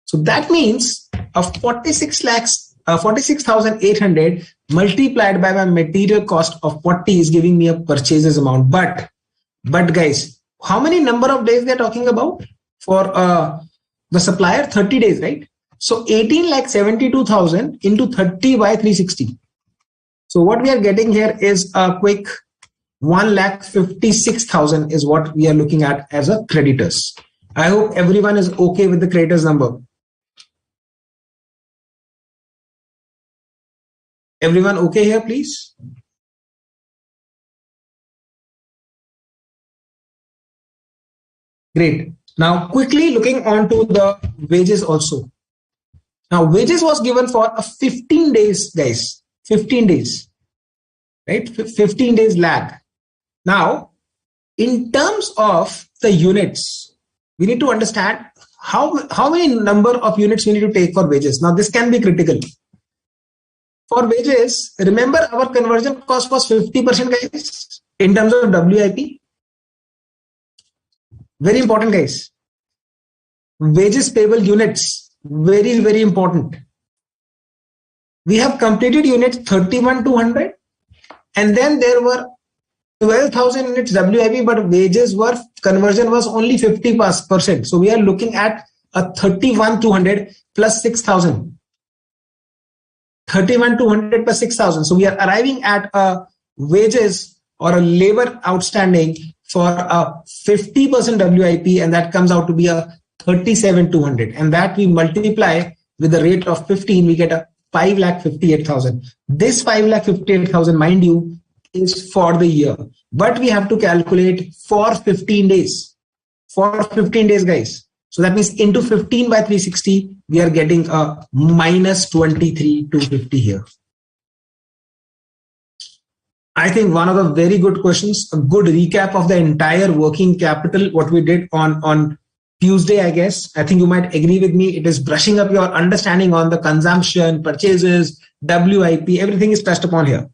So that means of 46,800 multiplied by my material cost of 40 is giving me a purchases amount. But guys, how many number of days they're talking about for the supplier? 30 days, right? So 18,72,000 into 30 by 360. So what we are getting here is a quick 1,56,000 is what we are looking at as a creditors. I hope everyone is okay with the creditors number. Everyone okay here, please? Great. Now, quickly looking on to the wages also. Now, wages was given for a 15 days, guys. 15 days, right? 15 days lag. Now, in terms of the units, we need to understand how many number of units we need to take for wages. Now, this can be critical. For wages, remember our conversion cost was 50%, guys, in terms of WIP. Very important, guys. Wages payable units, very, very important. We have completed units 31,200, and then there were 12,000 units WIP, but wages were conversion was only 50%. So we are looking at a 31,200 plus 6,000. 31,200 plus 6,000. So we are arriving at a wages or a labor outstanding for a 50% WIP, and that comes out to be a 37,200. And that we multiply with the rate of 15, we get a 5,58,000. This 5,58,000, mind you, is for the year, but we have to calculate for 15 days. For 15 days, guys. So that means into 15 by 360, we are getting a minus 23,250 here. I think one of the very good questions, a good recap of the entire working capital, what we did on Tuesday, I guess. I think you might agree with me. It is brushing up your understanding on the consumption, purchases, WIP, everything is touched upon here.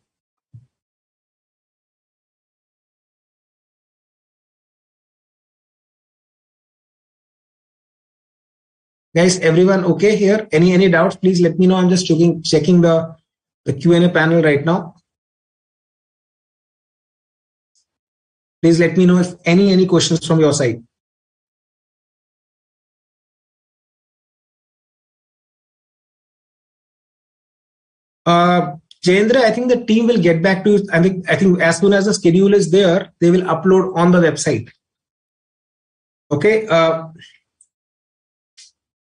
Guys, everyone okay here? Any doubts? Please let me know. I'm just checking the Q&A panel right now. Please let me know if any questions from your side. Jayendra, I think the team will get back to you. I think as soon as the schedule is there, they will upload on the website. Okay.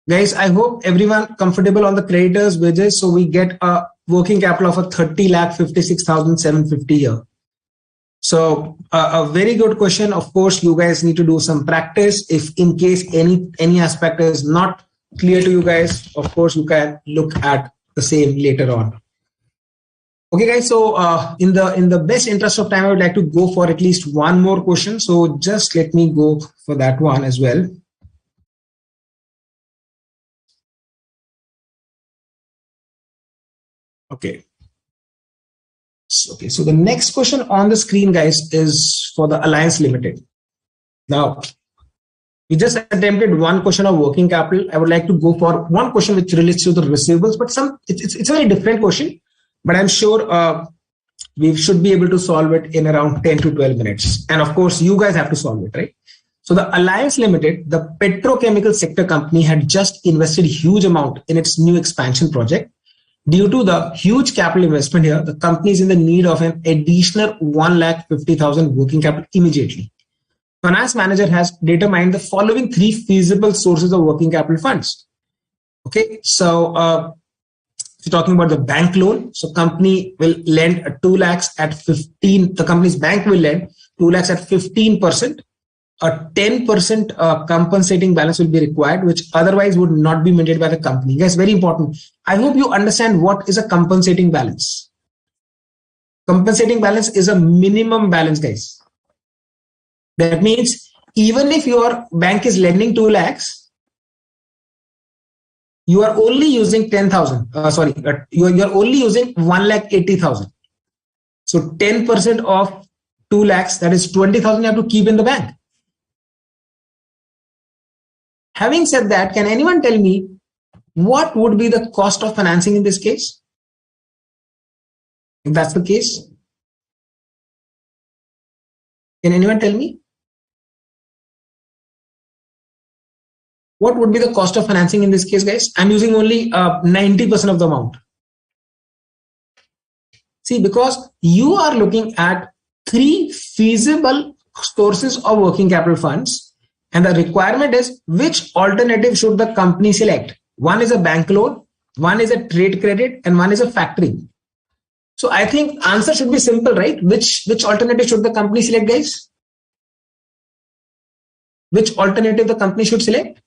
Guys, I hope everyone comfortable on the creditors wages. So we get a working capital of a 30,56,750 here. So a very good question. Of course, you guys need to do some practice. If in case any aspect is not clear to you guys, of course, you can look at the same later on. Okay, guys. So in the best interest of time, I would like to go for at least one more question. So just let me go for that one as well. Okay. Okay, so the next question on the screen, guys, is for the Alliance Limited. Now, we just attempted one question of working capital. I would like to go for one question which relates to the receivables, but it's a very different question. But I'm sure we should be able to solve it in around 10 to 12 minutes. And of course, you guys have to solve it, right? So the Alliance Limited, the petrochemical sector company, had just invested a huge amount in its new expansion project. Due to the huge capital investment here, the company is in the need of an additional 1,50,000 working capital immediately. Finance manager has determined the following three feasible sources of working capital funds. Okay, so we're talking about the bank loan. So company will lend 2 lakhs at 15. The company's bank will lend 2 lakhs at 15%. A 10% compensating balance will be required, which otherwise would not be maintained by the company. Guys, very important. I hope you understand what is a compensating balance. Compensating balance is a minimum balance, guys. That means even if your bank is lending 2 lakhs, you are only using 10,000. You're only using 1,80,000. So 10% of 2 lakhs, that is 20,000 you have to keep in the bank. Having said that, can anyone tell me what would be the cost of financing in this case? If that's the case, can anyone tell me? What would be the cost of financing in this case, guys? I'm using only 90% of the amount. See, because you are looking at three feasible sources of working capital funds. And the requirement is which alternative should the company select? One is a bank loan, one is a trade credit, and one is a factoring. So I think answer should be simple, right? Which alternative should the company select, guys? Which alternative the company should select?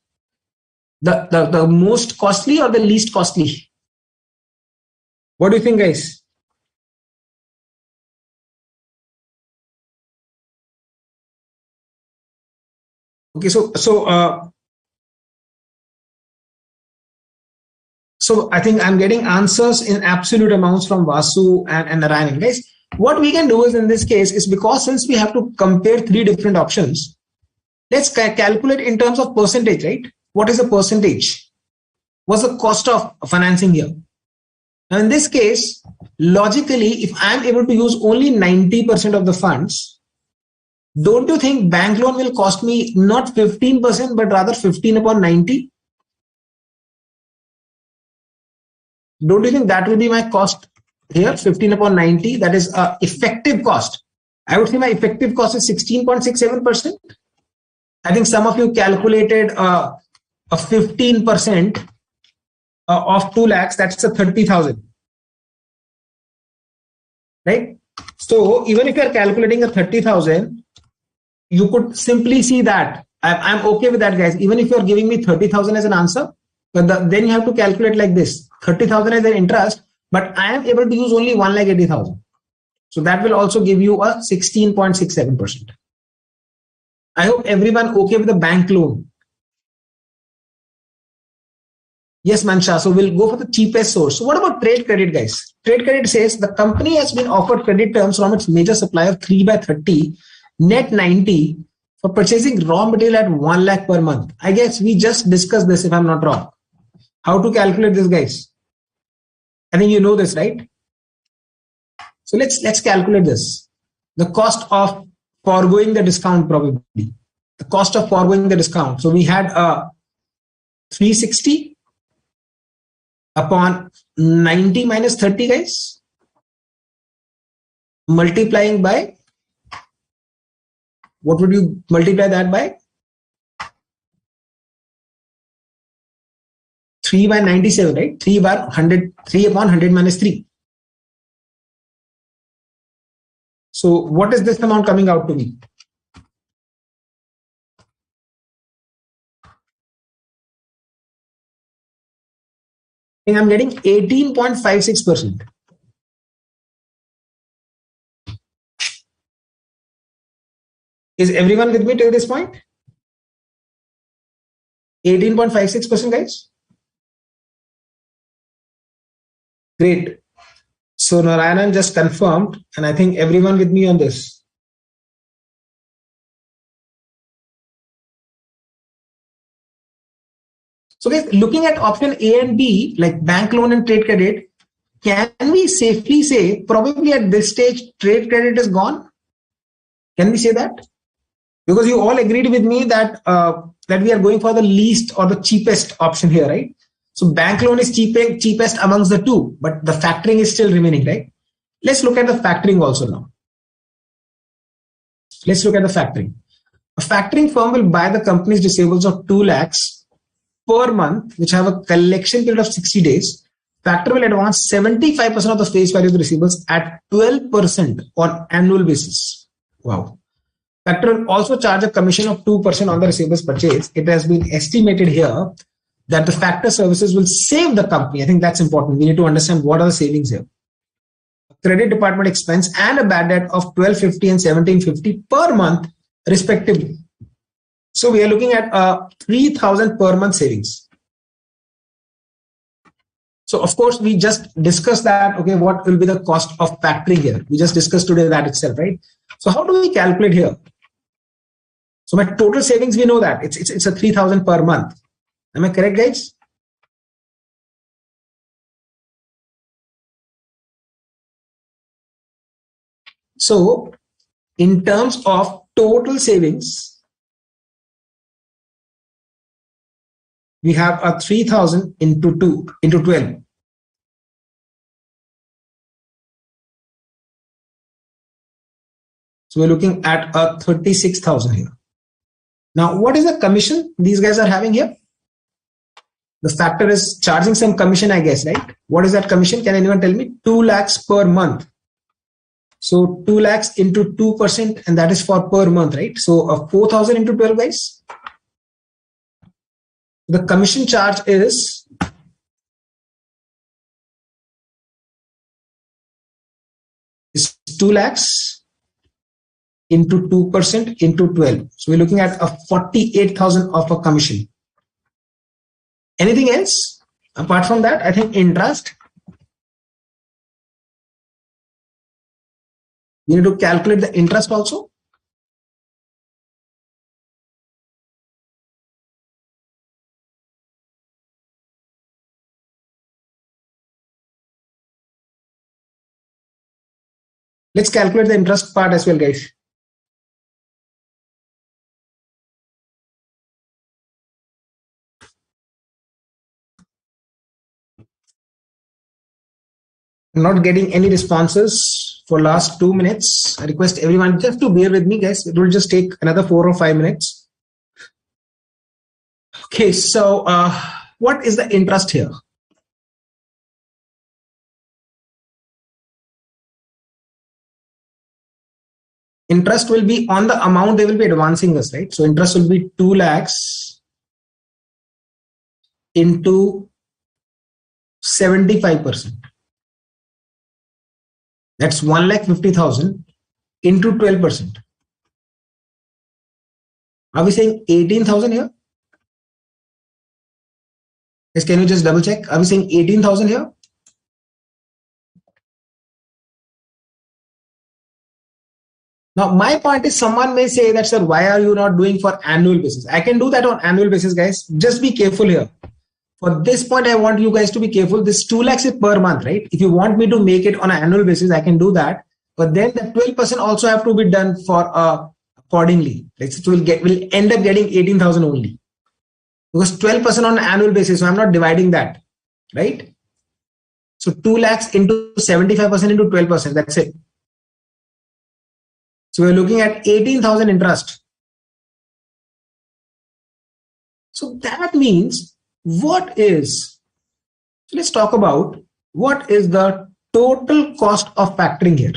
The most costly or the least costly? What do you think, guys? Okay, so So I think I'm getting answers in absolute amounts from Vasu and Narayanan. Guys, what we can do is in this case is because since we have to compare three different options, let's calculate in terms of percentage, right? What is the percentage? What's the cost of financing here? Now in this case, logically, if I'm able to use only 90% of the funds, don't you think bank loan will cost me not 15%, but rather 15 upon 90? Don't you think that will be my cost here, 15 upon 90? That is effective cost. I would say my effective cost is 16.67%. I think some of you calculated a 15% of 2 lakhs, that's a 30,000. Right? So even if you are calculating a 30,000, you could simply see that. I'm okay with that, guys. Even if you are giving me 30,000 as an answer, but then you have to calculate like this: 30,000 as an interest, but I am able to use only 1,80,000. So that will also give you a 16.67%. I hope everyone okay with the bank loan. Yes, Mansha. So we'll go for the cheapest source. So what about trade credit, guys? Trade credit says the company has been offered credit terms from its major supplier 3/30, net 90 for purchasing raw material at 1 lakh per month. I guess we just discussed this if I'm not wrong. How to calculate this, guys? I think you know this, right? So let's calculate this. The cost of foregoing the discount, probably. The cost of foregoing the discount. So we had 360 upon 90 minus 30, guys. Multiplying by, what would you multiply that by? 3 by 97, right? 3 by 100, 3 upon 100 minus 3. So what is this amount coming out to be? I'm getting 18.56%. Is everyone with me till this point? 18.56%, guys. Great. So Narayanan just confirmed, and I think everyone with me on this. So guys, looking at option A and B, like bank loan and trade credit, can we safely say probably at this stage trade credit is gone? Can we say that? Because you all agreed with me that that we are going for the least or the cheapest option here, right? So bank loan is cheapest amongst the two, but the factoring is still remaining, right? Let's look at the factoring also now. Let's look at the factoring. A factoring firm will buy the company's receivables of 2 lakhs per month, which have a collection period of 60 days. Factor will advance 75% of the face value of the receivables at 12% on annual basis. Wow. Factor will also charge a commission of 2% on the receivables purchase. It has been estimated here that the factor services will save the company. I think that's important. We need to understand what are the savings here. Credit department expense and a bad debt of 1250 and 1750 per month respectively. So we are looking at 3,000 per month savings. So of course we just discussed that, okay, what will be the cost of factoring here? We just discussed today that itself, right? So how do we calculate here? So my total savings, we know that it's a 3,000 per month. Am I correct, guys? So in terms of total savings, we have a 3,000 into 12. So we're looking at a 36,000 here. Now, what is the commission these guys are having here? The factor is charging some commission, I guess, right? What is that commission? Can anyone tell me? 2 lakhs per month. So 2 lakhs into 2%, and that is for per month, right? So 4,000 into 12, guys. The commission charge is is 2 lakhs into 2% into 12. So we're looking at a 48,000 of a commission. Anything else? Apart from that, I think interest, you need to calculate the interest also. Let's calculate the interest part as well, guys. I'm not getting any responses for last 2 minutes. I request everyone just to bear with me, guys. It will just take another 4 or 5 minutes. Okay, so what is the interest here? Interest will be on the amount they will be advancing us, right? So interest will be 2 lakhs into 75%. That's 1,50,000 into 12%. Are we saying 18,000 here? Yes, can you just double check? Are we saying 18,000 here? Now, my point is, someone may say that, sir, why are you not doing for annual basis? I can do that on annual basis, guys. Just be careful here. For this point, I want you guys to be careful. This 2 lakhs is per month, right? If you want me to make it on an annual basis, I can do that. But then the 12% also have to be done for accordingly. Right? So we'll end up getting 18,000 only. Because 12% on an annual basis, so I'm not dividing that, right? So 2 lakhs into 75% into 12%, that's it. So we're looking at 18,000 interest. So that means let's talk about what is the total cost of factoring here.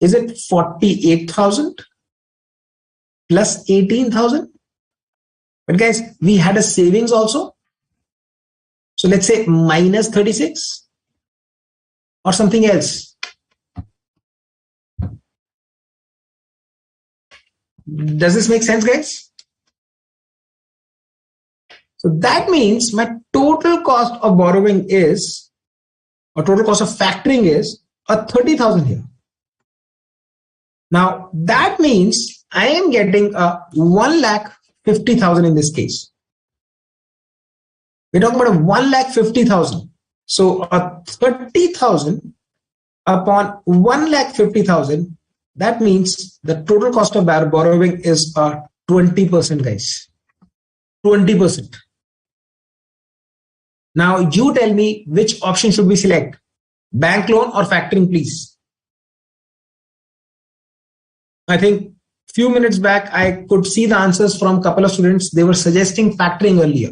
Is it 48,000 plus 18,000? But guys, we had a savings also. So let's say minus 36 or something else. Does this make sense, guys? So that means my total cost of borrowing is, or total cost of factoring is, 30,000 here. Now that means I am getting a 1,50,000 in this case. We're talking about a 1,50,000. So a 30,000 upon 1,50,000. That means the total cost of borrowing is 20%, guys. 20%. Now you tell me which option should we select? Bank loan or factoring, please? I think few minutes back, I could see the answers from a couple of students. They were suggesting factoring earlier.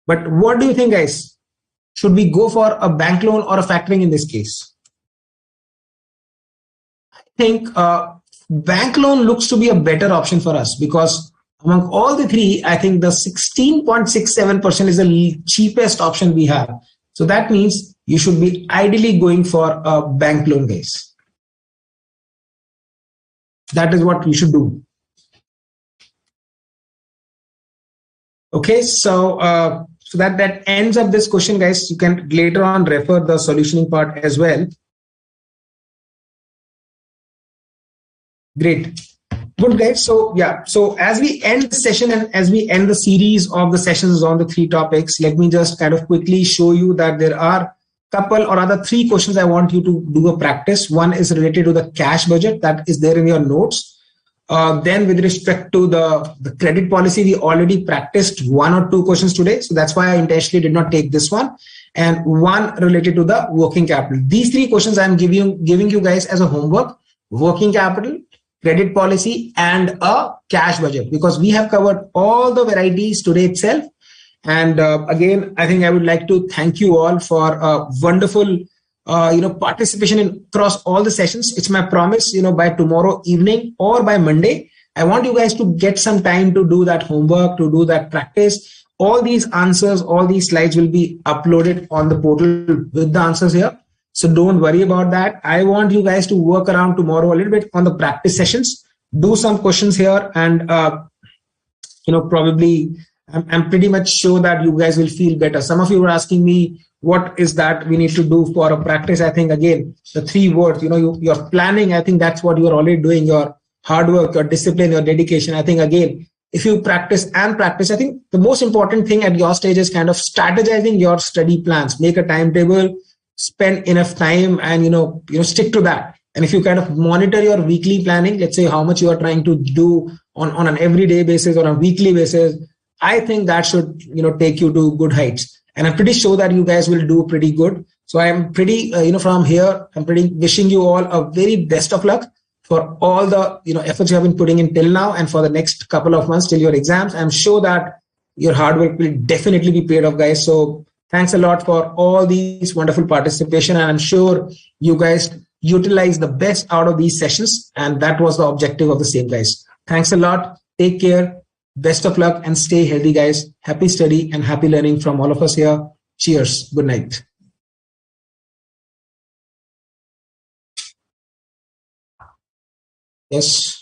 But what do you think, guys? Should we go for a bank loan or a factoring in this case? I think bank loan looks to be a better option for us because among all the three, I think the 16.67% is the cheapest option we have. So that means you should be ideally going for a bank loan, guys. That is what we should do. Okay, so that ends up this question, guys. You can later on refer the solutioning part as well. Great. Good, guys. So yeah, so as we end the session and as we end the series of the sessions on the 3 topics, let me just kind of quickly show you that there are couple or other 3 questions I want you to do a practice. One is related to the cash budget that is there in your notes. Then with respect to the credit policy, we already practiced 1 or 2 questions today. So that's why I intentionally did not take this one. And one related to the working capital. These 3 questions I'm giving you guys as a homework: working capital, credit policy, and a cash budget, because we have covered all the varieties today itself. And again, I think I would like to thank you all for wonderful participation across all the sessions. It's my promise, by tomorrow evening or by Monday, I want you guys to get some time to do that homework, to do that practice. All these answers, all these slides will be uploaded on the portal with the answers here. So don't worry about that. I want you guys to work around tomorrow a little bit on the practice sessions, do some questions here, and probably I'm pretty much sure that you guys will feel better. Some of you were asking me, what is that we need to do for a practice? I think, again, the three words, your planning, I think that's what you're already doing, your hard work, your discipline, your dedication. I think, again, if you practice and practice, I think the most important thing at your stage is kind of strategizing your study plans. Make a timetable, spend enough time, and stick to that. And if you kind of monitor your weekly planning, let's say how much you are trying to do on an everyday basis or a weekly basis, I think that should take you to good heights. And I'm pretty sure that you guys will do pretty good. So I'm pretty from here, I'm pretty wishing you all a very best of luck for all the efforts you have been putting in till now, and for the next couple of months till your exams. I'm sure that your hard work will definitely be paid off, guys. So thanks a lot for all these wonderful participation, and I'm sure you guys utilize the best out of these sessions, and that was the objective of the same, guys. Thanks a lot. Take care. Best of luck and stay healthy, guys. Happy study and happy learning from all of us here. Cheers. Good night. Yes.